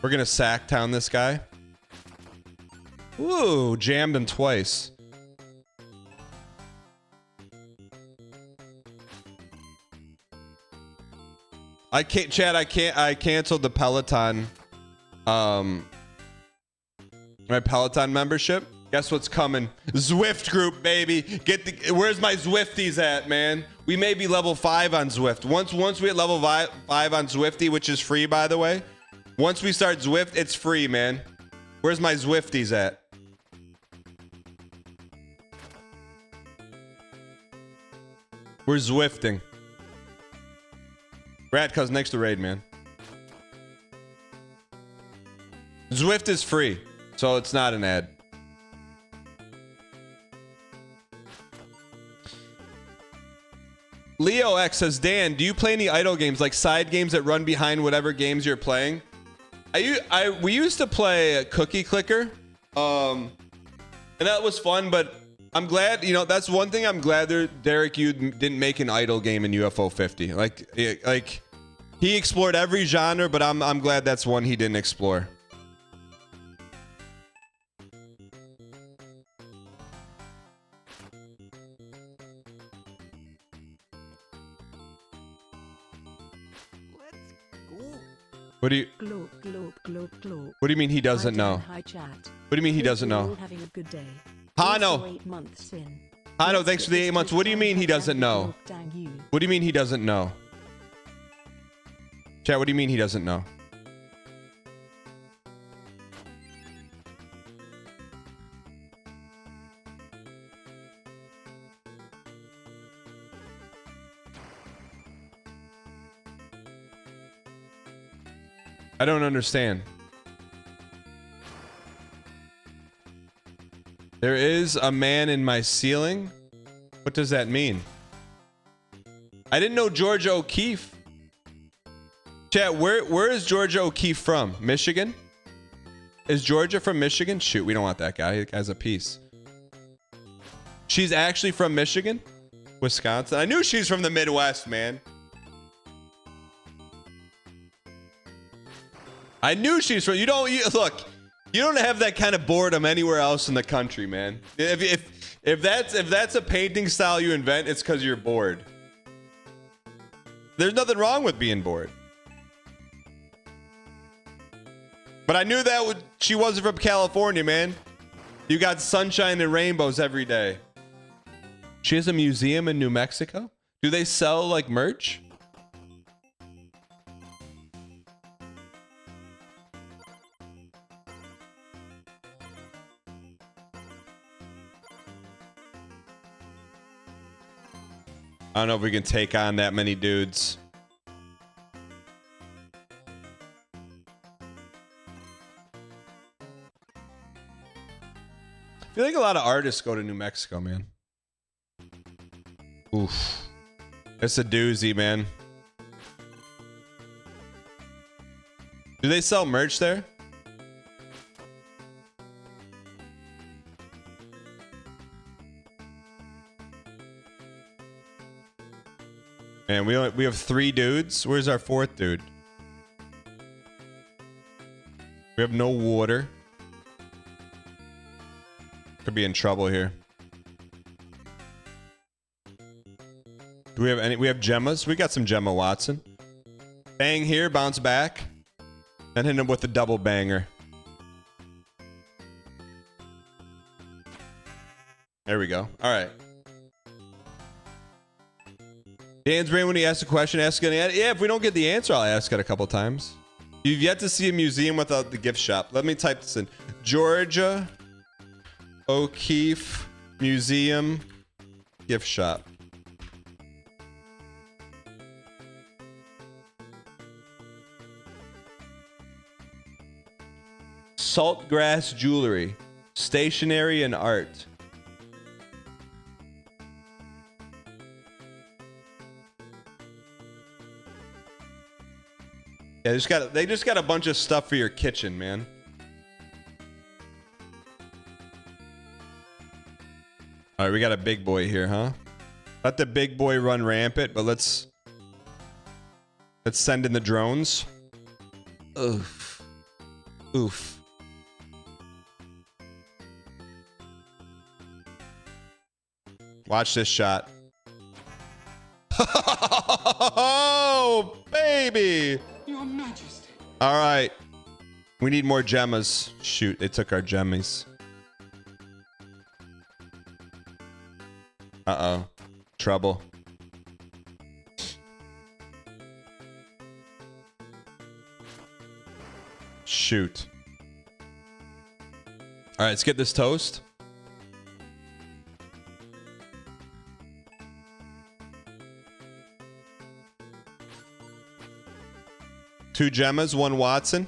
[SPEAKER 2] We're going to sack town this guy. Ooh, jammed him twice. I can't, Chad, I canceled the Peloton, my Peloton membership. Guess what's coming? Zwift group, baby. Where's my Zwifties at, man? We may be level 5 on Zwift. Once we hit level 5 on Zwifty, which is free, by the way. Once we start Zwift, it's free, man. Where's my Zwifties at? We're Zwifting. Rat Cousin, next to raid, man. Zwift is free, so it's not an ad. Leo X says, Dan, do you play any idle games, like side games that run behind whatever games you're playing? We used to play Cookie Clicker, and that was fun, but I'm glad, you know, that's one thing I'm glad Derek, you didn't make an idle game in UFO 50. Like he explored every genre, but I'm glad that's one he didn't explore. What do you? What do you mean he doesn't know?
[SPEAKER 1] Hi, chat.
[SPEAKER 2] What do you mean he doesn't know?
[SPEAKER 1] Having a good day.
[SPEAKER 2] Hano.
[SPEAKER 1] 8 months in.
[SPEAKER 2] Hano, thanks for the 8 months. What do you mean he doesn't know? What do you mean he doesn't know? Chat, what do you mean he doesn't know? I don't understand. There is a man in my ceiling? What does that mean? I didn't know Georgia O'Keeffe. Chat, where is Georgia O'Keeffe from? Michigan? Is Georgia from Michigan? Shoot, we don't want that guy. That guy's a piece. She's actually from Michigan? Wisconsin? I knew she's from the Midwest, man. I knew she's from. Look. You don't have that kind of boredom anywhere else in the country, man. If that's a painting style you invent, it's because you're bored. There's nothing wrong with being bored. But I knew that she wasn't from California, man. You got sunshine and rainbows every day. She has a museum in New Mexico? Do they sell like merch? I don't know if we can take on that many dudes. I feel like a lot of artists go to New Mexico, man. Oof. It's a doozy, man. Do they sell merch there? Man, we have 3 dudes. Where's our 4th dude? We have no water. Could be in trouble here. Do we have any? We have gemmas. We got some Gemma Watson. Bang here, bounce back. Then hit him with a double banger. There we go. All right. Dan's brain, when he asks a question, ask it. Yeah, if we don't get the answer, I'll ask it a couple times. You've yet to see a museum without the gift shop. Let me type this in. Georgia O'Keeffe Museum gift shop. Saltgrass jewelry, stationery and art. Yeah, they just got a bunch of stuff for your kitchen, man. All right, we got a big boy here, huh? Let the big boy run rampant, but let's send in the drones. Oof. Oof. Watch this shot. Oh, baby.
[SPEAKER 13] Your Majesty.
[SPEAKER 2] All right. We need more gemmas. Shoot, they took our gemmies. Uh-oh. Trouble. Shoot. All right, let's get this toast. Two gemmas, one Watson.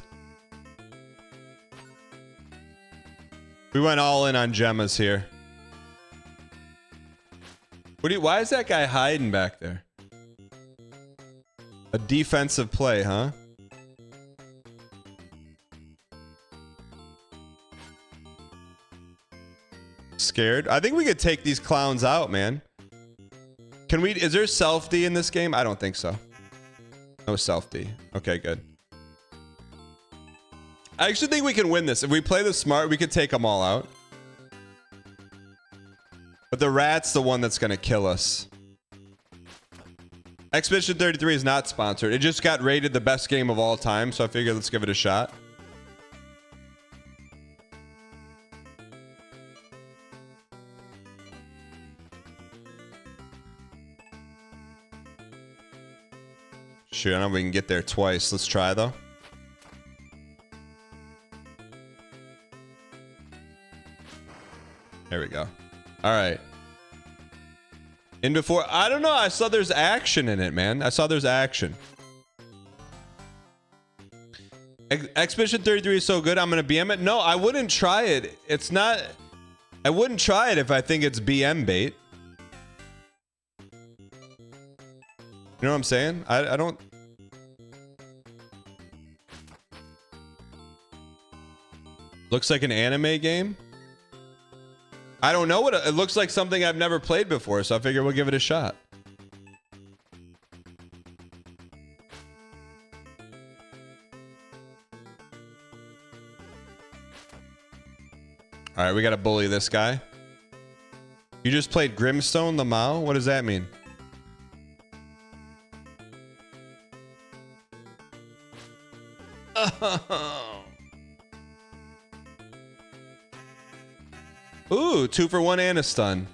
[SPEAKER 2] We went all in on gemmas here. Why is that guy hiding back there? A defensive play, huh? Scared? I think we could take these clowns out, man. Can we? Is there self-D in this game? I don't think so. No self-D. Okay, good. I actually think we can win this. If we play this smart, we could take them all out. But the rat's the one that's going to kill us. Expedition 33 is not sponsored. It just got rated the best game of all time, so I figured let's give it a shot. Shoot, I don't know if we can get there twice. Let's try, though. There we go. All right. In before, I don't know. I saw there's action in it, man. I saw there's action. Expedition 33 is so good. I'm going to BM it. No, I wouldn't try it. It's not. I wouldn't try it if I think it's BM bait. You know what I'm saying? I don't. Looks like an anime game. I don't know what it looks like. Something I've never played before, so I figure we'll give it a shot. All right, we got to bully this guy. You just played Grimstone, the Mao? What does that mean? Ooh, 2 for 1 and a stun.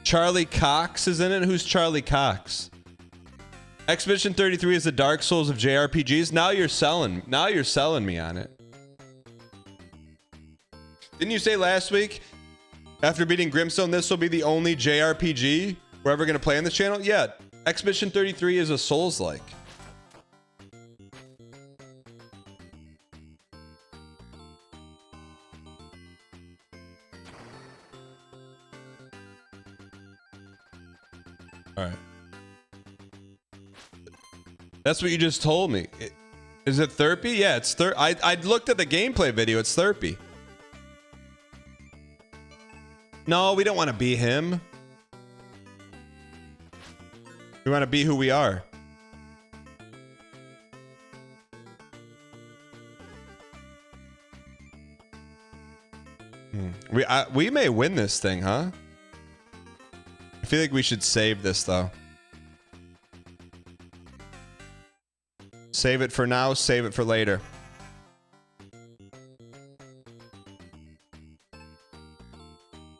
[SPEAKER 2] Charlie Cox is in it. Who's Charlie Cox? Expedition 33 is the Dark Souls of JRPGs. Now you're selling. Now you're selling me on it. Didn't you say last week, after beating Grimstone, this will be the only JRPG we're ever going to play on this channel? Yeah. Expedition 33 is a Souls-like. All right. That's what you just told me. Is it Therpy? Yeah, it's I looked at the gameplay video. It's Therpy. No, we don't want to be him. We want to be who we are. We may win this thing, huh? I feel like we should save this, though. Save it for now, save it for later.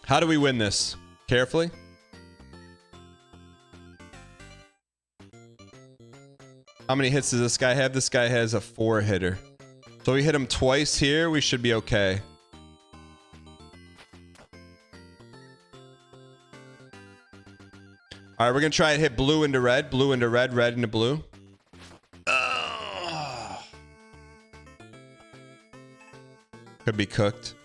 [SPEAKER 2] How do we win this? Carefully? How many hits does this guy have? This guy has a 4-hitter. So we hit him twice here, we should be okay. All right, we're gonna try and hit blue into red, blue into red, red into blue. Could be cooked.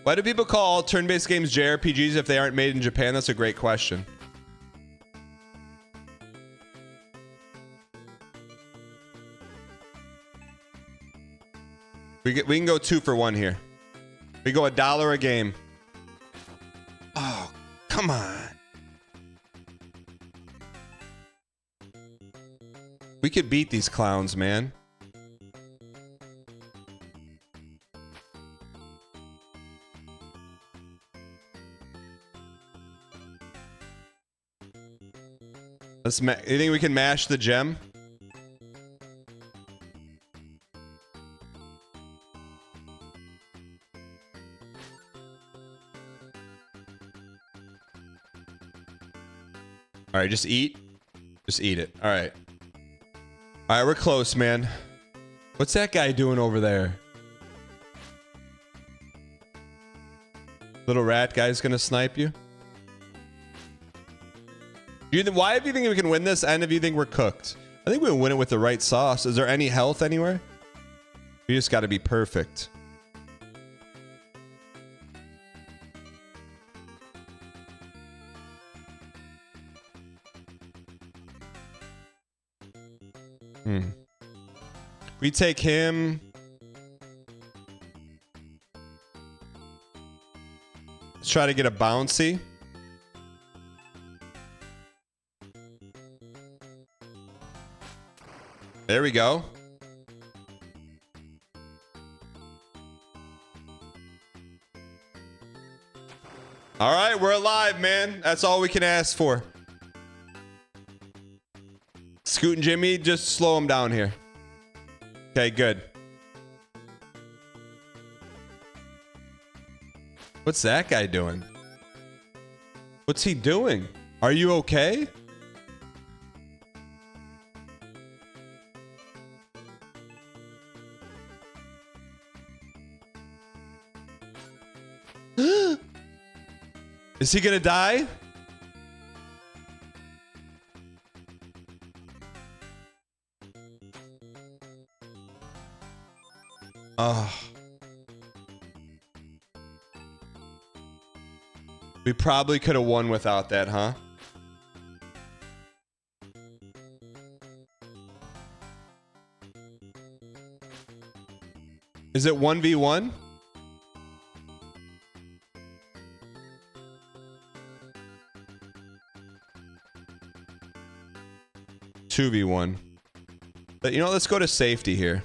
[SPEAKER 2] Why do people call all turn-based games JRPGs if they aren't made in Japan? That's a great question. We can go 2 for 1 here. We go $1 a game. Oh, come on. We could beat these clowns, man. You think we can mash the gem? All right, just eat. Just eat it. All right. All right, we're close, man. What's that guy doing over there? Little rat guy's gonna snipe you? Why do you think we can win this, and if you think we're cooked? I think we'll win it with the right sauce. Is there any health anywhere? You just got to be perfect. We take him. Let's try to get a bouncy. There we go. All right, we're alive, man. That's all we can ask for. Scoot and Jimmy, just slow him down here. Okay, good. What's that guy doing? What's he doing? Are you okay? Is he gonna die? Oh. We probably could have won without that, huh? Is it 1v1? Two v1. But you know, let's go to safety here.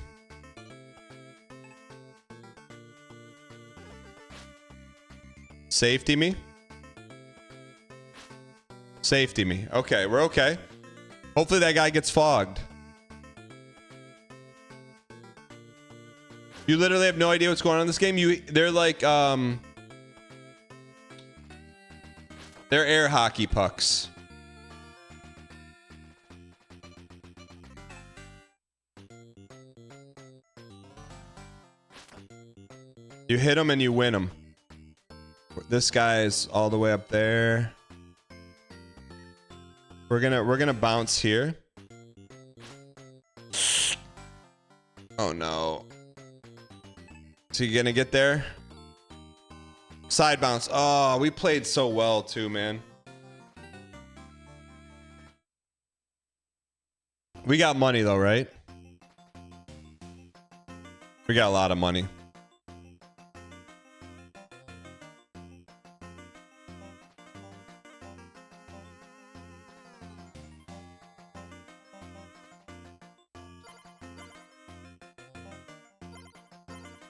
[SPEAKER 2] Safety me. Safety me. Okay, we're okay. Hopefully that guy gets fogged. You literally have no idea what's going on in this game. They're like they're air hockey pucks. You hit them and you win them. This guy's all the way up there. We're gonna bounce here. Oh no. Is he gonna get there? Side bounce. Oh, we played so well too, man. We got money though, right? We got a lot of money.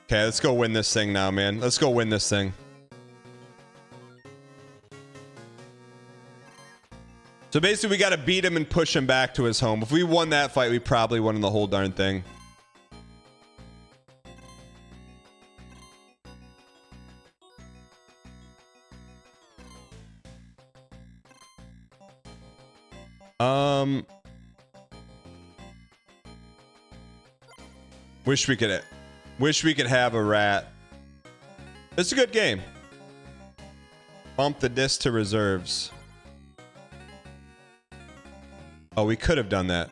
[SPEAKER 2] Okay, let's go win this thing now, man. Let's go win this thing. So basically, we got to beat him and push him back to his home. If we won that fight, we probably won the whole darn thing. Wish we could have a rat. It's a good game. Bump the disc to reserves. Oh, we could have done that.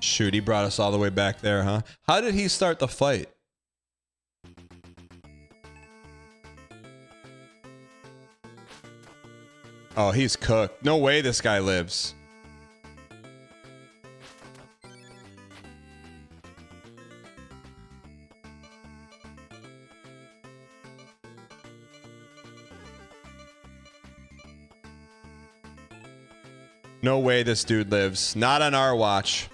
[SPEAKER 2] Shoot, he brought us all the way back there, huh? How did he start the fight? Oh, he's cooked. No way this guy lives. No way this dude lives. Not on our watch.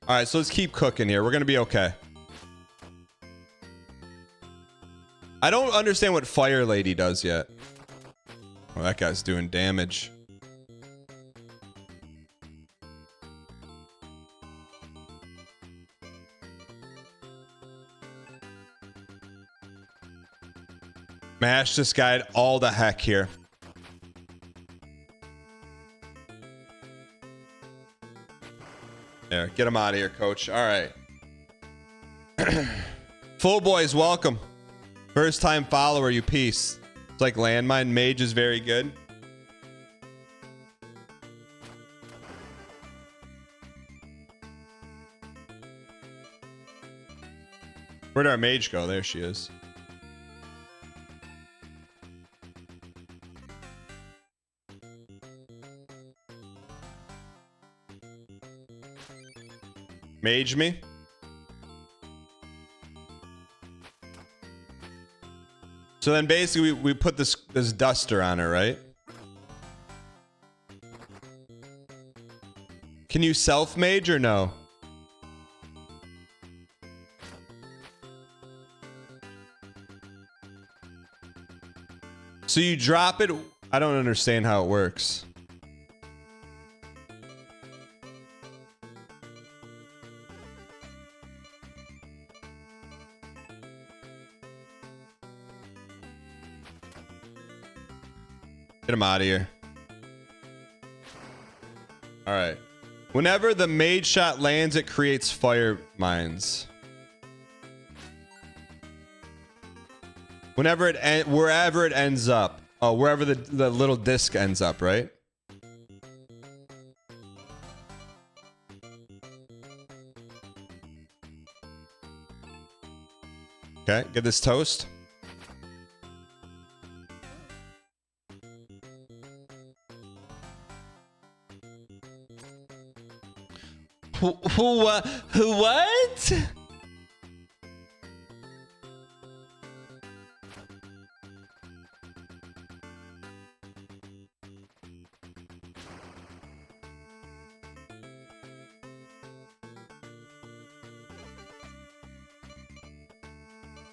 [SPEAKER 2] All right, so let's keep cooking here. We're going to be okay. I don't understand what Fire Lady does yet. Oh, that guy's doing damage. Mash this guy all the heck here. There, get him out of here, coach. All right. Full boys, welcome. First time follower, you piece. It's like landmine. Mage is very good. Where'd our mage go? There she is. Mage me. So then basically we put this duster on her, right? Can you self mage or no? So you drop it. I don't understand how it works. Get him out of here. All right. Whenever the mage shot lands, it creates fire mines. Whenever wherever it ends up. Oh, wherever the little disc ends up, right? Okay, get this toast. What?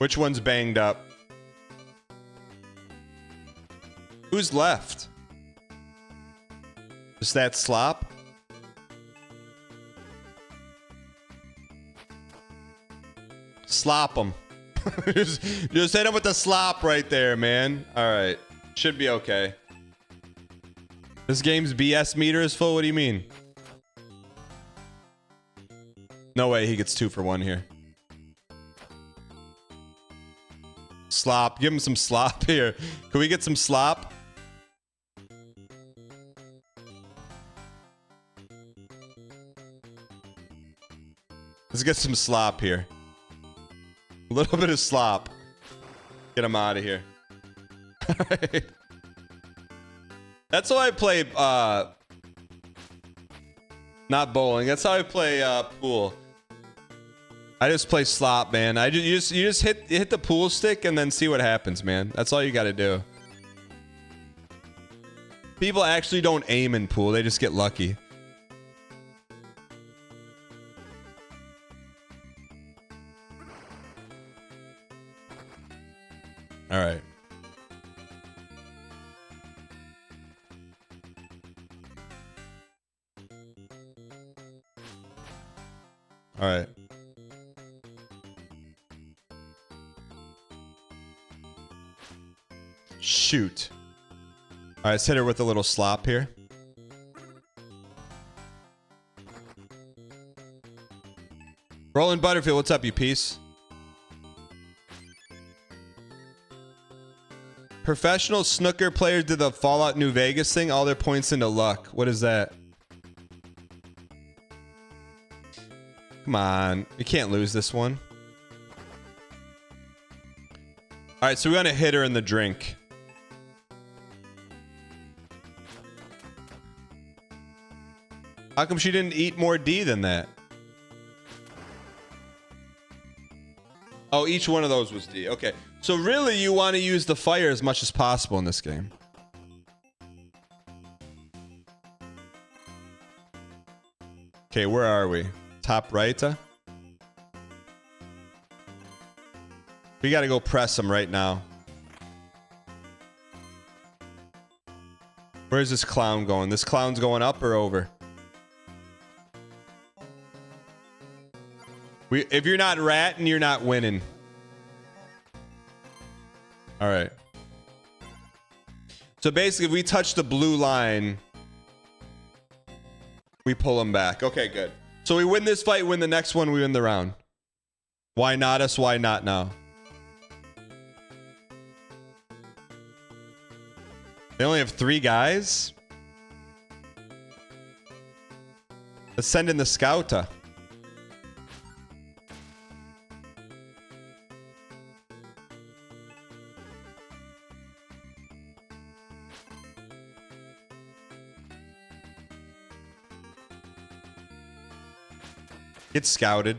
[SPEAKER 2] Which one's banged up? Who's left? Is that slop? Slop him. just hit him with the slop right there, man. All right. Should be okay. This game's BS meter is full. What do you mean? No way he gets 2 for 1 here. Slop. Give him some slop here. Can we get some slop? Let's get some slop here. A little bit of slop. Get him out of here. That's how I play, not bowling. That's how I play pool. I just play slop, man. You just hit the pool stick and then see what happens, man. That's all you got to do. People actually don't aim in pool. They just get lucky. All right. All right. Shoot. All right, let's hit her with a little slop here. Roland Butterfield, what's up, you piece? Professional snooker players did the Fallout New Vegas thing. All their points into luck. What is that? Come on. You can't lose this one. All right, so we're going to hit her in the drink. How come she didn't eat more D than that? Oh, each one of those was D. Okay. So really, you want to use the fire as much as possible in this game. Okay, where are we? Top right? We got to go press him right now. Where's this clown going? This clown's going up or over? If you're not ratting, you're not winning. All right. So basically, if we touch the blue line, we pull them back. Okay, good. So we win this fight, win the next one, we win the round. Why not us? Why not now? They only have 3 guys? Let's send in the scouter. Get scouted.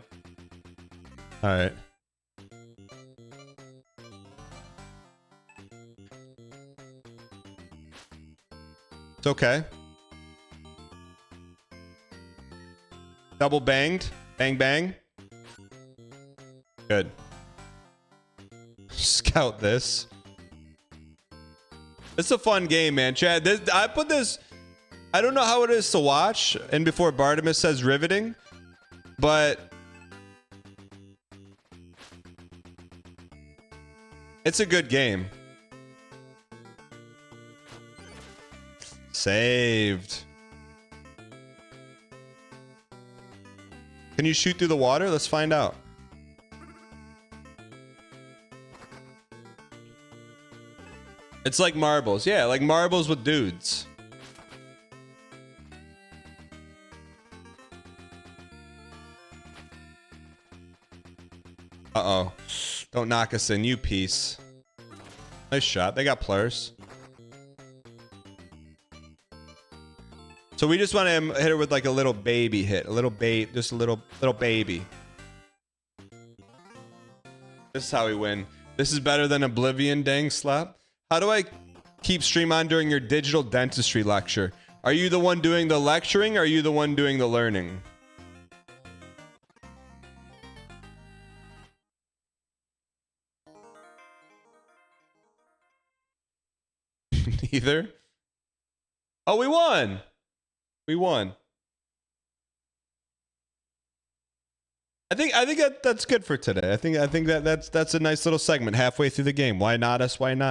[SPEAKER 2] All right. It's okay. Double banged. Bang, bang. Good. Scout this. It's a fun game, man. Chad, I put this... I don't know how it is to watch. And before Bartimus says riveting. But... it's a good game. Saved. Can you shoot through the water? Let's find out. It's like marbles. Yeah, like marbles with dudes. Uh-oh. Don't knock us in, you piece. Nice shot. They got players. So we just want to hit her with like a little baby hit. A little babe. Just a little baby. This is how we win. This is better than Oblivion, dang slap. How do I keep stream on during your digital dentistry lecture? Are you the one doing the lecturing or are you the one doing the learning? Neither. Oh, we won. We won. I think that's good for today. I think that's a nice little segment halfway through the game. Why not us? Why not